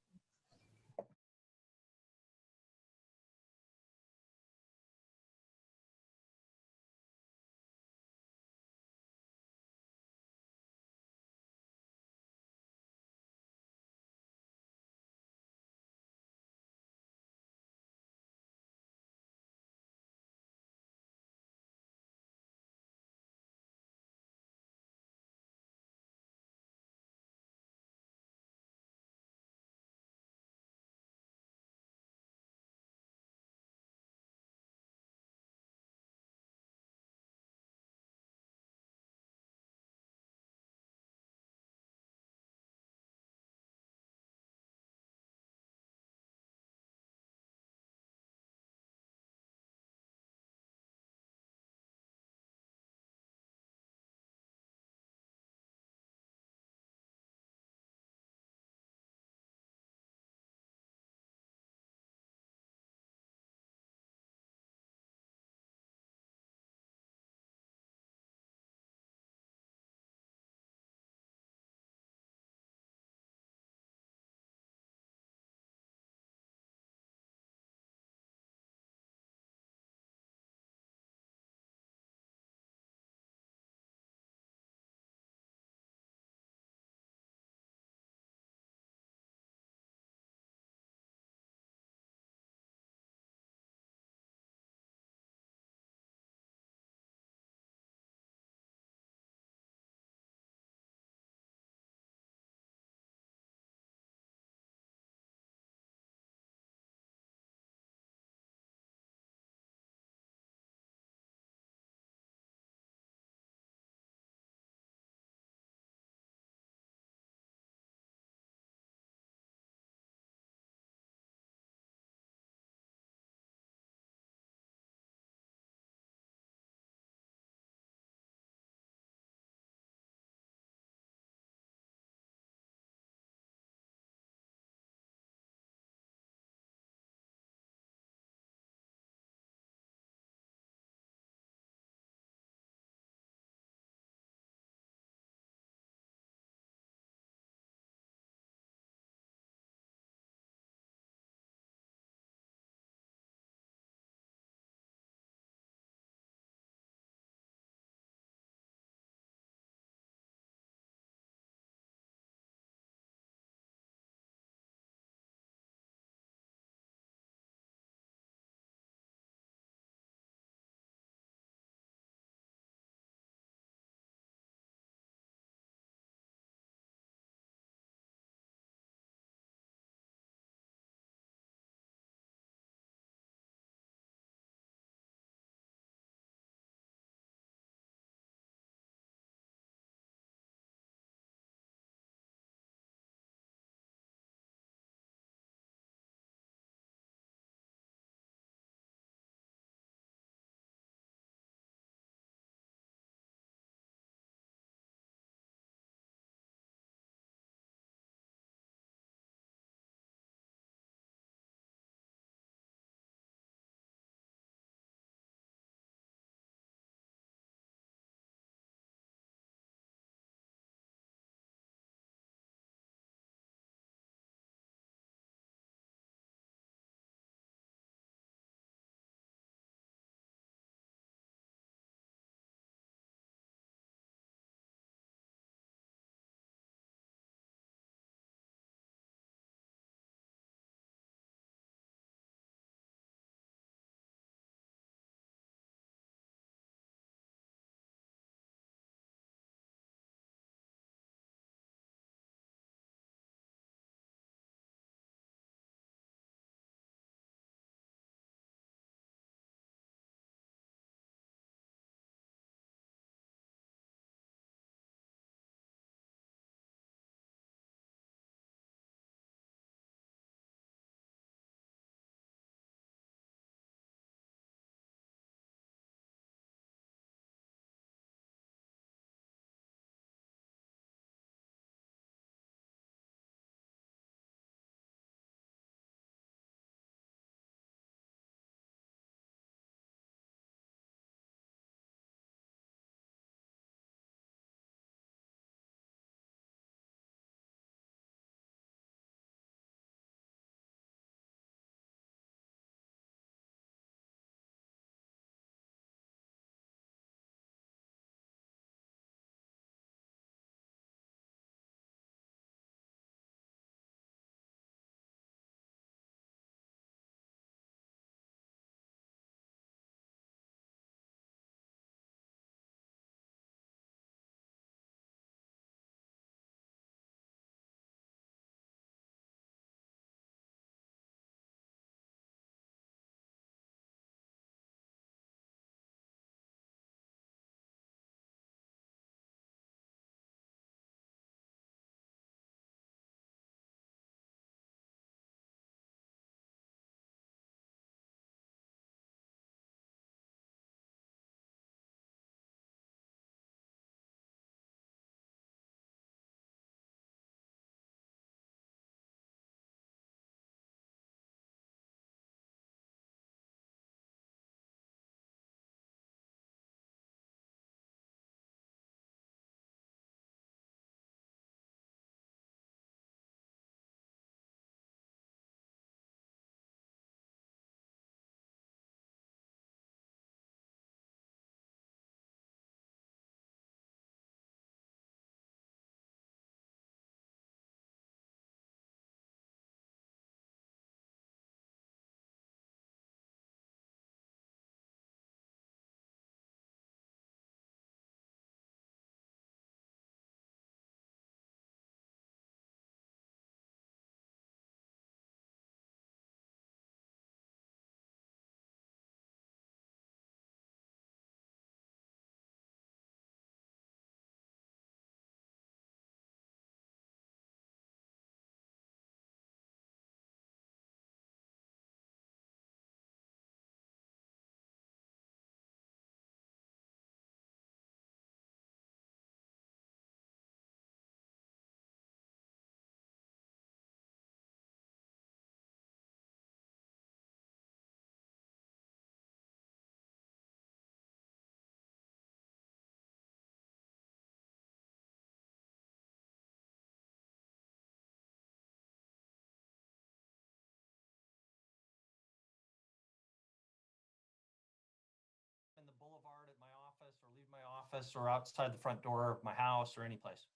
office or outside the front door of my house or any place.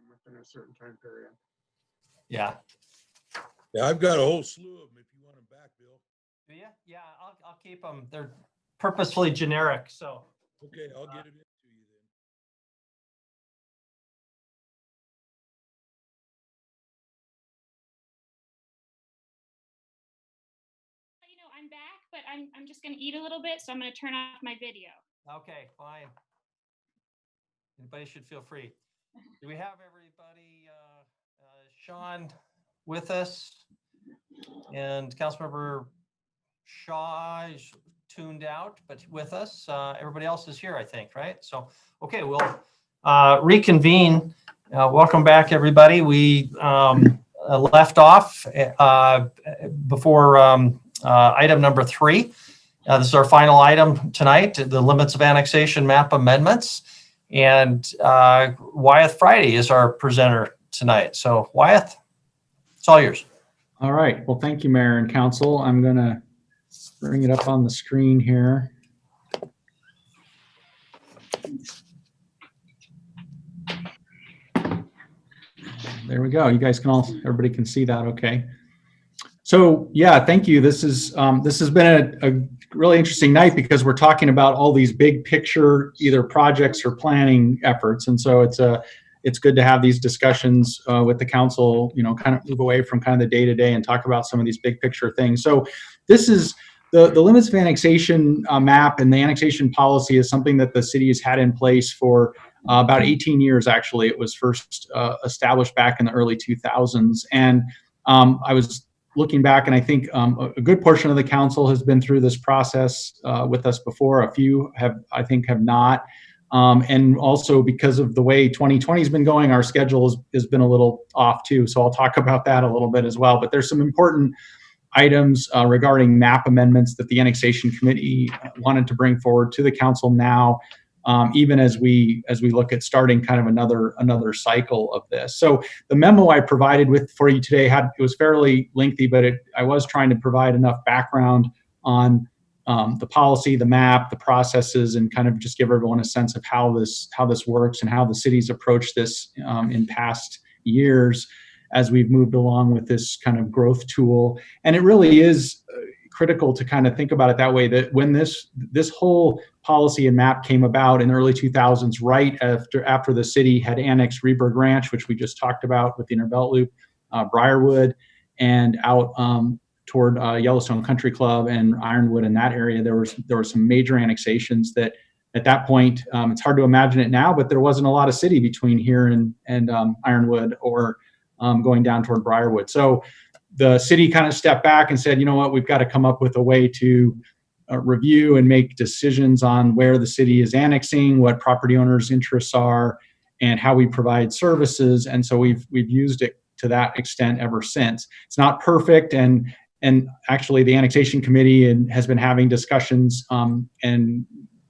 Within a certain time period. Yeah. Yeah, I've got a whole slew of them if you want them back, Bill. Do you? Yeah, I'll keep them. They're purposefully generic, so. Okay, I'll get it into you then. You know, I'm back, but I'm just going to eat a little bit, so I'm going to turn off my video. Okay, fine. Anybody should feel free. Do we have everybody, Sean with us? And Councilmember Shaw is tuned out, but with us. Everybody else is here, I think, right? So, okay, we'll reconvene. Welcome back, everybody. We left off before item number 3. This is our final item tonight, the limits of annexation map amendments. And Wyeth Friday is our presenter tonight. So Wyeth, it's all yours. All right. Well, thank you, Mayor and Council. I'm going to bring it up on the screen here. There we go. You guys can everybody can see that. Okay. So yeah, thank you. This has been a really interesting night because we're talking about all these big picture either projects or planning efforts, and so it's good to have these discussions with the council. You know, kind of move away from kind of the day to day and talk about some of these big picture things. So this is the limits of annexation map, and the annexation policy is something that the city has had in place for about 18 years. Actually, it was first established back in the early 2000s, and I was looking back, and I think a good portion of the council has been through this process with us before. A few have not. And also because of the way 2020 has been going, our schedule has been a little off too. So I'll talk about that a little bit as well. But there's some important items regarding map amendments that the annexation committee wanted to bring forward to the council now, even as we look at starting kind of another cycle of this. So the memo I provided for you today it was fairly lengthy, but I was trying to provide enough background on the policy, the map, the processes, and kind of just give everyone a sense of how this works and how the city's approached this in past years as we've moved along with this kind of growth tool. And it really is critical to kind of think about it that way, that when this whole policy and map came about in the early 2000s, right after the city had annexed Reberg Ranch, which we just talked about with the Inner Belt Loop, Briarwood, and out toward Yellowstone Country Club and Ironwood in that area, there were some major annexations that at that point, it's hard to imagine it now, but there wasn't a lot of city between here and Ironwood or going down toward Briarwood. So the city kind of stepped back and said, you know what, we've got to come up with a way to review and make decisions on where the city is annexing, what property owners' interests are, and how we provide services. And so we've used it to that extent ever since. It's not perfect, and actually the annexation committee has been having discussions and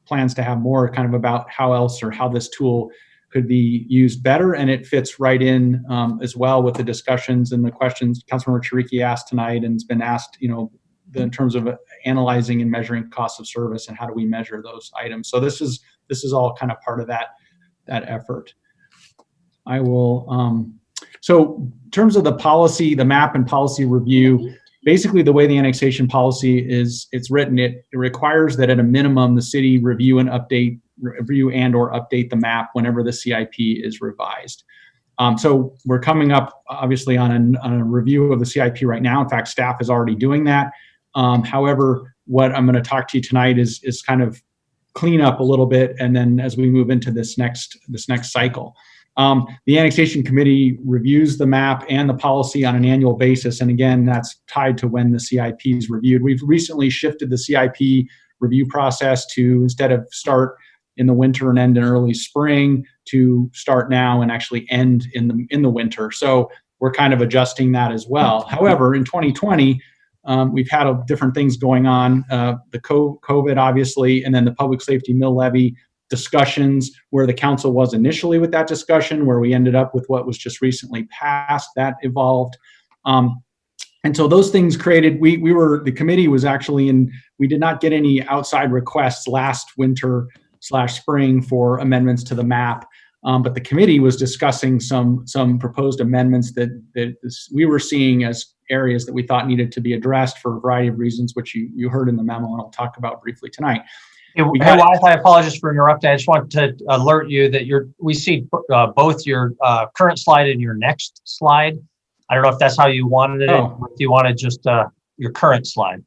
plans to have more kind of about how this tool could be used better, and it fits right in as well with the discussions and the questions Councilmember Chiriqui asked tonight, and it's been asked, in terms of analyzing and measuring costs of service and how do we measure those items. So this is all kind of part of that effort. I will. So in terms of the policy, the map and policy review, basically the way the annexation policy it's written, it requires that at a minimum the city review and or update the map whenever the CIP is revised. So we're coming up obviously on a review of the CIP right now. In fact, staff is already doing that. However, what I'm going to talk to you tonight is kind of clean up a little bit, and then as we move into this next cycle. The annexation committee reviews the map and the policy on an annual basis, and again, that's tied to when the CIP is reviewed. We've recently shifted the CIP review process to, instead of start in the winter and end in early spring, to start now and actually end in the winter. So we're kind of adjusting that as well. However, in 2020, We've had different things going on, the COVID obviously, and then the public safety mill levy discussions where the council was initially with that discussion, where we ended up with what was just recently passed, that evolved. And so those things created, the committee was actually we did not get any outside requests last winter/spring for amendments to the map. But the committee was discussing some proposed amendments that we were seeing as areas that we thought needed to be addressed for a variety of reasons, which you heard in the memo, and I'll talk about briefly tonight. Hey, I apologize for interrupting. I just want to alert you that we see both your current slide and your next slide. I don't know if that's how you wanted it, or if you wanted just your current slide.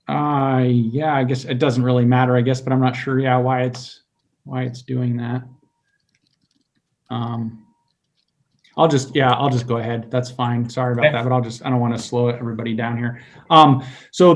Yeah, I guess it doesn't really matter, I guess, but I'm not sure, why it's doing that. I'll just go ahead. That's fine. Sorry about that, but I don't want to slow everybody down here. So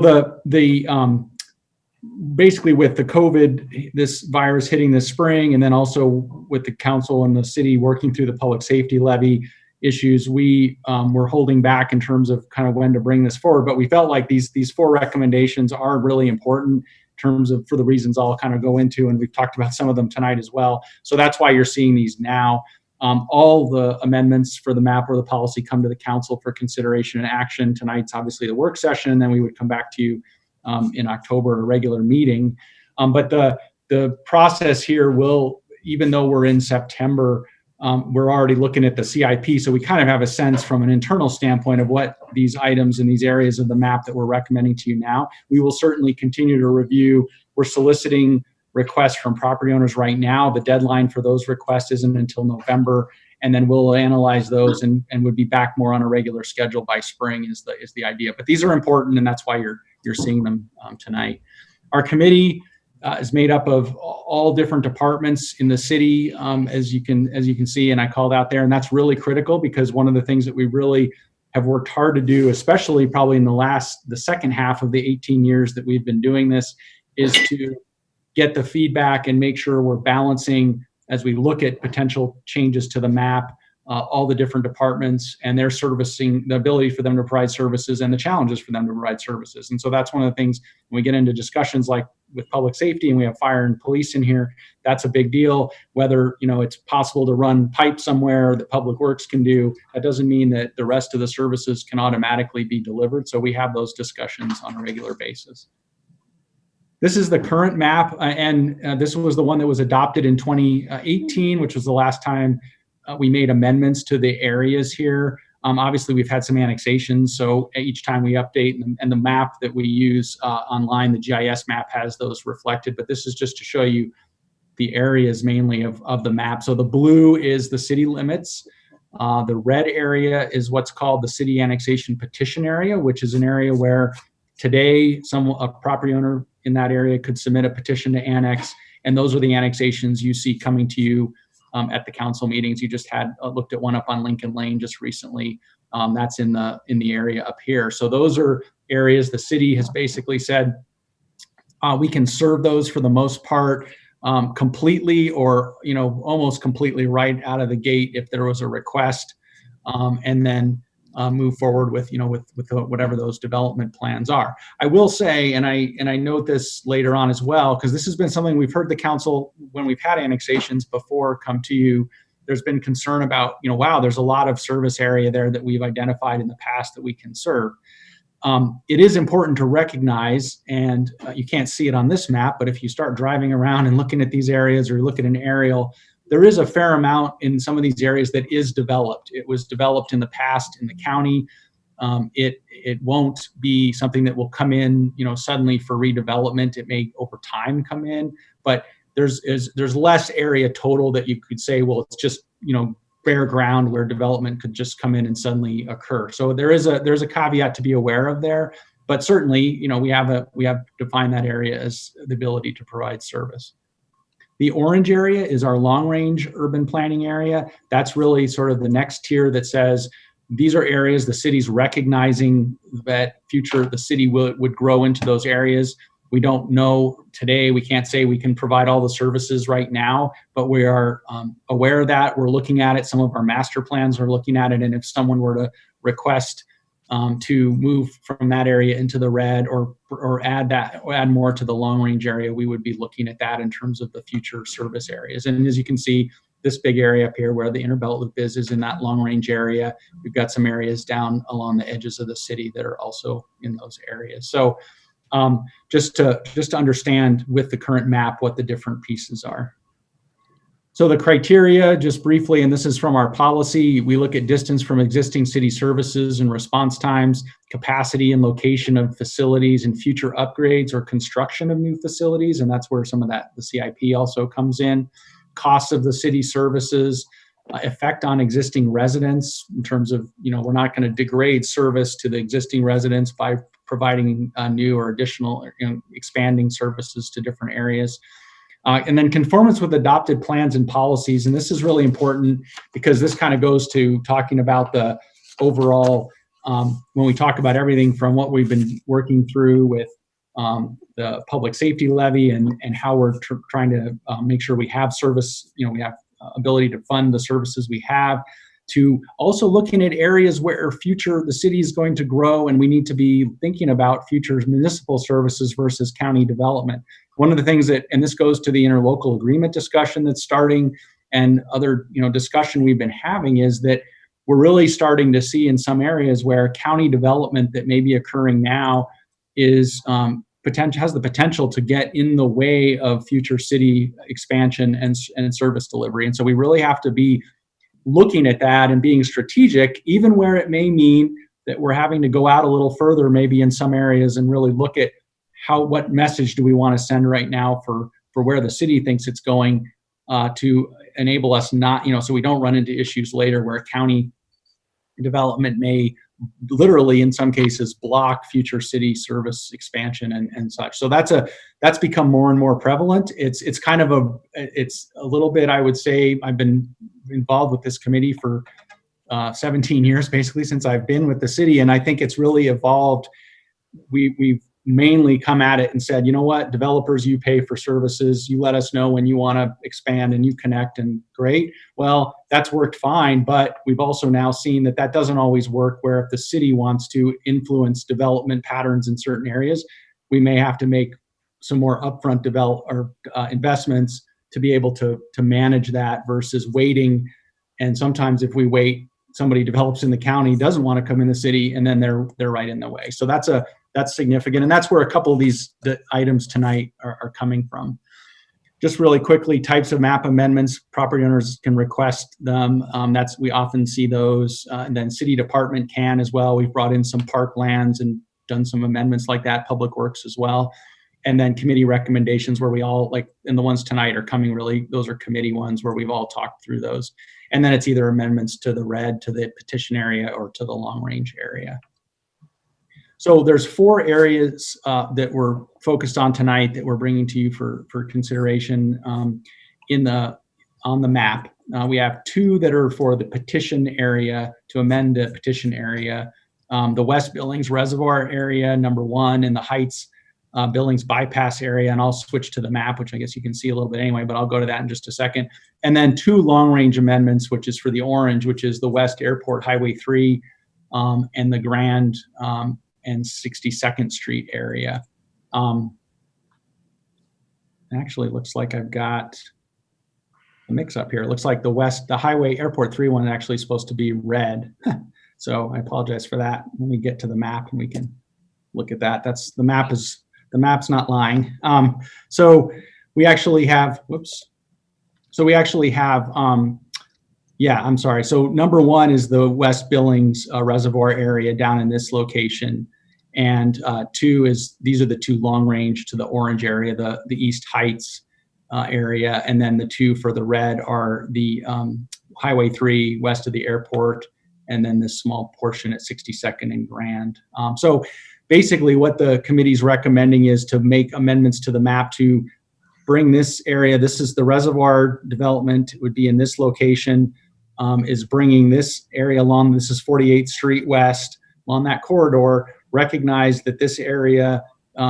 basically with the COVID, this virus hitting this spring, and then also with the council and the city working through the public safety levy issues, we were holding back in terms of kind of when to bring this forward. But we felt like these 4 recommendations are really important in terms of, for the reasons I'll kind of go into, and we've talked about some of them tonight as well. So that's why you're seeing these now. All the amendments for the map or the policy come to the council for consideration and action. Tonight's obviously the work session, and then we would come back to you in October, a regular meeting. But the process here will, even though we're in September, we're already looking at the CIP, so we kind of have a sense from an internal standpoint of what these items and these areas of the map that we're recommending to you now. We will certainly continue to review. We're soliciting requests from property owners right now. The deadline for those requests isn't until November, and then we'll analyze those and would be back more on a regular schedule by spring is the idea. But these are important, and that's why you're seeing them tonight. Our committee is made up of all different departments in the city, as you can see, and I called out there, and that's really critical because one of the things that we really have worked hard to do, especially probably in the second half of the 18 years that we've been doing this, is to get the feedback and make sure we're balancing as we look at potential changes to the map, all the different departments and their servicing, the ability for them to provide services and the challenges for them to provide services. And so that's one of the things when we get into discussions like with public safety and we have fire and police in here, that's a big deal. Whether, it's possible to run pipe somewhere that Public Works can do, that doesn't mean that the rest of the services can automatically be delivered. So we have those discussions on a regular basis. This is the current map, and this was the one that was adopted in 2018, which was the last time we made amendments to the areas here. Obviously, we've had some annexations, so each time we update, and the map that we use online, the GIS map has those reflected, but this is just to show you the areas mainly of the map. So the blue is the city limits. The red area is what's called the city annexation petition area, which is an area where today a property owner in that area could submit a petition to annex, and those are the annexations you see coming to you at the council meetings. You just had looked at one up on Lincoln Lane just recently. That's in the area up here. So those are areas the city has basically said we can serve those for the most part completely, or almost completely right out of the gate if there was a request, and then move forward with whatever those development plans are. I will say, and I note this later on as well, because this has been something we've heard the council when we've had annexations before come to you. There's been concern about, wow, there's a lot of service area there that we've identified in the past that we can serve. It is important to recognize, and you can't see it on this map, but if you start driving around and looking at these areas or you look at an aerial, there is a fair amount in some of these areas that is developed. It was developed in the past in the county. It won't be something that will come in, suddenly for redevelopment. It may over time come in, but there's less area total that you could say, well, it's just, bare ground where development could just come in and suddenly occur. So there's a caveat to be aware of there, but certainly, we have defined that area as the ability to provide service. The orange area is our long-range urban planning area. That's really sort of the next tier that says these are areas the city's recognizing that the city would grow into those areas. We don't know today. We can't say we can provide all the services right now, but we are aware of that. We're looking at it. Some of our master plans are looking at it. And if someone were to request to move from that area into the red or add more to the long range area, we would be looking at that in terms of the future service areas. And as you can see, this big area up here where the inner belt loop is in that long range area. We've got some areas down along the edges of the city that are also in those areas. So just to understand with the current map what the different pieces are. So the criteria, just briefly, and this is from our policy, we look at distance from existing city services and response times, capacity and location of facilities and future upgrades or construction of new facilities. And that's where some of that, the CIP also comes in. Cost of the city services, effect on existing residents in terms of, we're not going to degrade service to the existing residents by providing new or additional, expanding services to different areas. And then conformance with adopted plans and policies. And this is really important because this kind of goes to talking about the overall, when we talk about everything from what we've been working through with the public safety levy and how we're trying to make sure we have service, we have ability to fund the services we have, to also looking at areas where the city is going to grow and we need to be thinking about future municipal services versus county development. One of the things that, and this goes to the interlocal agreement discussion that's starting and other discussion we've been having, is that we're really starting to see in some areas where county development that may be occurring now is has the potential to get in the way of future city expansion and service delivery. And so we really have to be looking at that and being strategic, even where it may mean that we're having to go out a little further, maybe in some areas, and really look at what message do we want to send right now for where the city thinks it's going, to enable us not, so we don't run into issues later where county development may literally in some cases block future city service expansion and such. So that's become more and more prevalent. It's a little bit, I would say, I've been involved with this committee for 17 years, basically, since I've been with the city. And I think it's really evolved. We've mainly come at it and said, you know what, developers, you pay for services, you let us know when you want to expand and you connect, and great. Well, that's worked fine, but we've also now seen that doesn't always work, where if the city wants to influence development patterns in certain areas, we may have to make some more upfront investments to be able to manage that versus waiting. And sometimes if we wait, somebody develops in the county, doesn't want to come in the city, and then they're right in the way. So that's significant. And that's where a couple of the items tonight are coming from. Just really quickly, types of map amendments, property owners can request them. We often see those. And then city department can as well. We've brought in some park lands and done some amendments like that, public works as well. And then committee recommendations where we all, and the ones tonight are coming really, those are committee ones where we've all talked through those. And then it's either amendments to the red, to the petition area, or to the long range area. So there's 4 areas that we're focused on tonight that we're bringing to you for consideration on the map. We have 2 that are for the petition area, to amend the petition area. The West Billings Reservoir area, number 1, and the Heights Billings bypass area. And I'll switch to the map, which I guess you can see a little bit anyway, but I'll go to that in just a second. And then 2 long range amendments, which is for the orange, which is the West Airport Highway 3 and the Grand and 62nd Street area. Actually, looks like I've got a mix up here. It looks like the Highway Airport 3 one is actually supposed to be red. So I apologize for that. When we get to the map and we can look at that. The map's not lying. So we actually have, I'm sorry. So number 1 is the West Billings Reservoir area down in this location. And 2 is, these are the 2 long range to the orange area, the East Heights area. And then the 2 for the red are the Highway 3 west of the airport, and then this small portion at 62nd and Grand. So basically what the committee's recommending is to make amendments to the map to bring this area, this is the reservoir development, it would be in this location, is bringing this area along, this is 48th Street West, along that corridor, recognize that this area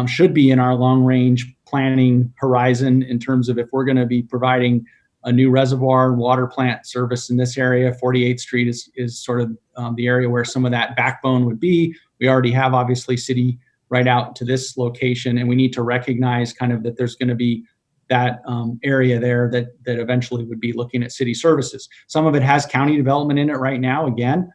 should be in our long range planning horizon in terms of if we're going to be providing a new reservoir and water plant service in this area. 48th Street is sort of the area where some of that backbone would be. We already have obviously city right out to this location, and we need to recognize kind of that there's going to be that area there that eventually would be looking at city services. Some of it has county development in it right now, again,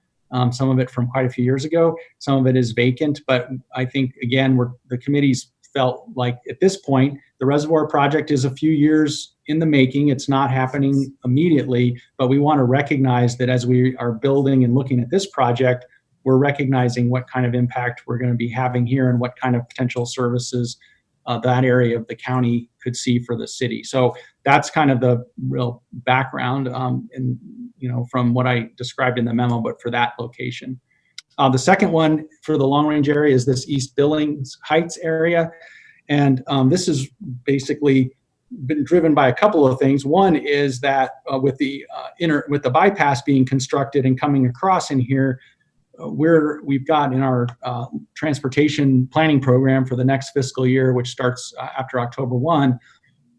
some of it from quite a few years ago. Some of it is vacant, but I think, again, the committee's felt like at this point, the reservoir project is a few years in the making. It's not happening immediately, but we want to recognize that as we are building and looking at this project, we're recognizing what kind of impact we're going to be having here and what kind of potential services that area of the county could see for the city. So that's kind of the real background, and from what I described in the memo, but for that location. The second one for the long range area is this East Billings Heights area. And this has basically been driven by a couple of things. One is that with the bypass being constructed and coming across in here, we've got in our transportation planning program for the next fiscal year, which starts after October 1,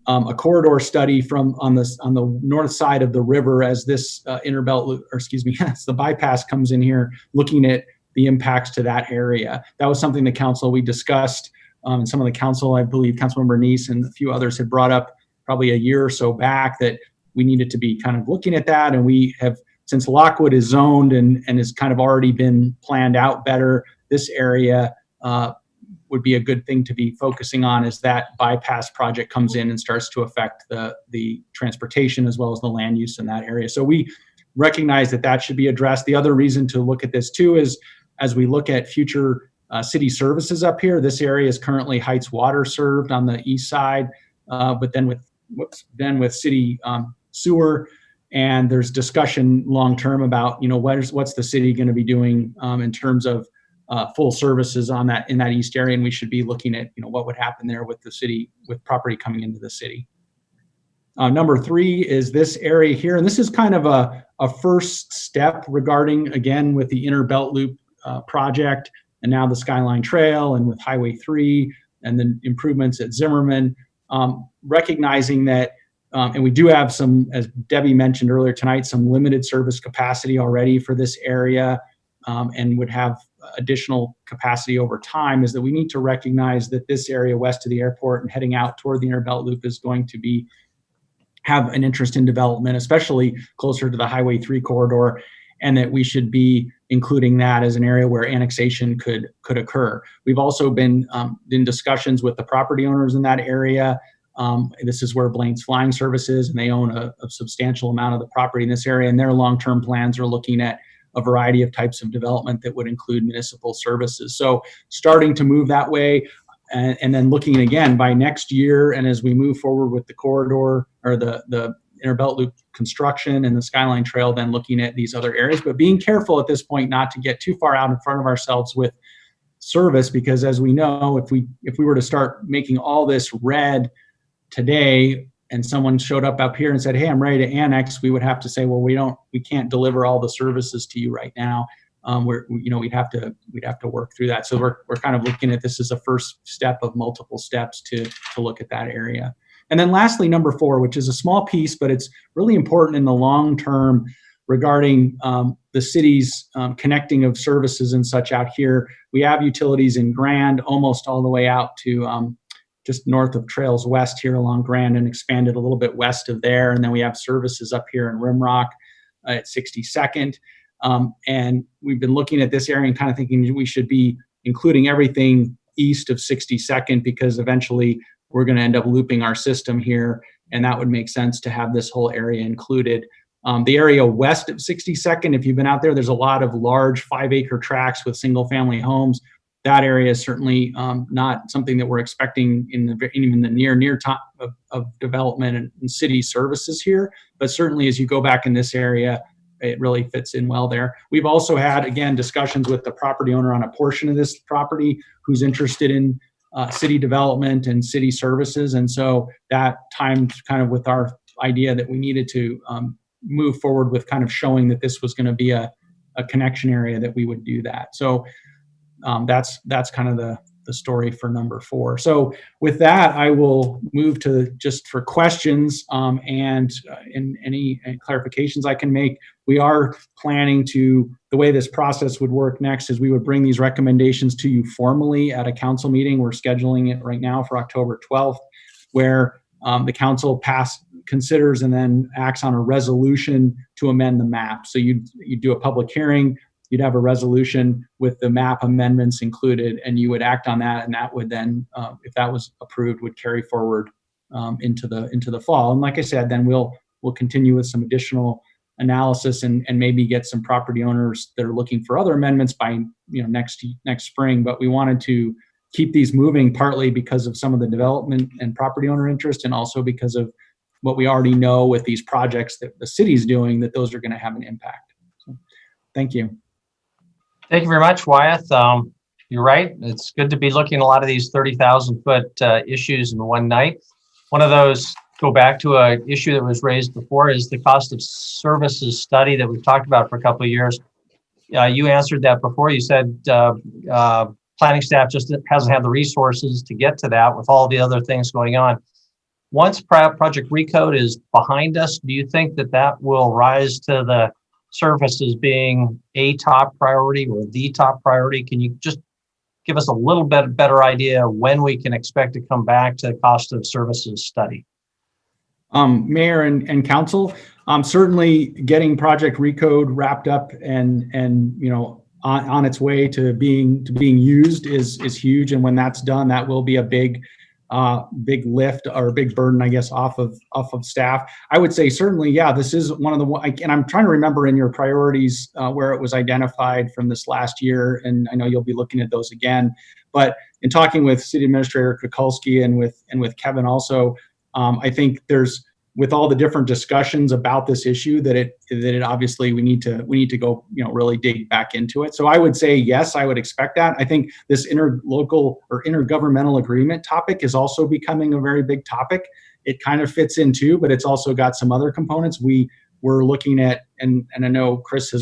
a corridor study on the north side of the river as this as the bypass comes in here, looking at the impacts to that area. That was something the council we discussed, and some of the council, I believe Councilmember Neese and a few others had brought up probably a year or so back that we needed to be kind of looking at that, and we have, since Lockwood is zoned and has kind of already been planned out better, this area would be a good thing to be focusing on as that bypass project comes in and starts to affect the transportation as well as the land use in that area. So we recognize that should be addressed. The other reason to look at this too is as we look at future city services up here, this area is currently Heights Water served on the east side, but then with city sewer. And there's discussion long term about what's the city going to be doing in terms of full services in that east area, and we should be looking at what would happen there with the city, with property coming into the city. Number 3 is this area here, and this is kind of a first step regarding, again, with the Inner Belt Loop project, and now the Skyline Trail, and with Highway 3, and then improvements at Zimmerman, recognizing that. And we do have some, as Debbie mentioned earlier tonight, some limited service capacity already for this area, and would have additional capacity over time, is that we need to recognize that this area west of the airport and heading out toward the Inner Belt Loop is going to have an interest in development, especially closer to the Highway 3 corridor, and that we should be including that as an area where annexation could occur. We've also been in discussions with the property owners in that area. This is where Blaine's Flying Service is, and they own a substantial amount of the property in this area, and their long-term plans are looking at a variety of types of development that would include municipal services. So starting to move that way, and then looking again by next year, and as we move forward with the corridor or the Inner Belt Loop construction and the Skyline Trail, then looking at these other areas, but being careful at this point not to get too far out in front of ourselves with service, because as we know, if we were to start making all this red today and someone showed up here and said, hey, I'm ready to annex, we would have to say, well, we can't deliver all the services to you right now. We'd have to work through that. So we're kind of looking at this as a first step of multiple steps to look at that area. And then lastly, number 4, which is a small piece, but it's really important in the long term regarding the city's connecting of services and such out here. We have utilities in Grand almost all the way out to just north of Trails West here along Grand, and expanded a little bit west of there. And then we have services up here in Rimrock at 62nd. And we've been looking at this area and kind of thinking we should be including everything east of 62nd, because eventually we're going to end up looping our system here, and that would make sense to have this whole area included. The area west of 62nd, if you've been out there, there's a lot of large 5-acre tracts with single family homes. That area is certainly not something that we're expecting in the near time of development and city services here. But certainly as you go back in this area, it really fits in well there. We've also had, again, discussions with the property owner on a portion of this property who's interested in city development and city services. And so that timed kind of with our idea that we needed to move forward with kind of showing that this was going to be a connection area, that we would do that. So that's kind of story for number 4. So with that, I will move to just for questions and any clarifications I can make. We are planning to, the way this process would work next is we would bring these recommendations to you formally at a council meeting. We're scheduling it right now for October 12th, where the council considers and then acts on a resolution to amend the map. So you do a public hearing, you'd have a resolution with the map amendments included, and you would act on that, and that would then, if that was approved, would carry forward into the fall. And like I said, then we'll continue with some additional analysis and maybe get some property owners that are looking for other amendments by next spring. But we wanted to keep these moving, partly because of some of the development and property owner interest, and also because of what we already know with these projects that the city's doing, that those are going to have an impact. So, thank you. Thank you very much, Wyeth. You're right. It's good to be looking at a lot of these 30,000 foot issues in one night. One of those, go back to an issue that was raised before, is the cost of services study that we've talked about for a couple of years. You answered that before. You said planning staff just hasn't had the resources to get to that with all the other things going on. Once Project Recode is behind us, do you think that will rise to the surface as being a top priority or the top priority? Can you just give us a little bit better idea when we can expect to come back to the cost of services study? Mayor and council, certainly getting Project Recode wrapped up and on its way to being used is huge. And when that's done, that will be a big lift or a big burden, I guess, off of staff. I would say certainly, yeah, this is one of the, and I'm trying to remember in your priorities where it was identified from this last year, and I know you'll be looking at those again. But in talking with City Administrator Kukulski and with Kevin also, I think there's, with all the different discussions about this issue, that it obviously we need to go really dig back into it. So I would say yes, I would expect that. I think this interlocal or intergovernmental agreement topic is also becoming a very big topic. It kind of fits in too, but it's also got some other components we're looking at, and I know Chris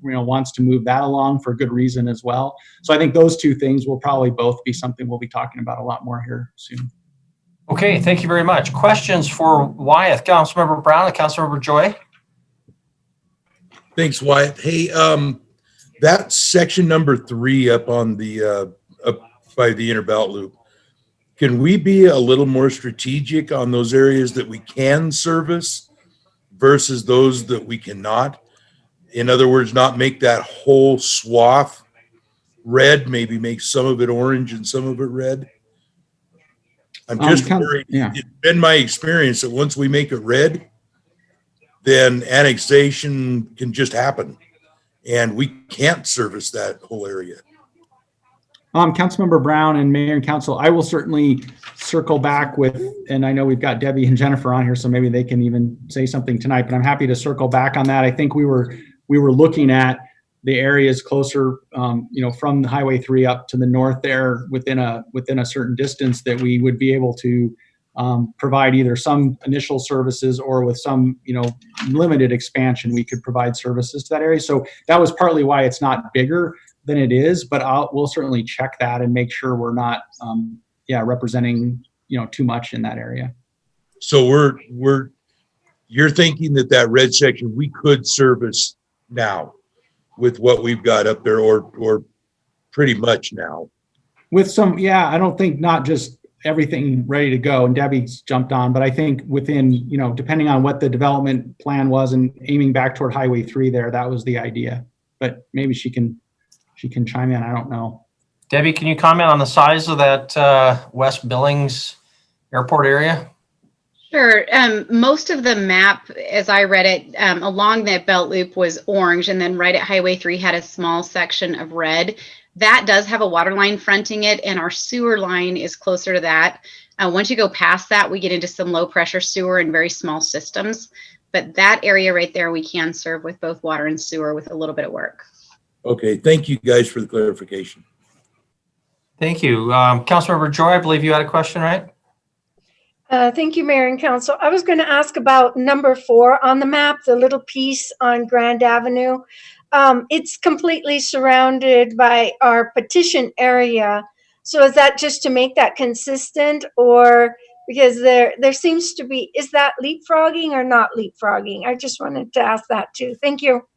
wants to move that along for good reason as well. So I think those two things will probably both be something we'll be talking about a lot more here soon. Okay, thank you very much. Questions for Wyeth, Councilmember Brown and Councilmember Joy? Thanks, Wyatt. Hey, that section number 3 up on the up by the inner belt loop, can we be a little more strategic on those areas that we can service versus those that we cannot? In other words, not make that whole swath red, maybe make some of it orange and some of it red. I'm just worried. Yeah. It's been my experience that once we make it red, then annexation can just happen, and we can't service that whole area. Councilmember Brown and Mayor and Council, I will certainly circle back with, and I know we've got Debbie and Jennifer on here, so maybe they can even say something tonight, but I'm happy to circle back on that. I think we were looking at the areas closer, from the Highway 3 up to the north there within a certain distance, that we would be able to provide either some initial services or with some, limited expansion, we could provide services to that area. So that was partly why it's not bigger than it is, but we'll certainly check that and make sure we're not, representing, too much in that area. So you're thinking that red section we could service now with what we've got up there, or pretty much now? With some, I don't think not just everything ready to go, and Debbie's jumped on, but I think within, depending on what the development plan was and aiming back toward Highway 3 there, that was the idea. But maybe she can chime in, I don't know. Debbie, can you comment on the size of that West Billings airport area? Sure. Most of the map, as I read it, along that belt loop was orange, and then right at Highway 3 had a small section of red. That does have a water line fronting it, and our sewer line is closer to that. Once you go past that, we get into some low pressure sewer and very small systems. But that area right there, we can serve with both water and sewer with a little bit of work. Okay, thank you guys for the clarification. Thank you. Councilmember Joy, I believe you had a question, right? Thank you, Mayor and Council. I was going to ask about number 4 on the map, the little piece on Grand Avenue. It's completely surrounded by our petition area. So is that just to make that consistent, or because there seems to be, is that leapfrogging or not leapfrogging? I just wanted to ask that too. Thank you.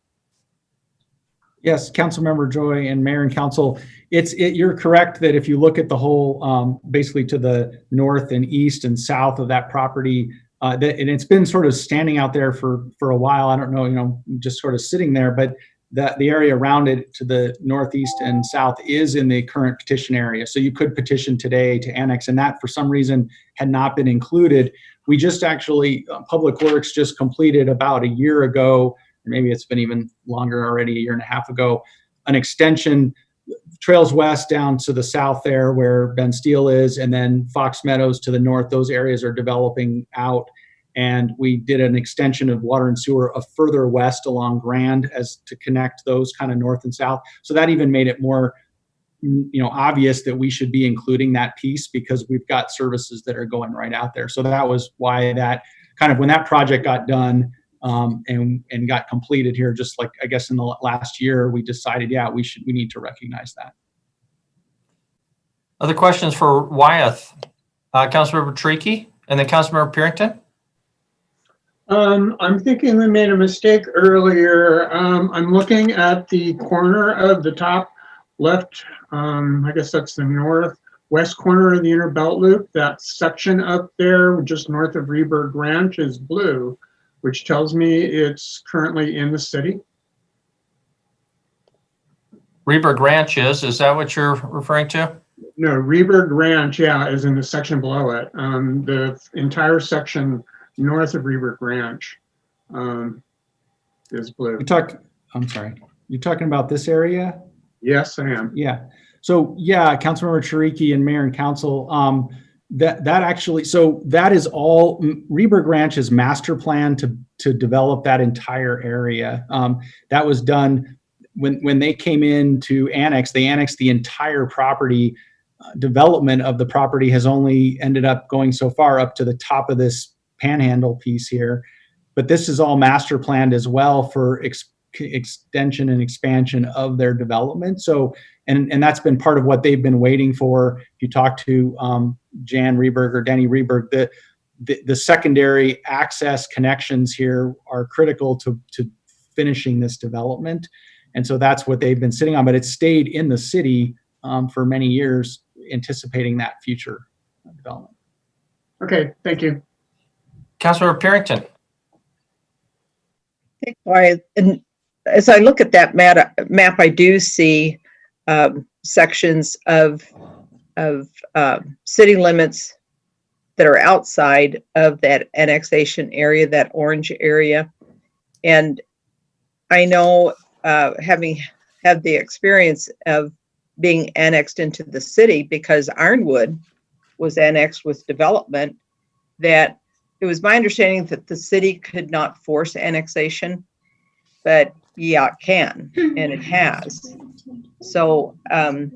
Yes, Councilmember Joy and Mayor and Council, you're correct that if you look at the whole, basically to the north and east and south of that property, and it's been sort of standing out there for a while. I don't know, just sort of sitting there, but the area around it to the northeast and south is in the current petition area. So you could petition today to annex, and that for some reason had not been included. We just actually, Public Works just completed about a year ago, maybe it's been even longer already, a year and a half ago, an extension, trails west down to the south there where Ben Steele is, and then Fox Meadows to the north. Those areas are developing out. And we did an extension of water and sewer further west along Grand as to connect those kind of north and south. So that even made it more obvious that we should be including that piece because we've got services that are going right out there. So that was why that kind of, when that project got done, and got completed here, just like I guess in the last year, we decided, yeah, we need to recognize that. Other questions for Wyeth? Councilmember Tricky and then Councilmember Purington. I'm thinking we made a mistake earlier. I'm looking at the corner of the top left, I guess that's the northwest corner of the inner belt loop. That section up there just north of Rehberg Ranch is blue, which tells me it's currently in the city. Rehberg Ranch is that what you're referring to? No, Rehberg Ranch, yeah, is in the section below it. The entire section north of Rehberg Ranch is blue. I'm sorry, you're talking about this area? Yes, I am. Yeah. So yeah, Councilmember Chiriki and Mayor and Council, that actually, so that is all Rehberg Ranch is master plan to develop that entire area. That was done when they came in to annex, they annexed the entire property. Development of the property has only ended up going so far up to the top of this panhandle piece here, but this is all master planned as well for extension and expansion of their development. So, and that's been part of what they've been waiting for. If you talk to Jan Rehberg or Denny Rehberg, the secondary access connections here are critical to finishing this development. And so that's what they've been sitting on, but it's stayed in the city for many years, anticipating that future development. Okay, thank you. Councilmember Purington. And as I look at that map, I do see sections of city limits that are outside of that annexation area, that orange area. And I know, having had the experience of being annexed into the city, because Ironwood was annexed with development, that it was my understanding that the city could not force annexation, but yeah, it can, and it has. So, and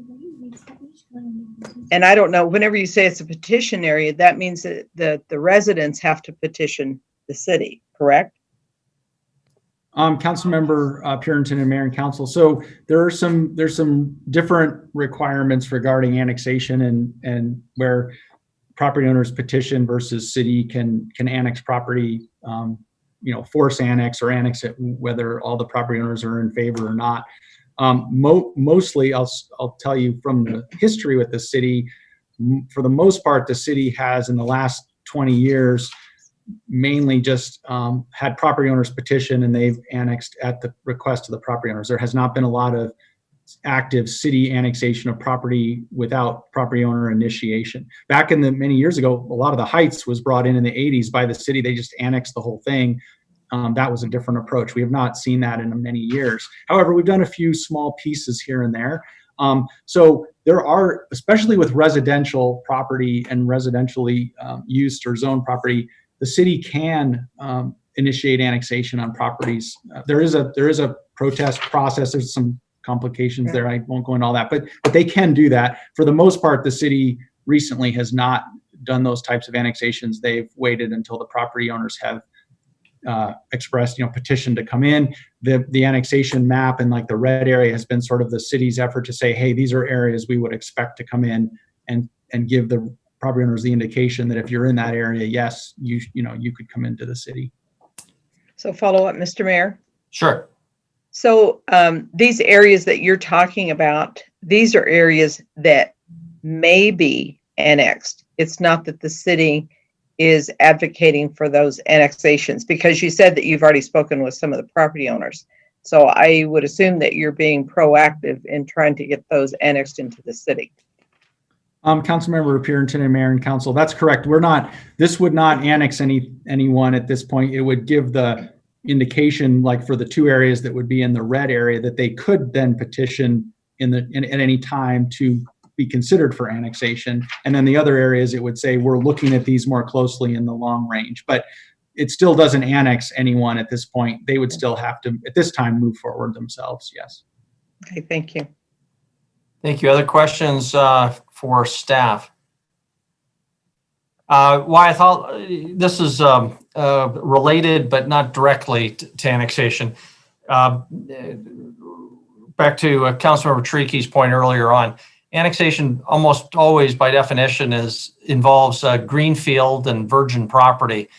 I don't know, whenever you say it's a petition area, that means that the residents have to petition the city, correct? Councilmember Purington and Mayor and Council. So there's some different requirements regarding annexation and where property owners petition versus city can annex property, force annex or annex it, whether all the property owners are in favor or not. Mostly, I'll tell you from the history with the city, for the most part, the city has in the last 20 years mainly just had property owners petition, and they've annexed at the request of the property owners. There has not been a lot of active city annexation of property without property owner initiation. Back in the many years ago, a lot of the Heights was brought in the 80s by the city. They just annexed the whole thing. That was a different approach. We have not seen that in many years. However, we've done a few small pieces here and there. So there are, especially with residential property and residentially used or zoned property, the city can initiate annexation on properties. There is a protest process. There's some complications there. I won't go into all that, but they can do that. For the most part, the city recently has not done those types of annexations. They've waited until the property owners have expressed, petition to come in. The annexation map and like the red area has been sort of the city's effort to say, hey, these are areas we would expect to come in and give the property owners the indication that if you're in that area, yes, you could come into the city. So follow up, Mr. Mayor. Sure. So these areas that you're talking about, these are areas that may be annexed. It's not that the city is advocating for those annexations, because you said that you've already spoken with some of the property owners. So I would assume that you're being proactive in trying to get those annexed into the city. Councilmember Purinton and Mayor and Council, that's correct. This would not annex anyone at this point. It would give the indication, like for the two areas that would be in the red area, that they could then petition at any time to be considered for annexation. And then the other areas, it would say, we're looking at these more closely in the long range, but it still doesn't annex anyone at this point. They would still have to, at this time, move forward themselves. Yes. Okay, thank you. Thank you. Other questions for staff? Why I thought this is related, but not directly to annexation. Back to Councilmember Triki's point earlier on, annexation almost always, by definition, involves greenfield and virgin property.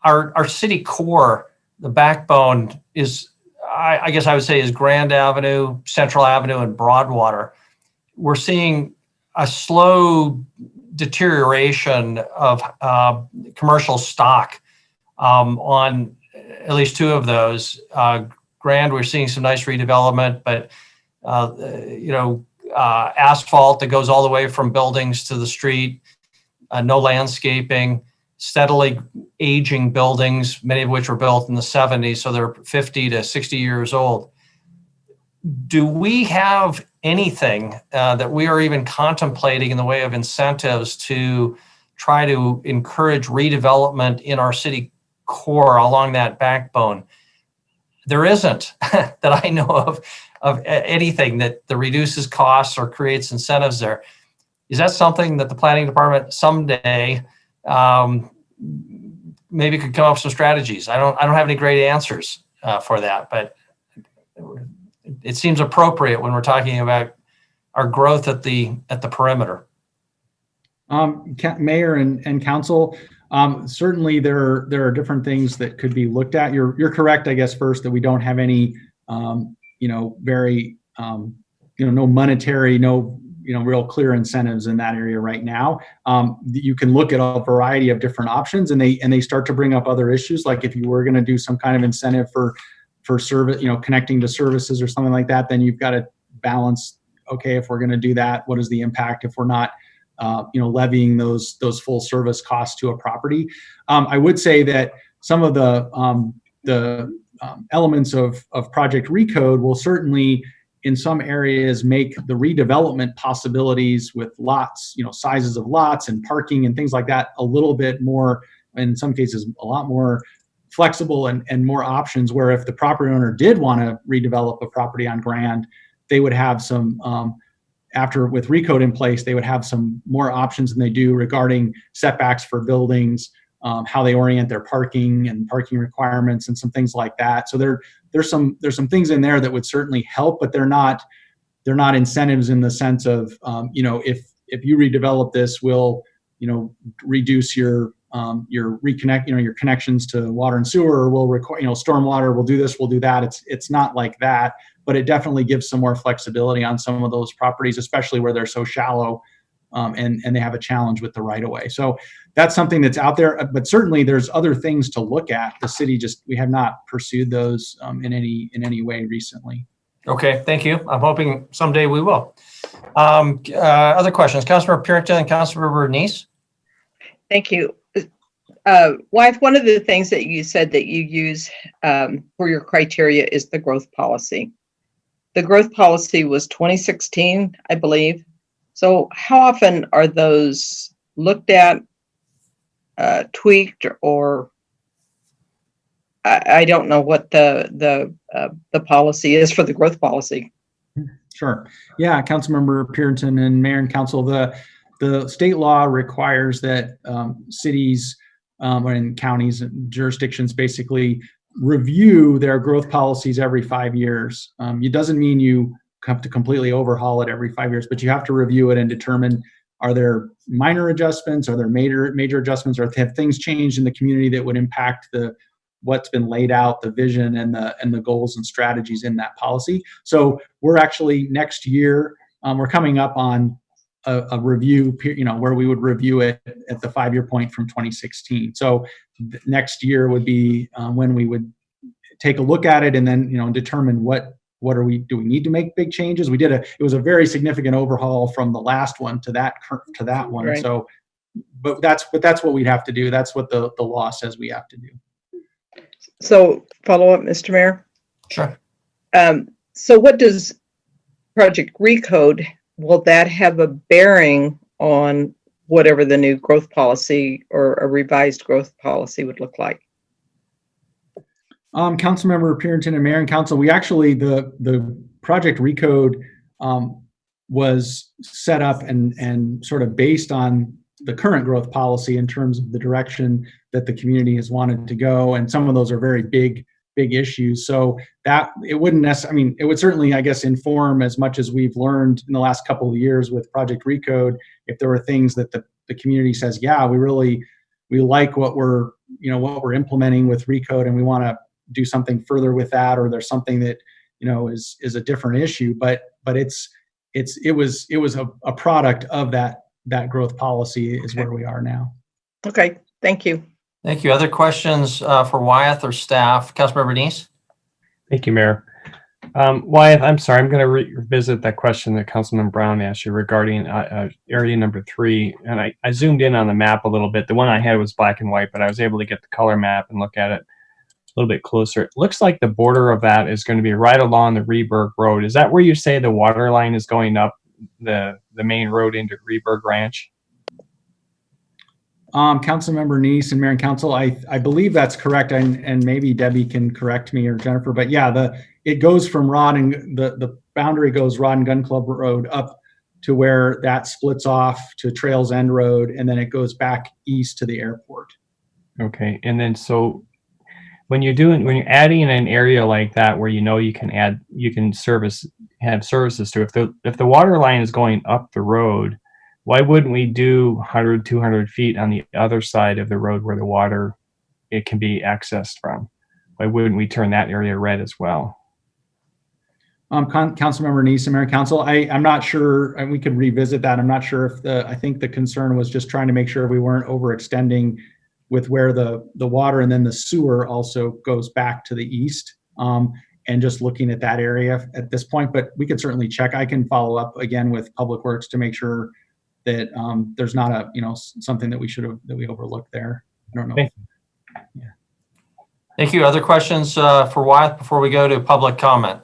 Our city core, the backbone, is, I guess I would say, is Grand Avenue, Central Avenue, and Broadwater. We're seeing a slow deterioration of commercial stock on at least two of those. Grand, we're seeing some nice redevelopment, but asphalt that goes all the way from buildings to the street, no landscaping, steadily aging buildings, many of which were built in the 70s, so they're 50 to 60 years old. Do we have anything that we are even contemplating in the way of incentives to try to encourage redevelopment in our city core along that backbone? There isn't that I know of anything that reduces costs or creates incentives there. Is that something that the planning department someday maybe could come up with some strategies? I don't have any great answers for that, but it seems appropriate when we're talking about our growth at the perimeter. Mayor and Council, certainly there are different things that could be looked at. You're correct, I guess, first, that we don't have any very no monetary, real clear incentives in that area right now. You can look at a variety of different options, and they start to bring up other issues, like if you were going to do some kind of incentive for service, connecting to services or something like that, then you've got to balance, okay, if we're going to do that, what is the impact if we're not levying those full service costs to a property? I would say that some of the elements of Project Recode will certainly, in some areas, make the redevelopment possibilities with lots, sizes of lots and parking and things like that a little bit more, in some cases, a lot more flexible and more options, where if the property owner did want to redevelop a property on Grand, they would have some, with Recode in place, they would have some more options than they do regarding setbacks for buildings, how they orient their parking and parking requirements and some things like that. So there's some things in there that would certainly help, but they're not incentives in the sense of, if you redevelop this, we'll, reduce your reconnect, your connections to water and sewer, or we'll require, stormwater, we'll do this, we'll do that. It's not like that, but it definitely gives some more flexibility on some of those properties, especially where they're so shallow, and they have a challenge with the right of way. So that's something that's out there, but certainly there's other things to look at. The city we have not pursued those in any way recently. Okay, thank you. I'm hoping someday we will. Other questions? Councilmember Purinton and Councilmember Nice. Thank you. Wyeth, one of the things that you said that you use for your criteria is the growth policy. The growth policy was 2016, I believe. So how often are those looked at, tweaked, or I don't know what the policy is for the growth policy? Sure. Yeah, Councilmember Purinton and Mayor and Council, the state law requires that cities and counties and jurisdictions basically review their growth policies every 5 years. It doesn't mean you have to completely overhaul it every 5 years, but you have to review it and determine are there minor adjustments? Are there major adjustments? Or have things changed in the community that would impact what's been laid out, the vision and the goals and strategies in that policy? So we're actually next year, we're coming up on a review, where we would review it at the 5-year point from 2016. So next year would be when we would take a look at it and then, determine do we need to make big changes? It was a very significant overhaul from the last one to that one. Right. So, but that's what we'd have to do. That's what the law says we have to do. So follow up, Mr. Mayor. Sure. So what does Project Recode, will that have a bearing on whatever the new growth policy or a revised growth policy would look like? Councilmember Purinton and Mayor and Council, we actually, the Project Recode was set up and sort of based on the current growth policy in terms of the direction that the community has wanted to go. And some of those are very big issues. So that it wouldn't necessarily, it would certainly, I guess, inform as much as we've learned in the last couple of years with Project Recode. If there were things that the community says, yeah, we like what we're implementing with Recode and we want to do something further with that, or there's something that, is a different issue, but it was a product of that growth policy is where we are now. Okay, thank you. Thank you. Other questions for Wyeth or staff? Councilmember Neese? Thank you, Mayor. Wyeth, I'm sorry, I'm going to revisit that question that Councilman Brown asked you regarding area number 3. And I zoomed in on the map a little bit. The one I had was black and white, but I was able to get the color map and look at it a little bit closer. It looks like the border of that is going to be right along the Reberg Road. Is that where you say the water line is going up the main road into Reberg Ranch? Councilmember Neese and Mayor and Council, I believe that's correct, and maybe Debbie can correct me or Jennifer, but yeah, it goes from the boundary goes Rod and Gun Club Road up to where that splits off to Trails End Road, and then it goes back east to the airport. Okay, and then so when you're adding an area like that where you can have services to, if the water line is going up the road, why wouldn't we do 100, 200 feet on the other side of the road where the water, it can be accessed from? Why wouldn't we turn that area red as well? Councilmember Neese and Mayor and Council, I'm not sure, and we could revisit that. I'm not sure if I think the concern was just trying to make sure we weren't overextending with where the water and then the sewer also goes back to the east, and just looking at that area at this point, but we could certainly check. I can follow up again with Public Works to make sure that there's not something that we overlooked there. I don't know. Yeah. Thank you. Other questions for Wyeth before we go to public comment?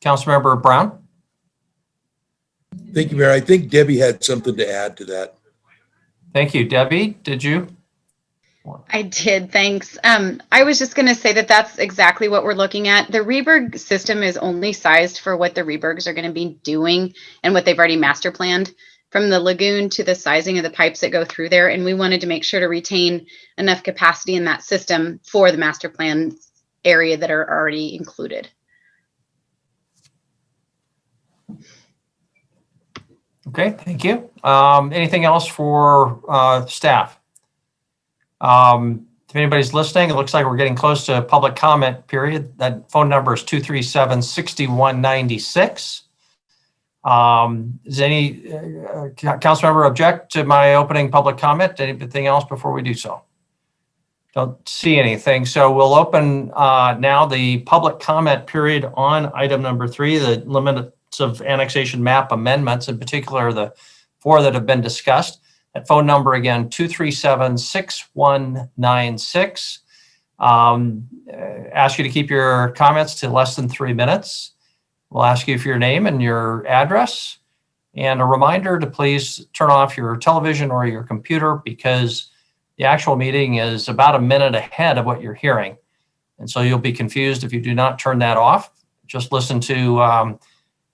Councilmember Brown? Thank you, Mayor. I think Debbie had something to add to that. Thank you. Debbie, did you? I did, thanks. I was just going to say that that's exactly what we're looking at. The Reberg system is only sized for what the Rebergs are going to be doing and what they've already master planned, from the lagoon to the sizing of the pipes that go through there. And we wanted to make sure to retain enough capacity in that system for the master plan area that are already included. Okay, thank you. Anything else for staff? If anybody's listening, it looks like we're getting close to a public comment period. That phone number is 237-6196. Does any council member object to my opening public comment? Anything else before we do so? Don't see anything. So we'll open now the public comment period on item number 3, the limits of annexation map amendments, in particular the 4 that have been discussed. That phone number again, 237-6196. Ask you to keep your comments to less than 3 minutes. We'll ask you for your name and your address. And a reminder to please turn off your television or your computer, because the actual meeting is about a minute ahead of what you're hearing. And so you'll be confused if you do not turn that off. Just listen to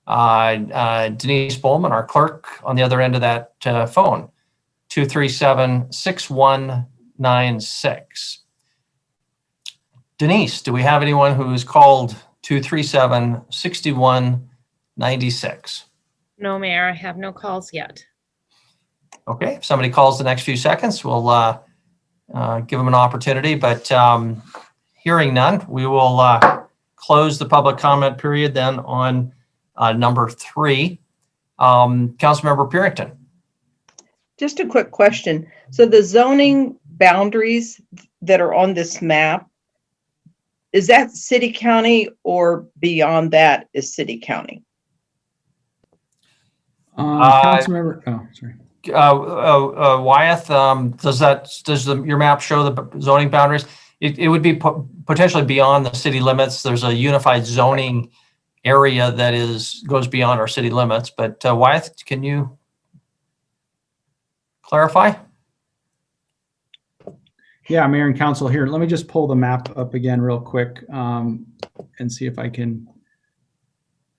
Denise Bowman, our clerk, on the other end of that phone. 237-6196. Denise, do we have anyone who's called 237-6196? No, Mayor, I have no calls yet. Okay, if somebody calls the next few seconds, we'll give them an opportunity, but hearing none, we will close the public comment period then on number 3. Councilmember Purington. Just a quick question. So the zoning boundaries that are on this map, is that city county or beyond that is city county? Councilmember, oh, sorry. Wyeth, does your map show the zoning boundaries? It would be potentially beyond the city limits. There's a unified zoning area that goes beyond our city limits, but Wyeth, can you clarify? Yeah, Mayor and Council here. Let me just pull the map up again real quick and see if I can.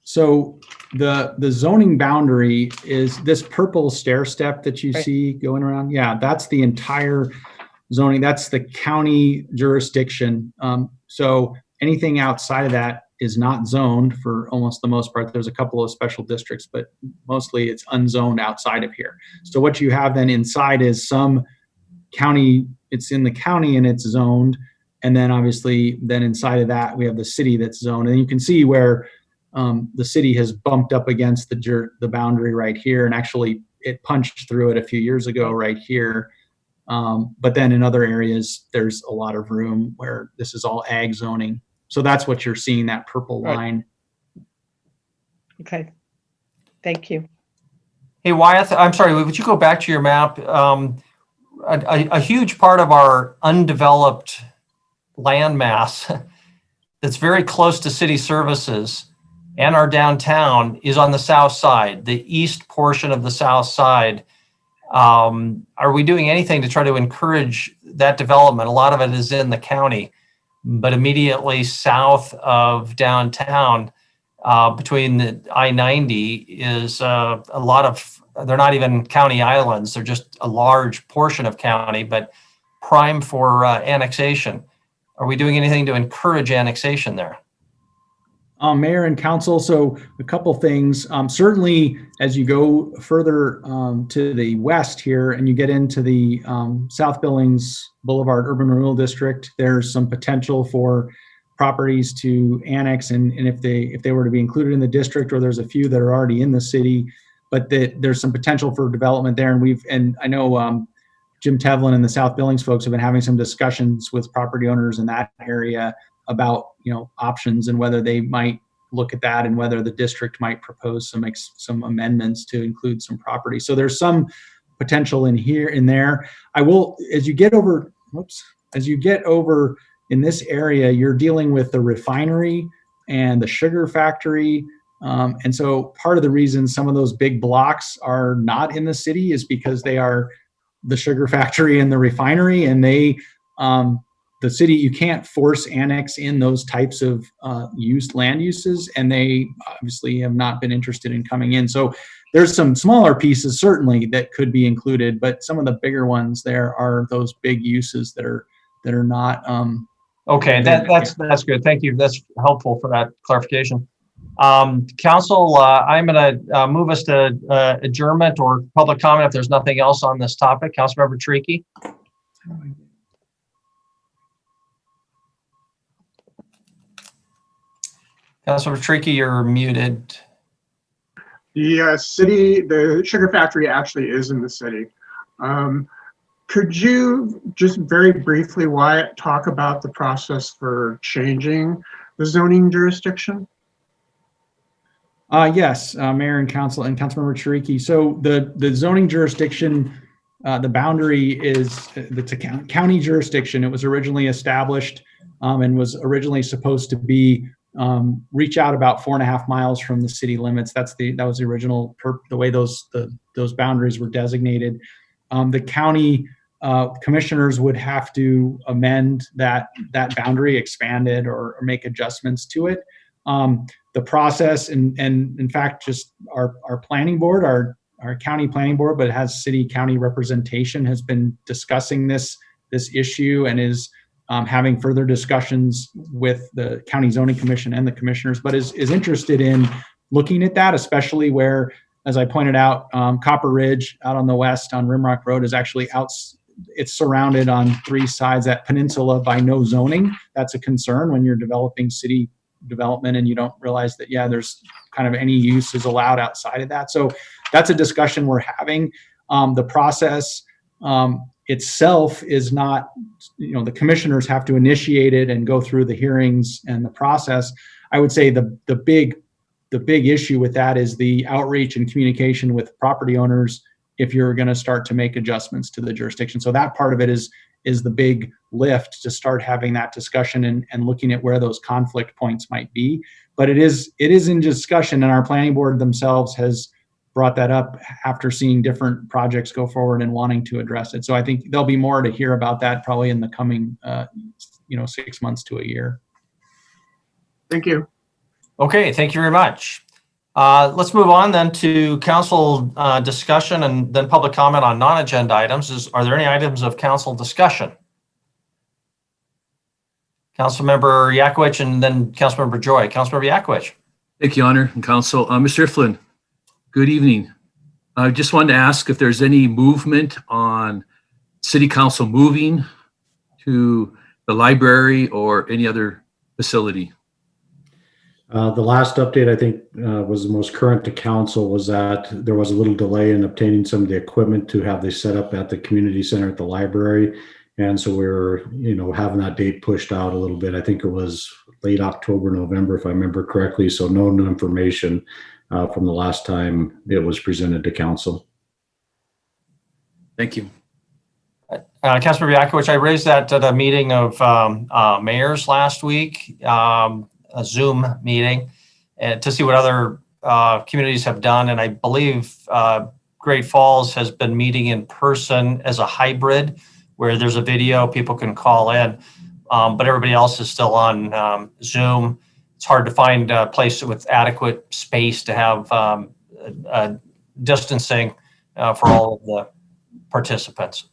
So the zoning boundary is this purple stair step that you see going around. Yeah, that's the entire zoning. That's the county jurisdiction. So anything outside of that is not zoned for almost the most part. There's a couple of special districts, but mostly it's unzoned outside of here. So what you have then inside is some county, it's in the county and it's zoned. And then obviously then inside of that, we have the city that's zoned. And you can see where the city has bumped up against the boundary right here. And actually it punched through it a few years ago right here. But then in other areas, there's a lot of room where this is all ag zoning. So that's what you're seeing, that purple line. Okay, thank you. Hey, Wyeth, I'm sorry, would you go back to your map? A huge part of our undeveloped land mass that's very close to city services and our downtown is on the south side, the east portion of the south side. Are we doing anything to try to encourage that development? A lot of it is in the county, but immediately south of downtown, between the I-90 is a lot of, they're not even county islands, they're just a large portion of county, but prime for annexation. Are we doing anything to encourage annexation there? Mayor and Council, so a couple things. Certainly, as you go further to the west here and you get into the South Billings Boulevard Urban Renewal District, there's some potential for properties to annex, and if they were to be included in the district, or there's a few that are already in the city, but there's some potential for development there. And I know Jim Tevlin and the South Billings folks have been having some discussions with property owners in that area about options and whether they might look at that and whether the district might propose some amendments to include some property. So there's some potential in there. I will, as you get over in this area, you're dealing with the refinery and the sugar factory. And so part of the reason some of those big blocks are not in the city is because they are the sugar factory and the refinery, and the city, you can't force annex in those types of land uses, and they obviously have not been interested in coming in. So there's some smaller pieces certainly that could be included, but some of the bigger ones there are those big uses that are not. Okay, that's good. Thank you. That's helpful for that clarification. Council, I'm going to move us to adjournment or public comment if there's nothing else on this topic. Councilmember Tricky. Councilmember Tricky, you're muted. The city, the sugar factory actually is in the city. Could you just very briefly, Wyatt, talk about the process for changing the zoning jurisdiction? Yes, Mayor and Council and Councilmember Chiriki. So the zoning jurisdiction, the boundary it's a county jurisdiction. It was originally established and was originally supposed to be reach out about 4.5 miles from the city limits. That was the original the way those boundaries were designated. The county commissioners would have to amend that boundary, expand it, or make adjustments to it. The process, and in fact, just our planning board, our county planning board, but it has city county representation, has been discussing this issue and is having further discussions with the county zoning commission and the commissioners, but is interested in looking at that, especially where as I pointed out, Copper Ridge out on the west on Rimrock Road is actually out. It's surrounded on 3 sides, that peninsula, by no zoning. That's a concern when you're developing city development and you don't realize that, yeah, there's kind of any use is allowed outside of that. So that's a discussion we're having. The process itself is not, the commissioners have to initiate it and go through the hearings and the process. I would say the big issue with that is the outreach and communication with property owners if you're going to start to make adjustments to the jurisdiction. So that part of it is the big lift, to start having that discussion and looking at where those conflict points might be. But it is in discussion, and our planning board themselves has brought that up after seeing different projects go forward and wanting to address it. So I think there'll be more to hear about that probably in the coming 6 months to a year. Thank you. Okay, thank you very much. Let's move on then to council discussion and then public comment on non-agenda items. Are there any items of council discussion? Councilmember Yakowicz and then Councilmember Joy. Councilmember Yakowicz. Thank you, Honor and Council. Mr. Iflin, good evening. I just wanted to ask if there's any movement on City Council moving to the library or any other facility. The last update, I think, was the most current to council, was that there was a little delay in obtaining some of the equipment to have this set up at the community center at the library. And so we're, having that date pushed out a little bit. I think it was late October, November, if I remember correctly. So no new information from the last time it was presented to council. Thank you. Councilmember Yakowicz, I raised that at a meeting of mayors last week. A Zoom meeting, and to see what other communities have done. And I believe Great Falls has been meeting in person as a hybrid, where there's a video, people can call in, but everybody else is still on Zoom. It's hard to find a place with adequate space to have distancing for all of the participants.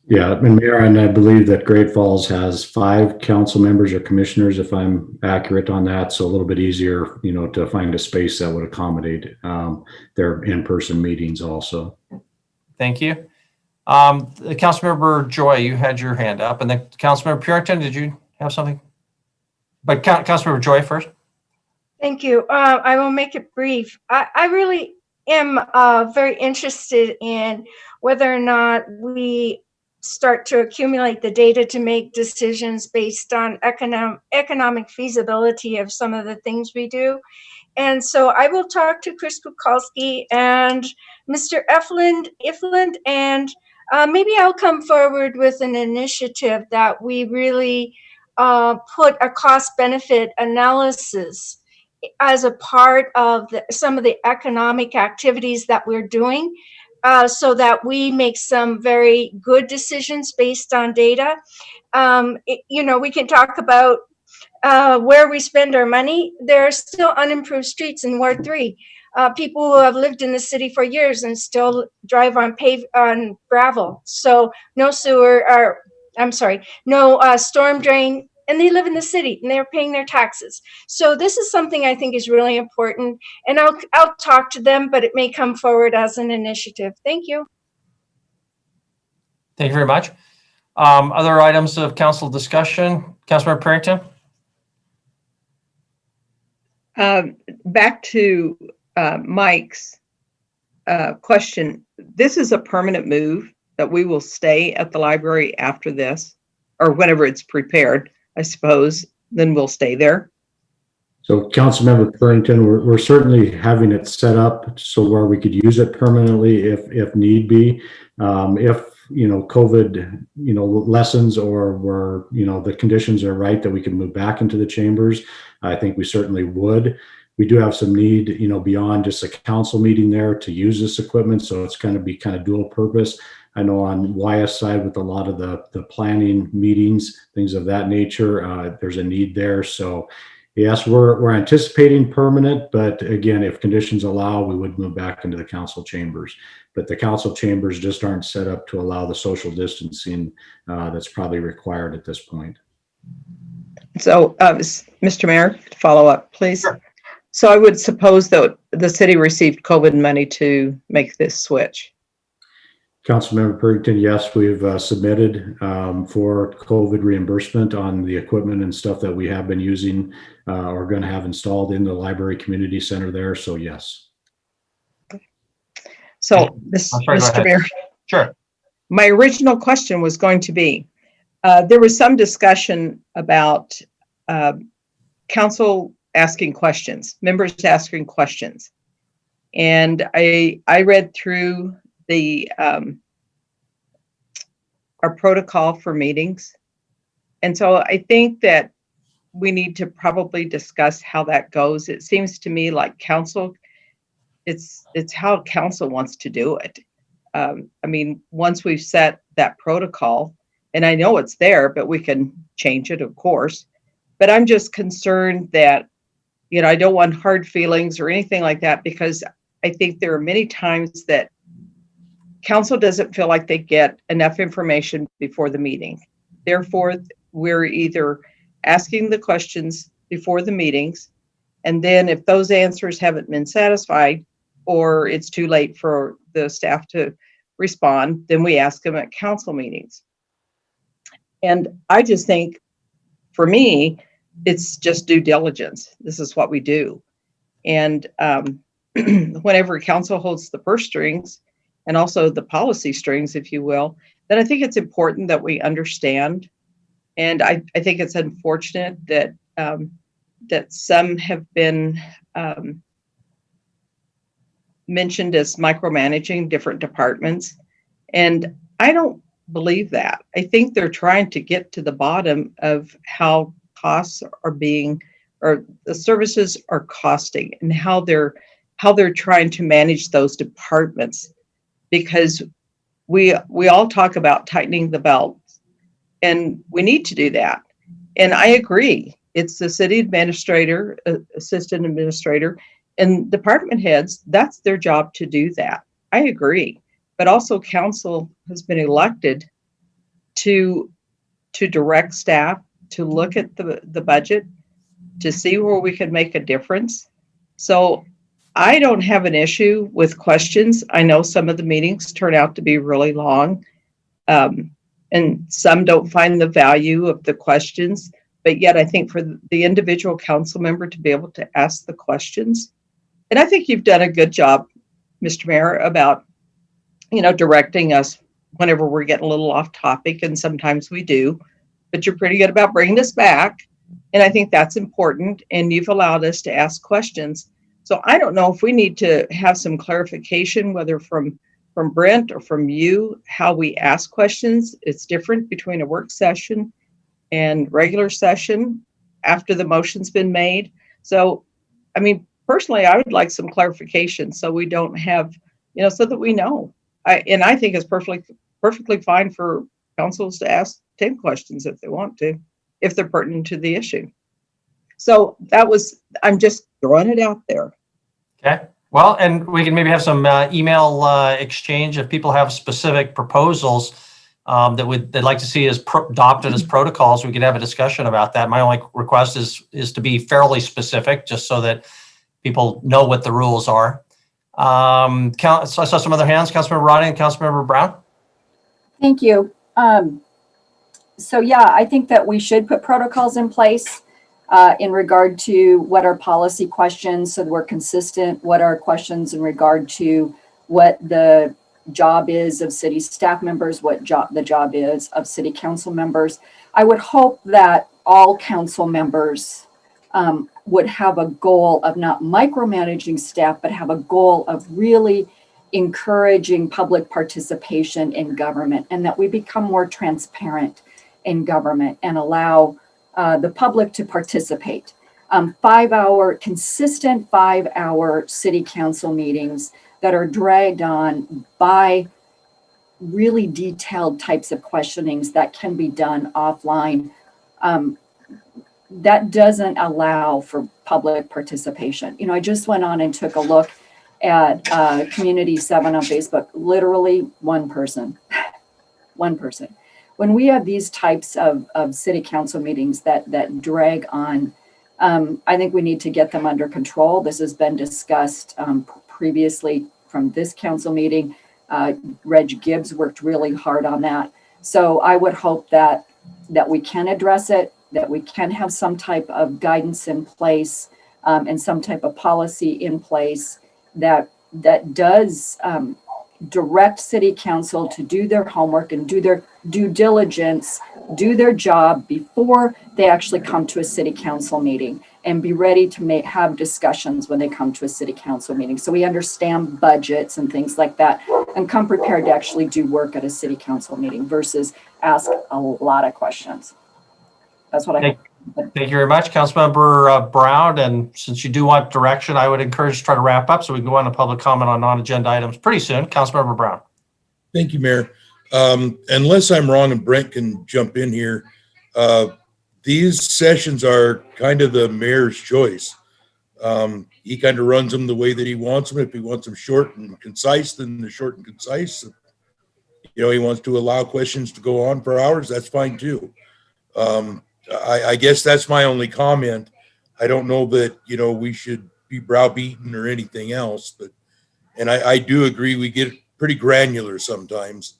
Yeah, and Mayor, and I believe that Great Falls has 5 council members or commissioners, if I'm accurate on that. So a little bit easier, to find a space that would accommodate their in-person meetings also. Thank you. Councilmember Joy, you had your hand up, and then Councilmember Purington, did you have something? But Councilmember Joy first. Thank you. I will make it brief. I really am very interested in whether or not we start to accumulate the data to make decisions based on economic feasibility of some of the things we do. And so I will talk to Chris Kukalski and Mr. Ifland, and maybe I'll come forward with an initiative that we really put a cost-benefit analysis as a part of some of the economic activities that we're doing, so that we make some very good decisions based on data. We can talk about where we spend our money. There are still unimproved streets in Ward 3. People who have lived in the city for years and still drive on gravel. So no no storm drain, and they live in the city and they're paying their taxes. So this is something I think is really important, and I'll talk to them, but it may come forward as an initiative. Thank you. Thank you very much. Other items of council discussion, Councilmember Purington. Back to Mike's question. This is a permanent move that we will stay at the library after this, or whenever it's prepared, I suppose, then we'll stay there. So Councilmember Purington, we're certainly having it set up so where we could use it permanently if need be. If COVID lessens, or where the conditions are right that we can move back into the chambers, I think we certainly would. We do have some need beyond just a council meeting there to use this equipment, so it's going to be kind of dual purpose. I know on YS side, with a lot of the planning meetings, things of that nature, there's a need there. So yes, we're anticipating permanent, but again, if conditions allow, we would move back into the council chambers. But the council chambers just aren't set up to allow the social distancing that's probably required at this point. So, Mr. Mayor, follow up, please. Sure. So I would suppose that the city received COVID money to make this switch. Councilmember Purrington, yes, we've submitted for COVID reimbursement on the equipment and stuff that we have been using or going to have installed in the library community center there. So yes. So, I'm sorry, go Mr. ahead. Mayor, Sure. my original question was going to be, there was some discussion about council asking questions, members asking questions. And I read through the our protocol for meetings. And so I think that we need to probably discuss how that goes. It seems to me like council, it's how council wants to do it. I mean, once we've set that protocol, and I know it's there, but we can change it, of course. But I'm just concerned that, you know, I don't want hard feelings or anything like that, because I think there are many times that council doesn't feel like they get enough information before the meeting. Therefore, we're either asking the questions before the meetings, and then if those answers haven't been satisfied, or it's too late for the staff to respond, then we ask them at council meetings. And I just think, for me, it's just due diligence. This is what we do. And whenever council holds the purse strings, and also the policy strings, if you will, then I think it's important that we understand. And I think it's unfortunate that that some have been mentioned as micromanaging different departments. And I don't believe that. I think they're trying to get to the bottom of how costs are being, or the services are costing, and how they're trying to manage those departments. Because we all talk about tightening the belt, and we need to do that. And I agree. It's the city administrator, assistant administrator, and department heads, that's their job to do that. I agree. But also council has been elected to direct staff, to look at the budget, to see where we can make a difference. So I don't have an issue with questions. I know some of the meetings turn out to be really long, and some don't find the value of the questions. But yet I think for the individual council member to be able to ask the questions, and I think you've done a good job, Mr. Mayor, about, you know, directing us whenever we're getting a little off topic, and sometimes we do, but you're pretty good about bringing us back. And I think that's important, and you've allowed us to ask questions. So I don't know if we need to have some clarification, whether from Brent or from you, how we ask questions. It's different between a work session and regular session after the motion's been made. So, I mean, personally, I would like some clarification so we don't have, you know, so that we know. And I think it's perfectly fine for councils to ask 10 questions if they want to, if they're pertinent to the issue. So I'm just throwing it out there. Okay. Well, and we can maybe have some email exchange if people have specific proposals they'd like to see adopted as protocols. We could have a discussion about that. My only request is to be fairly specific, just so that people know what the rules are. So I saw some other hands, Councilmember Rodney and Councilmember Brown. Thank you. So yeah, I think that we should put protocols in place in regard to what are policy questions, so that we're consistent, what are questions in regard to what the job is of city staff members, what the job is of city council members. I would hope that all council members would have a goal of not micromanaging staff, but have a goal of really encouraging public participation in government, and that we become more transparent in government and allow the public to participate. 5-hour, consistent 5-hour city council meetings that are dragged on by really detailed types of questionings that can be done offline. That doesn't allow for public participation. You know, I just went on and took a look at Community 7 on Facebook, literally one person. When we have these types of city council meetings that drag on I think we need to get them under control. This has been discussed previously from this council meeting. Reg Gibbs worked really hard on that. So I would hope that we can address it, that we can have some type of guidance in place and some type of policy in place that does direct city council to do their homework and do their due diligence, do their job before they actually come to a city council meeting, and be ready to have discussions when they come to a city council meeting. So we understand budgets and things like that and come prepared to actually do work at a city council meeting versus ask a lot of questions. That's what I hope. Thank you very much, Councilmember Brown. And since you do want direction, I would encourage you to try to wrap up so we can go on to public comment on non-agenda items pretty soon. Councilmember Brown. Thank you, Mayor. Unless I'm wrong and Brent can jump in here, these sessions are kind of the mayor's choice. He kind of runs them the way that he wants them. If he wants them short and concise, then they're short and concise. You know, he wants to allow questions to go on for hours, that's fine too. I guess that's my only comment. I don't know that, you know, we should be browbeaten or anything else, but, and I do agree we get pretty granular sometimes,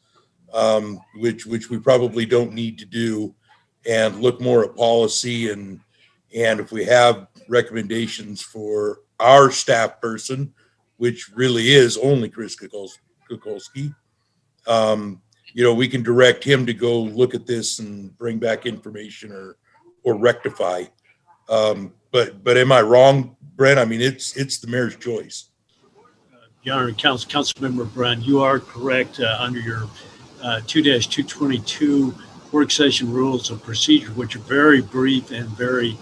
which we probably don't need to do, and look more at policy and if we have recommendations for our staff person, which really is only Chris Kukolski, you know, we can direct him to go look at this and bring back information or rectify. But am I wrong, Brent? I mean, it's the mayor's choice. Your Honor, Councilmember Brown, you are correct under your 2-222 work session rules of procedure, which are very brief and very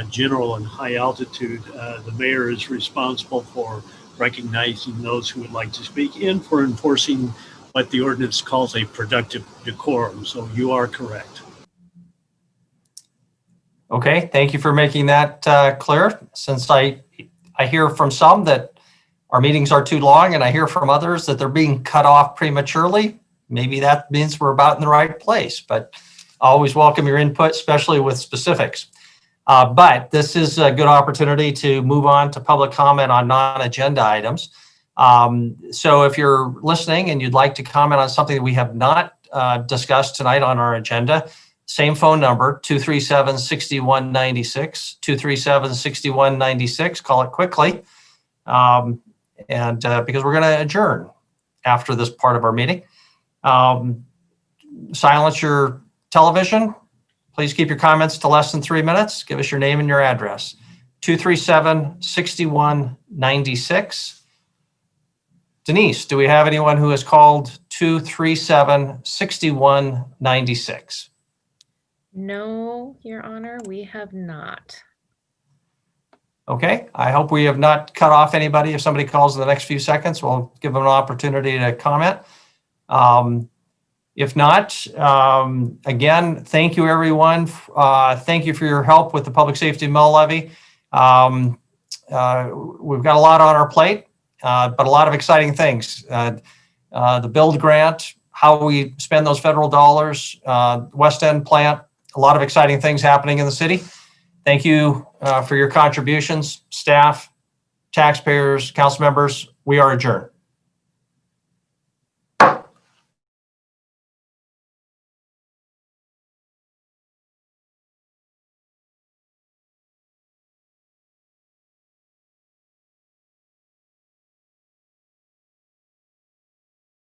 general and high altitude. The mayor is responsible for recognizing those who would like to speak and for enforcing what the ordinance calls a productive decorum. So you are correct. Okay, thank you for making that clear. Since I hear from some that our meetings are too long, and I hear from others that they're being cut off prematurely, maybe that means we're about in the right place. But I always welcome your input, especially with specifics. But this is a good opportunity to move on to public comment on non-agenda items. So if you're listening and you'd like to comment on something that we have not discussed tonight on our agenda, same phone number, 237-6196, 237-6196. Call it quickly. Because we're going to adjourn after this part of our meeting. Silence your television. Please keep your comments to less than 3 minutes. Give us your name and your address. 237-6196. Denise, do we have anyone who has called 237-6196? No, Your Honor, we have not. Okay, I hope we have not cut off anybody. If somebody calls in the next few seconds, we'll give them an opportunity to comment. If not, again, thank you, everyone. Thank you for your help with the public safety mill levy. We've got a lot on our plate, but a lot of exciting things. The build grant, how we spend those federal dollars, West End plant, a lot of exciting things happening in the city. Thank you for your contributions, staff, taxpayers, council members. We are adjourned.